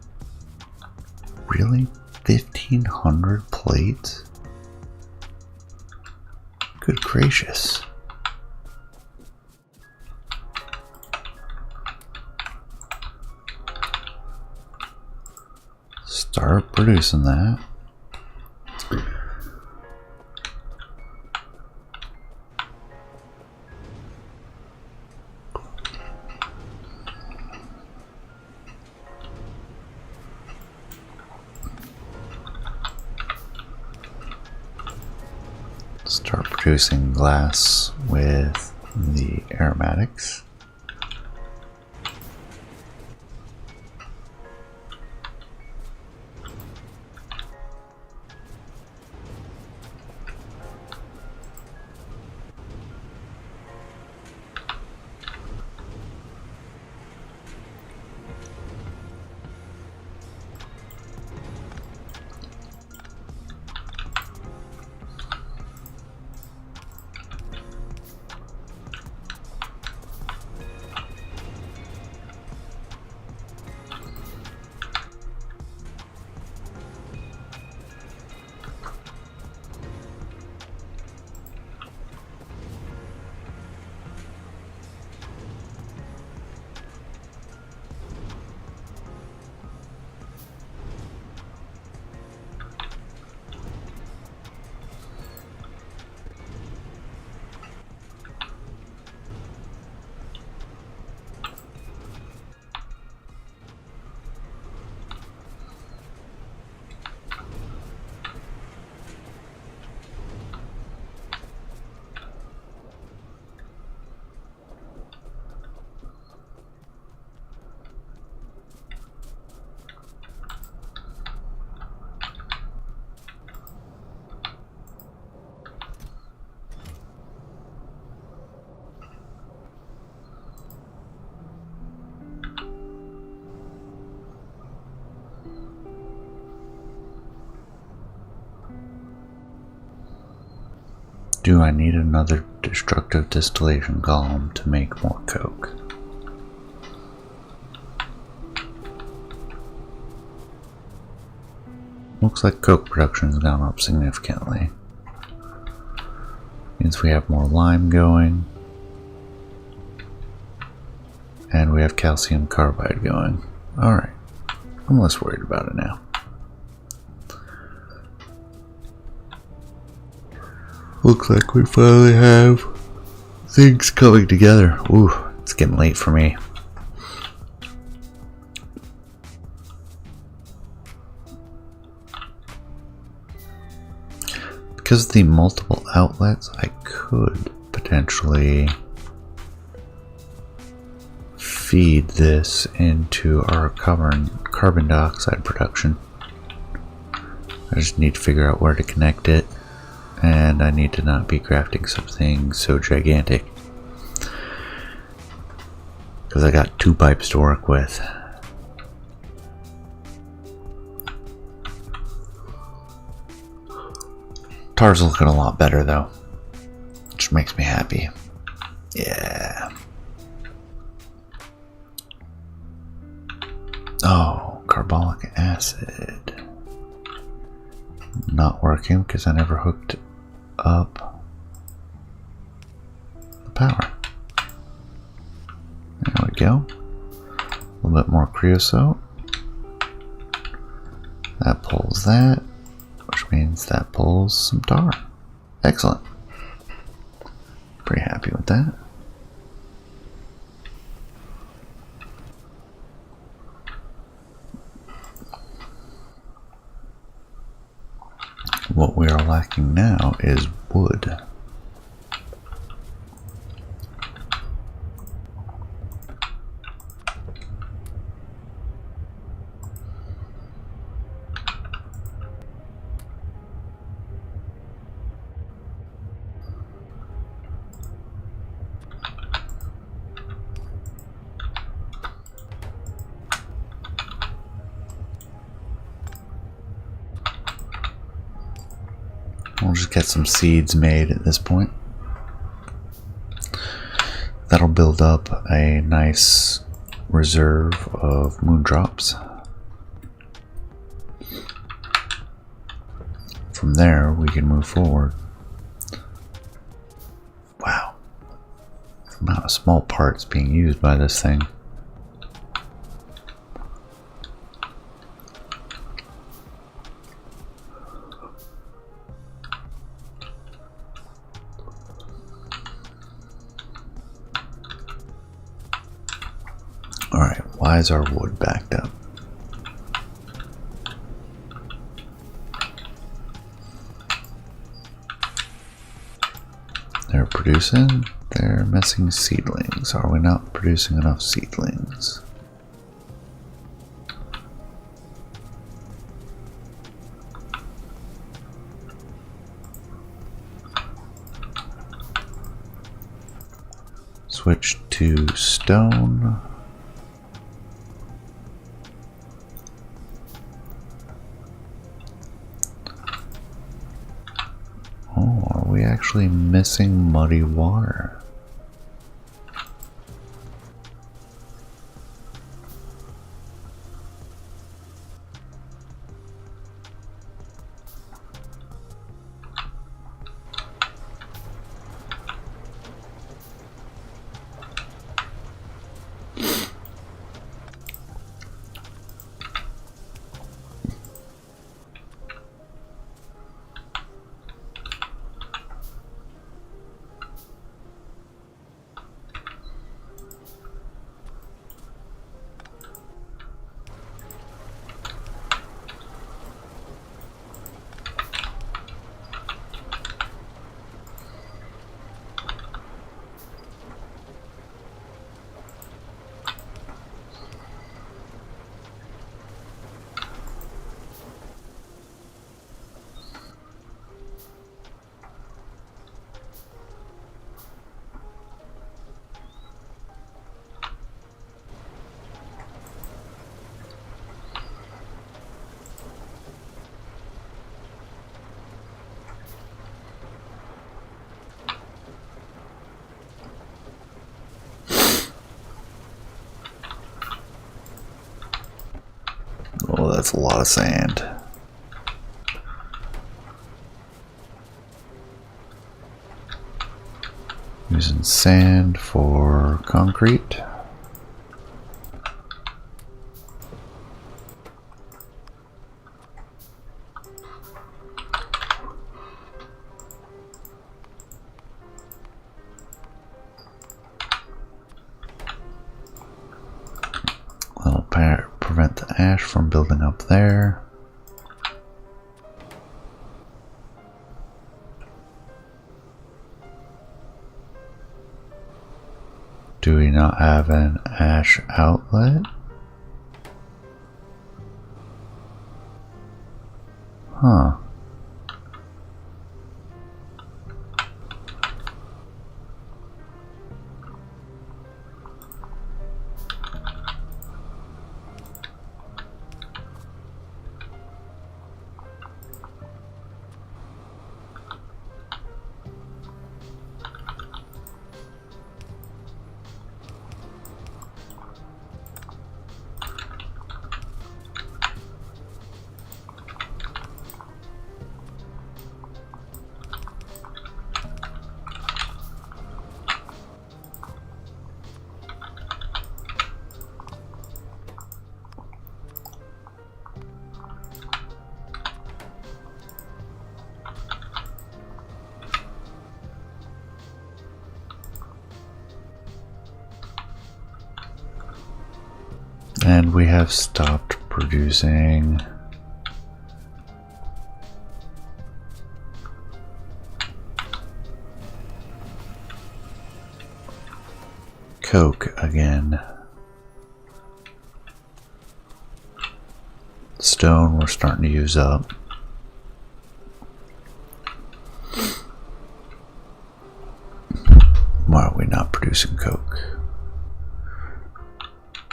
Really? 1,500 plates? Good gracious. Start producing that. Start producing glass with the aromatics. Do I need another destructive distillation column to make more coke? Looks like coke production has gone up significantly. Means we have more lime going. And we have calcium carbide going. Alright. I'm less worried about it now. Looks like we finally have things coming together. Ooh, it's getting late for me. Because of the multiple outlets, I could potentially feed this into our carbon dioxide production. I just need to figure out where to connect it, and I need to not be crafting something so gigantic, because I got 2 pipes to work with. Tar's looking a lot better though, which makes me happy. Yeah. Oh, carbolic acid. Not working because I never hooked up the power. There we go. A little bit more creosote. That pulls that, which means that pulls some tar. Excellent. Pretty happy with that. What we are lacking now is wood. We'll just get some seeds made at this point. That'll build up a nice reserve of moondrops. From there, we can move forward. Wow. The amount of small parts being used by this thing. Alright, why is our wood backed up? They're producing? They're missing seedlings. Are we not producing enough seedlings? Switch to stone. Actually missing muddy water. Oh, that's a lot of sand. Using sand for concrete. That'll prevent the ash from building up there. Do we not have an ash outlet? Huh. And we have stopped producing coke again. Stone we're starting to use up. Why are we not producing coke?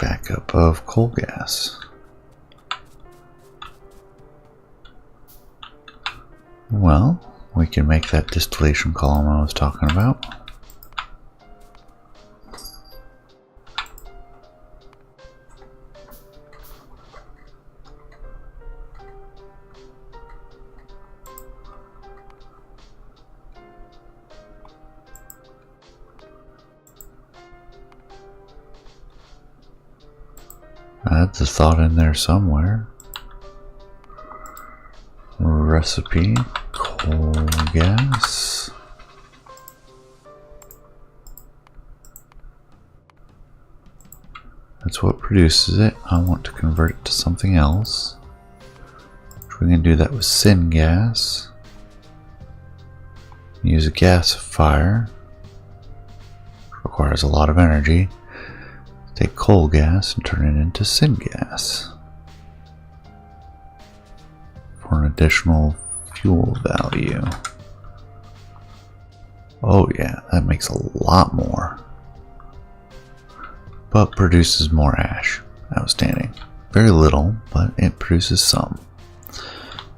Backup of coal gas. Well, we can make that distillation column I was talking about. That's a thought in there somewhere. Recipe, coal gas. That's what produces it. I want to convert it to something else. We can do that with syngas. Use a gasifier. Requires a lot of energy. Take coal gas and turn it into syngas for an additional fuel value. Oh yeah, that makes a lot more, but produces more ash. Outstanding. Very little, but it produces some.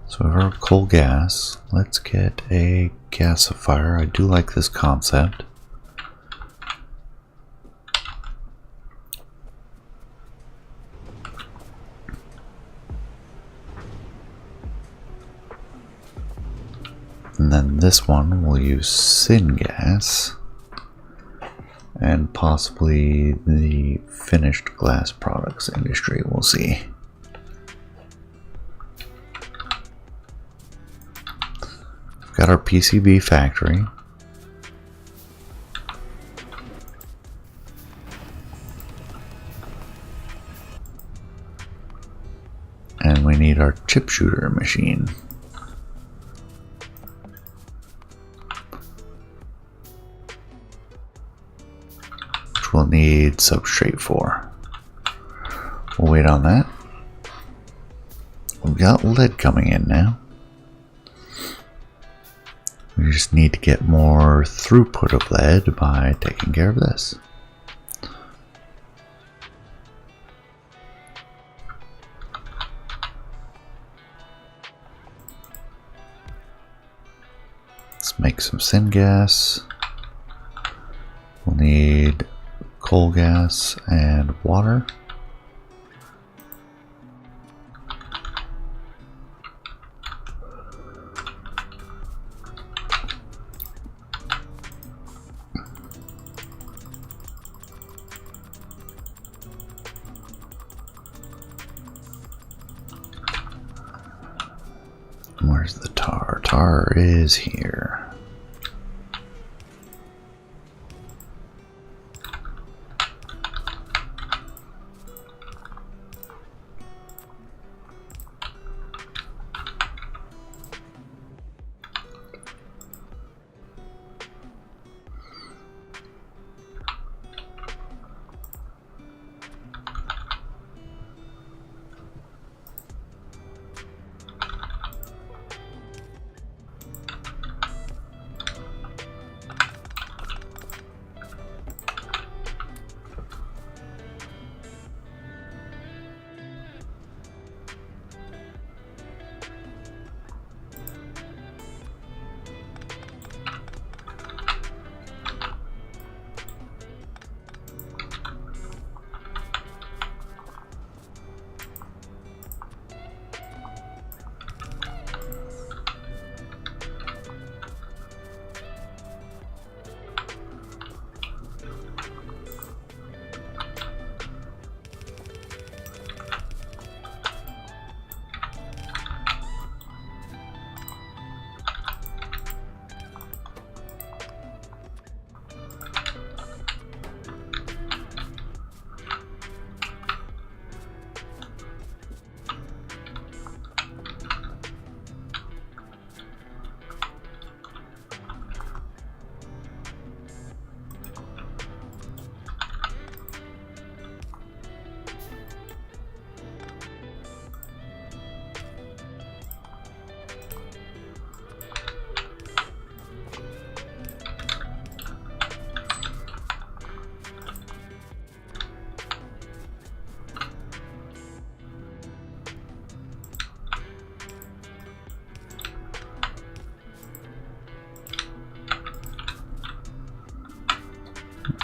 So we have our coal gas. Let's get a gasifier. I do like this concept. And then this one will use syngas and possibly the finished glass products industry. We'll see. We've got our PCB factory. And we need our chip shooter machine. We'll need substrate for. We'll wait on that. We've got lead coming in now. We just need to get more throughput of lead by taking care of this. Let's make some syngas. We'll need coal gas and water. Where's the tar? Tar is here.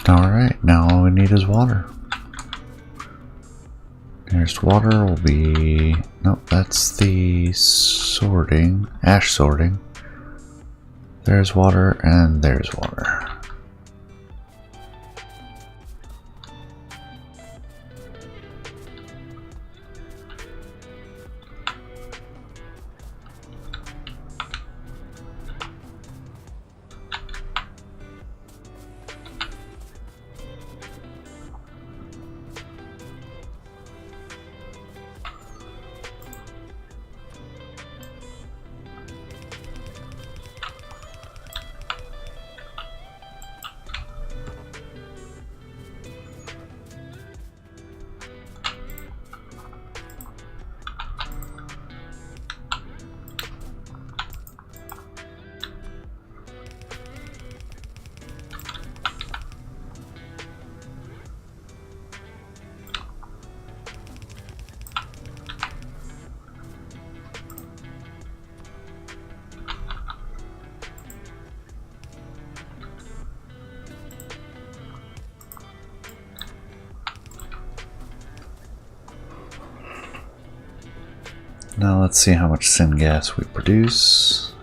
Alright, now all we need is water. Nearest water will be... Nope, that's the sorting, ash sorting. There's water and there's water. Now let's see how much syngas we produce.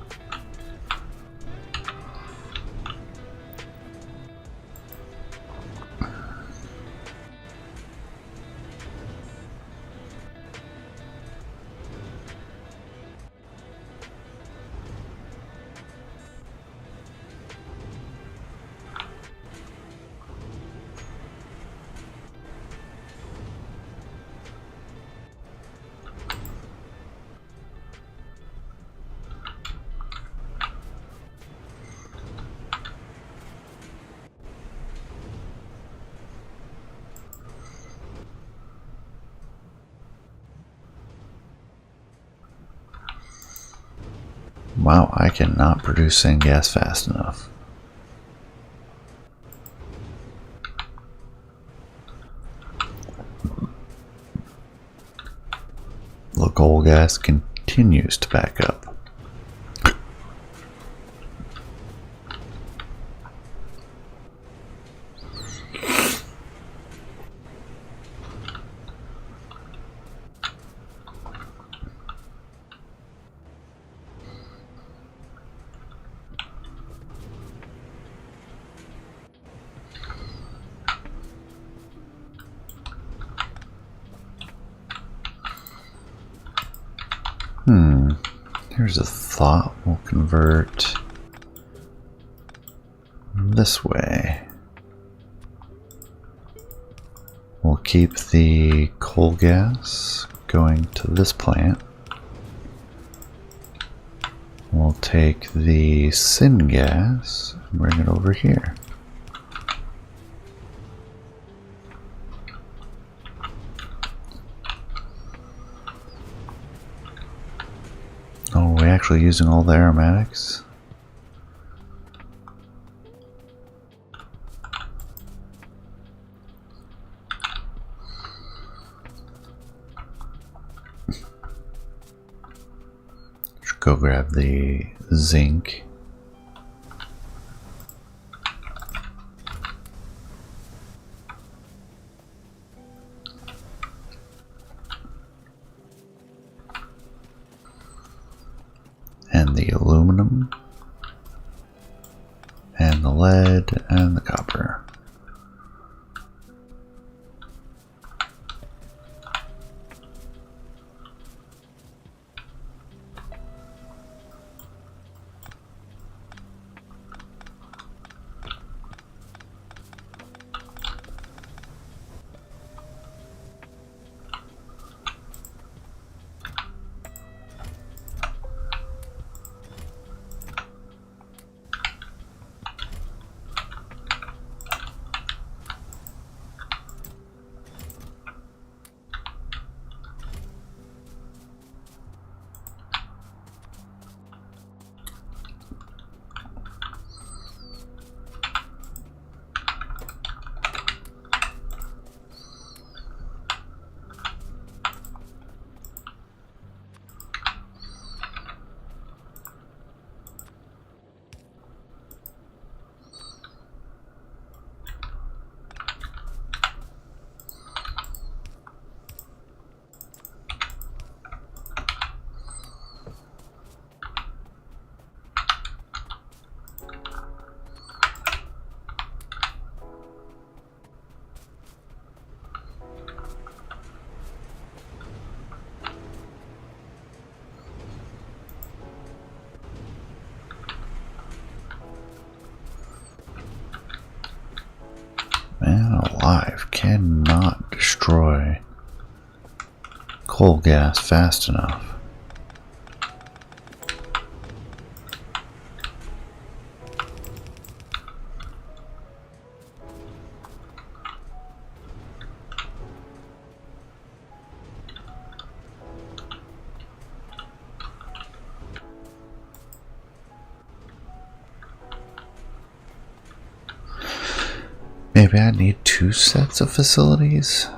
Wow, I cannot produce syngas fast enough. The coal gas continues to back up. Here's a thought. We'll convert this way. We'll keep the coal gas going to this plant. We'll take the syngas and bring it over here. Oh, are we actually using all the aromatics? Should go grab the zinc. And the aluminum, and the lead, and the copper. Man alive, cannot destroy coal gas fast enough. Maybe I need 2 sets of facilities?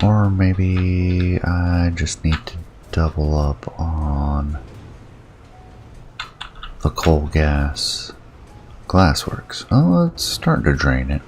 Or maybe I just need to double up on the coal gas glassworks. Oh, it's starting to drain it.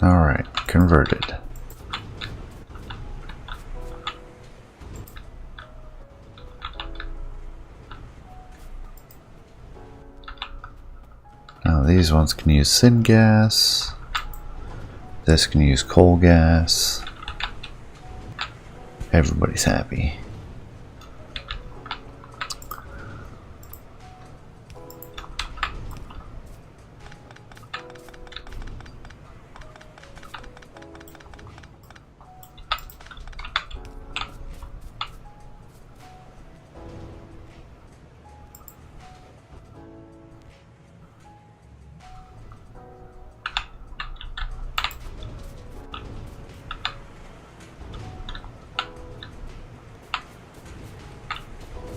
Alright, converted. Now these ones can use syngas. This can use coal gas. Everybody's happy.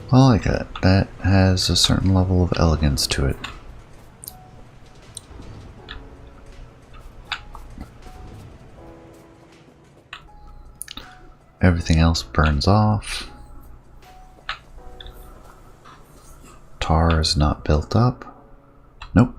I like that. That has a certain level of elegance to it. Everything else burns off. Tar is not built up. Nope.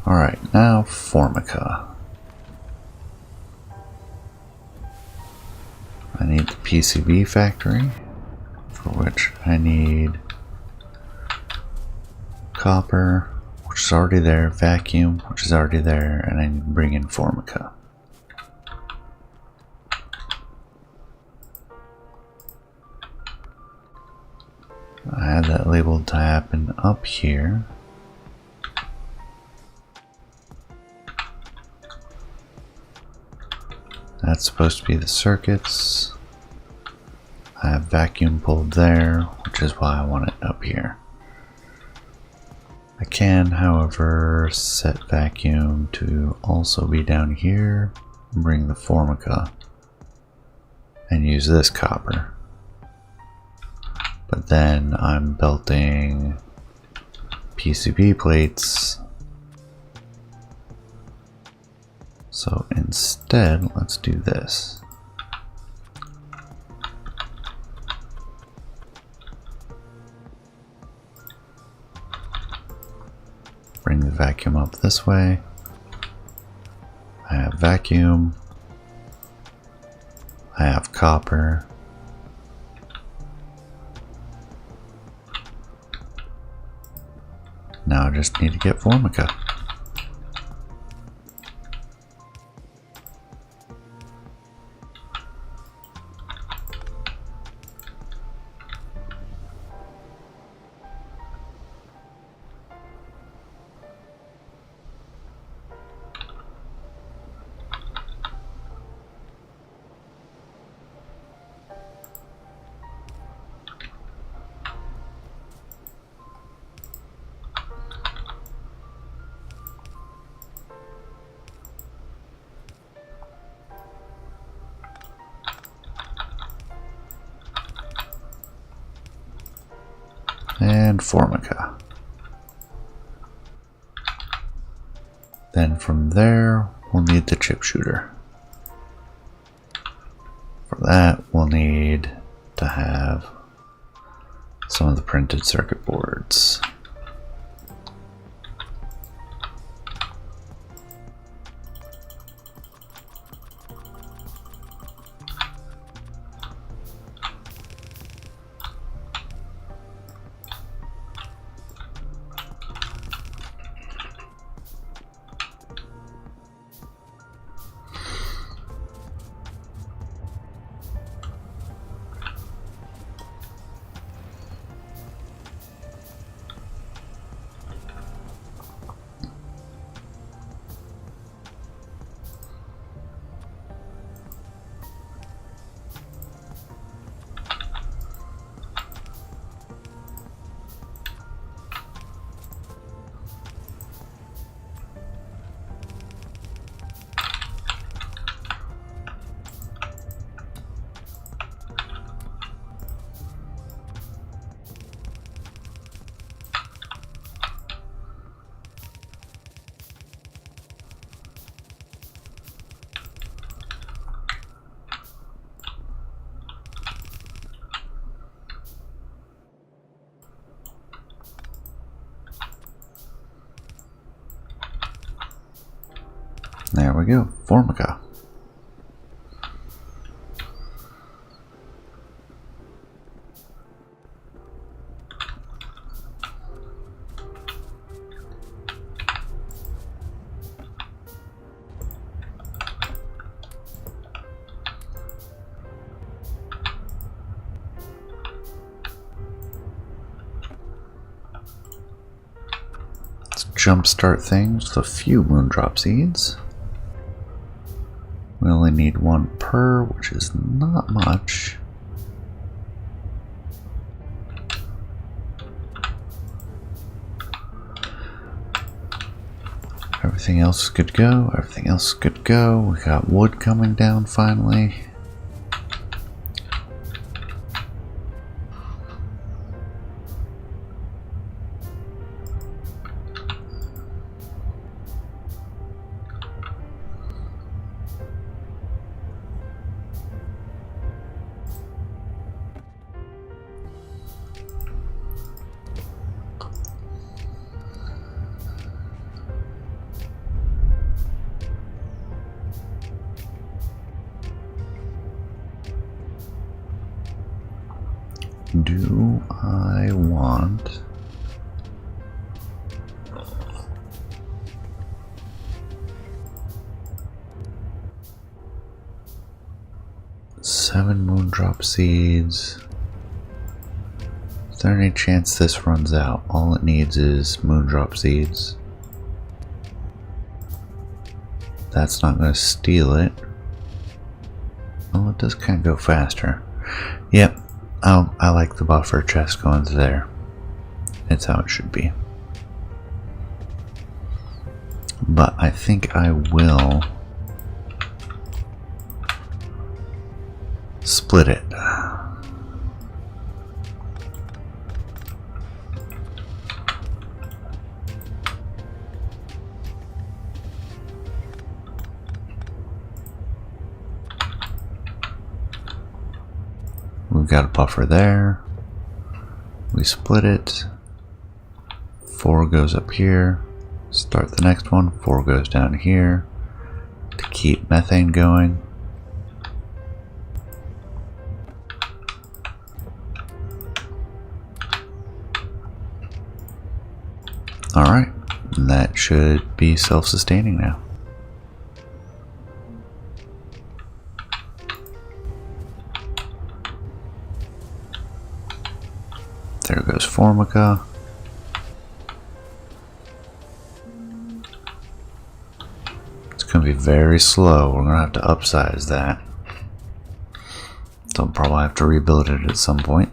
Alright, now Formica. I need the PCB factory, for which I need copper, which is already there, vacuum, which is already there, and I need to bring in Formica. I have that labeled to happen up here. That's supposed to be the circuits. I have vacuum pulled there, which is why I want it up here. I can, however, set vacuum to also be down here, bring the Formica, and use this copper. But then I'm belting PCB plates. So instead, let's do this. Bring the vacuum up this way. I have vacuum. I have copper. Now I just need to get Formica. And Formica. Then from there, we'll need the chip shooter. For that, we'll need to have some of the printed circuit boards. There we go, Formica. jumpstart things with a few moondrop seeds. We only need 1 per, which is not much. Everything else is good to go. Everything else is good to go. We got wood coming down finally. Do I want 7 moondrop seeds? Is there any chance this runs out? All it needs is moondrop seeds. That's not going to steal it. Well, it does kind of go faster. Yep. I like the buffer chest going to there. It's how it should be. But I think I will split it. We've got a buffer there. We split it. 4 goes up here. Start the next one. 4 goes down here to keep methane going. Alright, that should be self-sustaining now. There goes Formica. It's going to be very slow. We're going to have to upsize that. So I'll probably have to rebuild it at some point.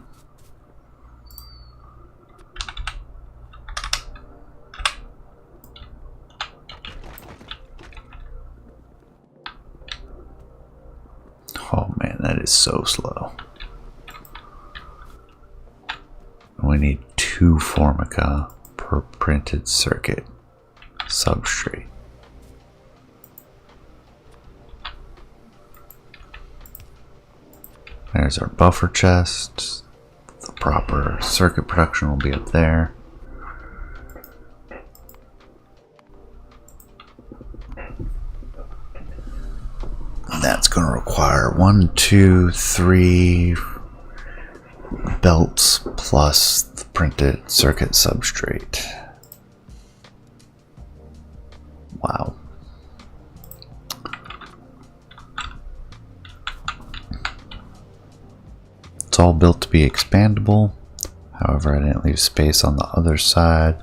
Oh man, that is so slow. We need 2 Formica per printed circuit substrate. There's our buffer chest. The proper circuit production will be up there. That's going to require 1, 2, 3 belts plus the printed circuit substrate. Wow. It's all built to be expandable. However, I didn't leave space on the other side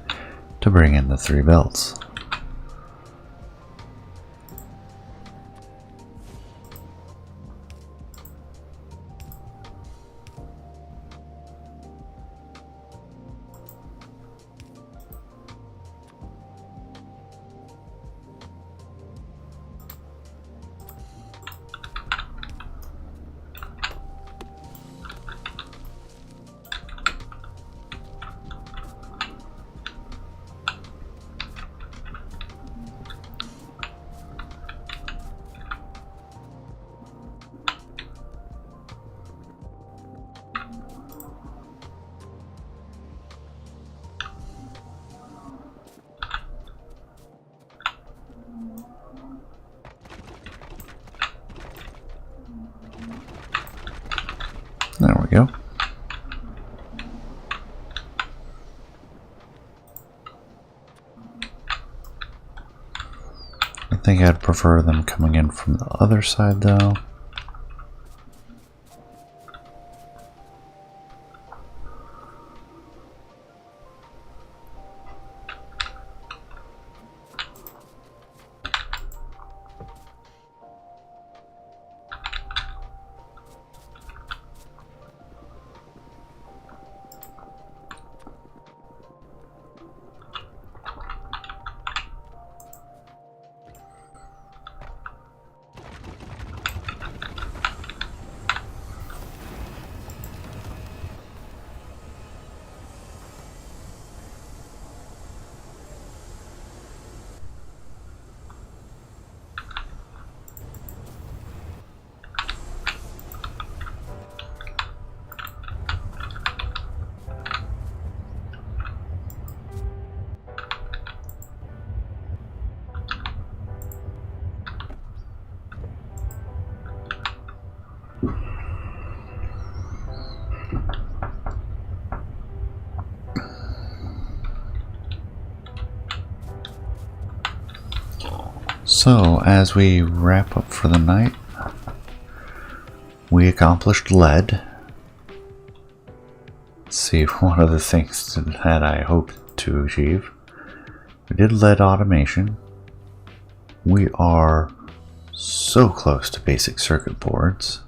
to bring in the 3 belts. There we go. I think I'd prefer them coming in from the other side though. So, as we wrap up for the night, we accomplished lead. Let's see, one of the things that I hoped to achieve. We did lead automation. We are so close to basic circuit boards.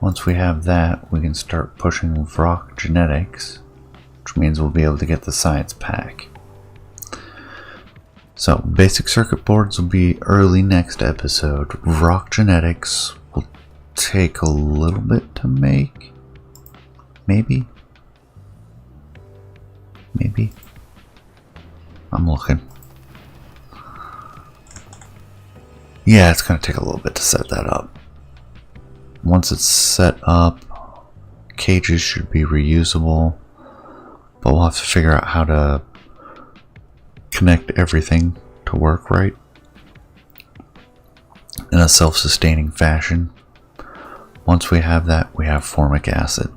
Once we have that, we can start pushing Vrauk genetics, which means we'll be able to get the science pack. So, basic circuit boards will be early next episode. Vrauk genetics will take a little bit to make. Maybe. I'm looking. Yeah, it's going to take a little bit to set that up. Once it's set up, cages should be reusable, but we'll have to figure out how to connect everything to work right in a self-sustaining fashion. Once we have that, we have formic acid.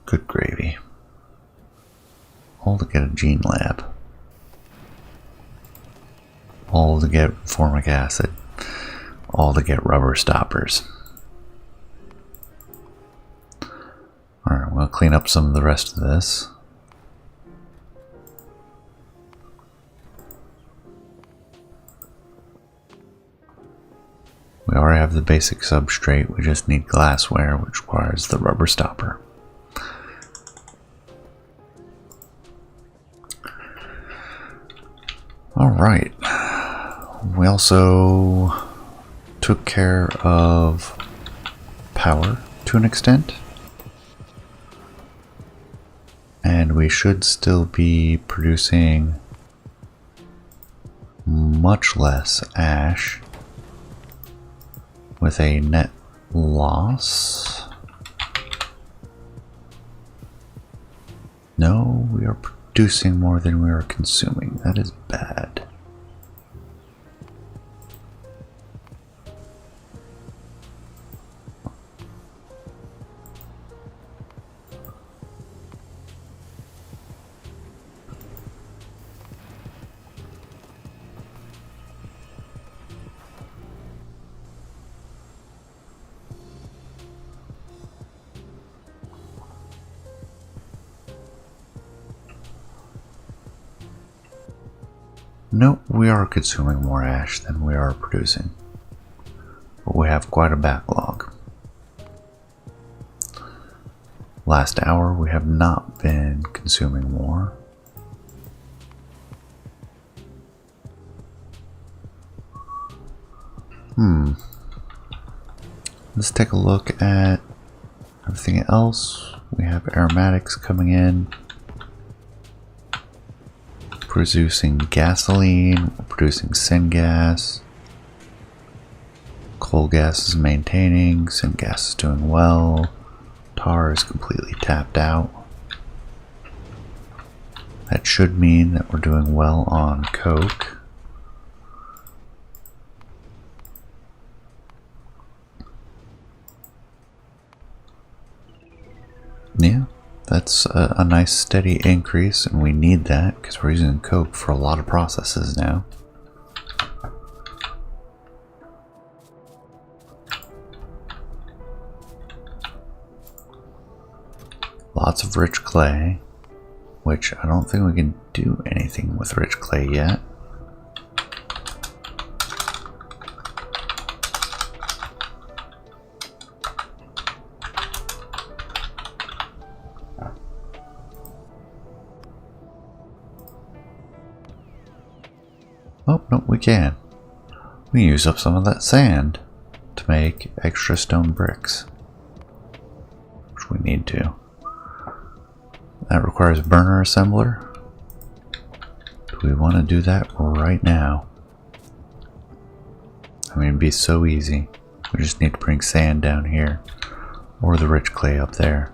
Good gravy. All to get a gene lab. All to get formic acid. All to get rubber stoppers. Alright, we'll clean up some of the rest of this. We already have the basic substrate, we just need glassware, which requires the rubber stopper. Alright, we also took care of power to an extent, and we should still be producing much less ash with a net loss. No, we are producing more than we are consuming. That is bad. Nope, we are consuming more ash than we are producing, but we have quite a backlog. Last hour we have not been consuming more. Let's take a look at everything else. We have aromatics coming in. Producing gasoline, producing syngas. Coal gas is maintaining, syngas is doing well. Tar is completely tapped out. That should mean that we're doing well on coke. Yeah. That's a nice steady increase, and we need that because we're using coke for a lot of processes now. Lots of rich clay, which I don't think we can do anything with rich clay yet. Oh, no, we can. We use up some of that sand to make extra stone bricks, which we need to. That requires a burner assembler. Do we want to do that right now? I mean, it'd be so easy. We just need to bring sand down here, or the rich clay up there.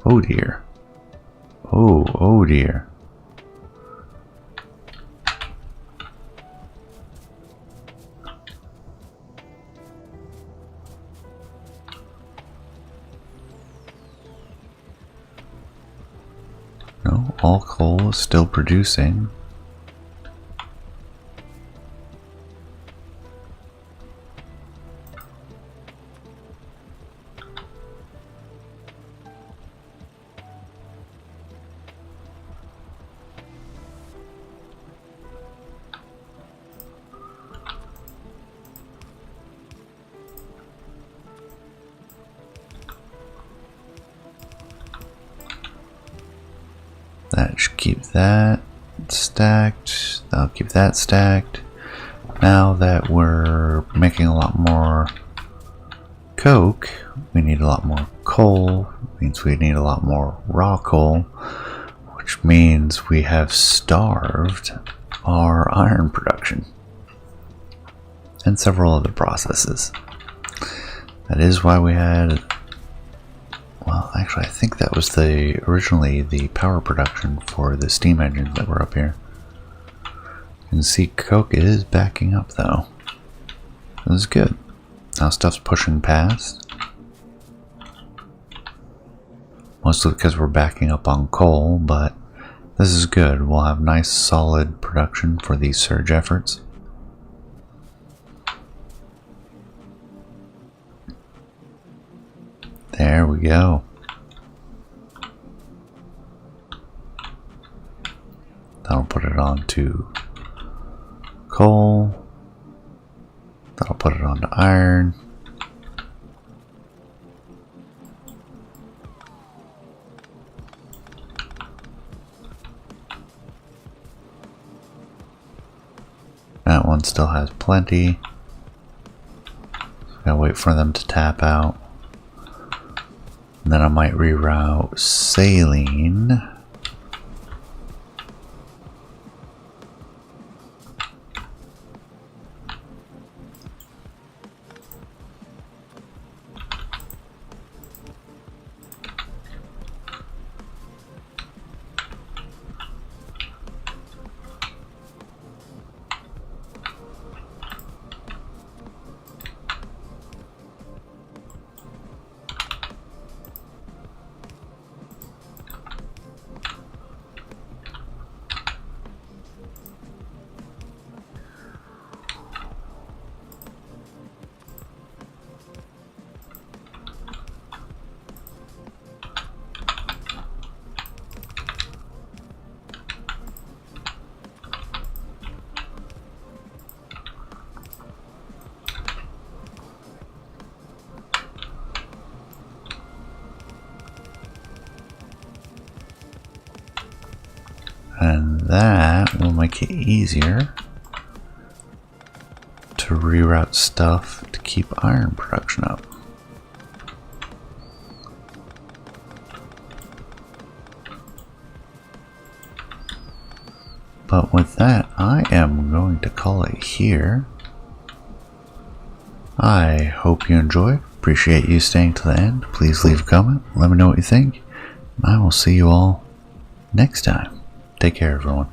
Oh dear. Oh dear. all coal is still producing. That should keep that stacked. That'll keep that stacked. Now that we're making a lot more coke, we need a lot more coal. Means we need a lot more raw coal, which means we have starved our iron production and several other processes. That is why we had, well, actually I think that was originally the power production for the steam engines that were up here. You can see coke is backing up though. This is good. Now stuff's pushing past. Mostly because we're backing up on coal, but this is good. We'll have nice solid production for these surge efforts. There we go. That'll put it onto coal. That'll put it onto iron. That one still has plenty. Gotta wait for them to tap out. And then I might reroute saline. And that will make it easier to reroute stuff to keep iron production up. But with that, I am going to call it here. I hope you enjoyed. Appreciate you staying to the end. Please leave a comment. Let me know what you think. I will see you all next time. Take care, everyone.